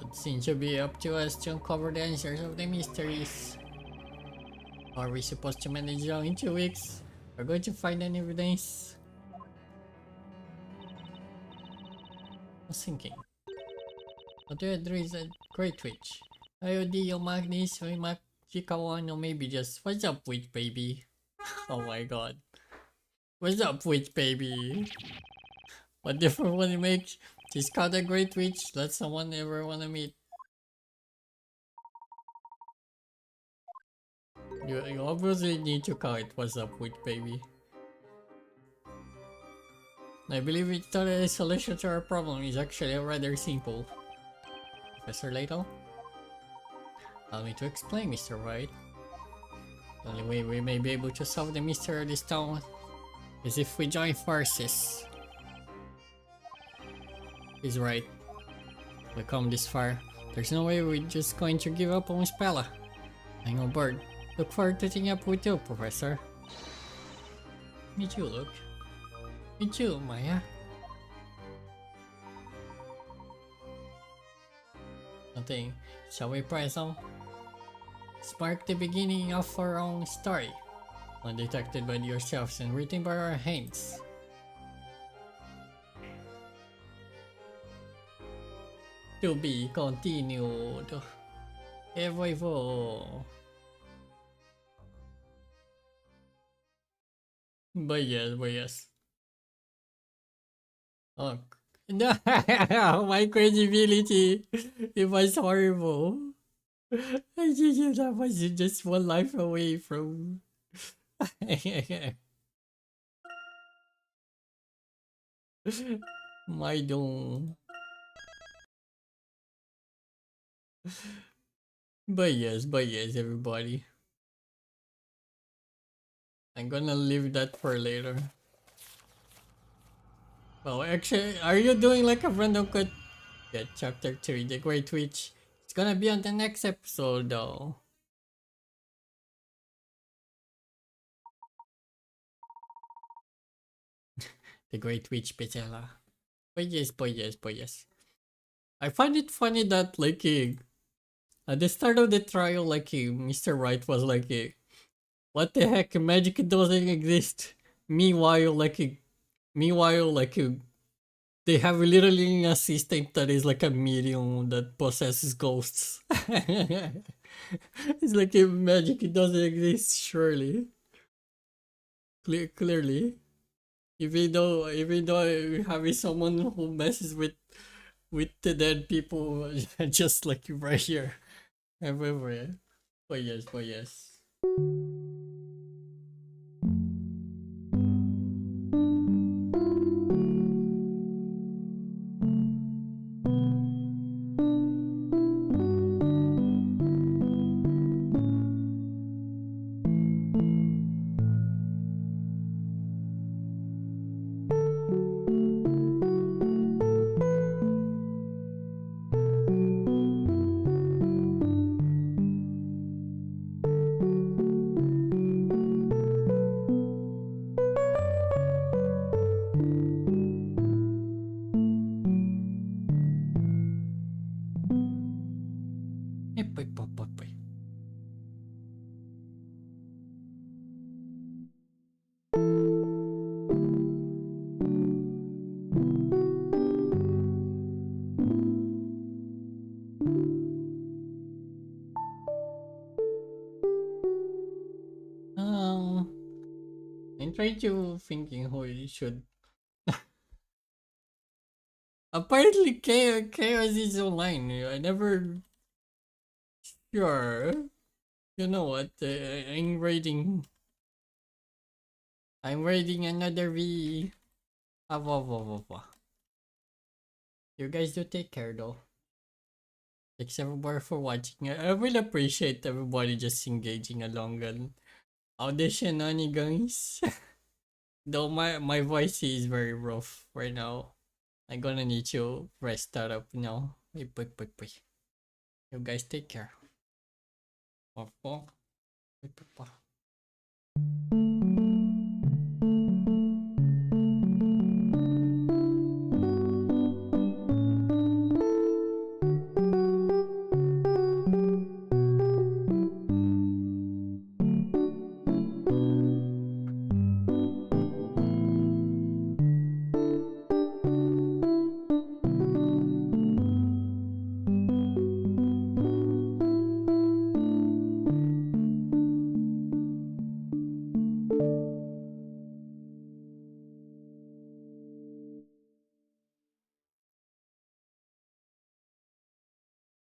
It seems to be up to us to uncover the answers of the mysteries. How are we supposed to manage it in 2 weeks? We're going to find any evidence. I was thinking. Whether there is a Great Witch. IOD or Magnus or Magical One or maybe just what's up witch baby? Oh my god. What's up witch baby? What difference will it make? She's called a Great Witch. That's someone ever wanna meet. You obviously need to call it what's up witch baby. I believe it thought the solution to our problem is actually rather simple. Professor Layton? Allow me to explain, Mr. Wright. The only way we may be able to solve the mystery of this town is if we join forces. He's right. We come this far. There's no way we're just going to give up on Spella. I'm on board. Look forward to teaming up with you, Professor. Me too, Luke. Me too, Maya. Nothing. Shall we press on? Spark the beginning of our own story. Undetected by yourselves and written by our hands. To be continued. Evo. But yes. Oh, no, my credibility. It was horrible. That was just one life away from. My doom. But yes, everybody. I'm gonna leave that for later. Well, actually, are you doing like a random cut? Yeah, chapter 3, The Great Witch. It's gonna be on the next episode though. The Great Witch Petella. But yes. I find it funny that like at the start of the trial, like Mr. Wright was like what the heck, magic doesn't exist. Meanwhile, they have literally an assistant that is like a medium that possesses ghosts. It's like magic doesn't exist, surely. Clearly. Even though having someone who messes with the dead people just like right here. Everywhere. But yes. I'm trying to thinking who you should. Apparently, chaos is online. I never sure. You know what? I'm raiding. I'm raiding another V. You guys do take care though. Thanks everybody for watching. I will appreciate everybody just engaging along and audition on you guys. Though my voice is very rough right now. I'm gonna need to rest that up now. Wait. You guys take care.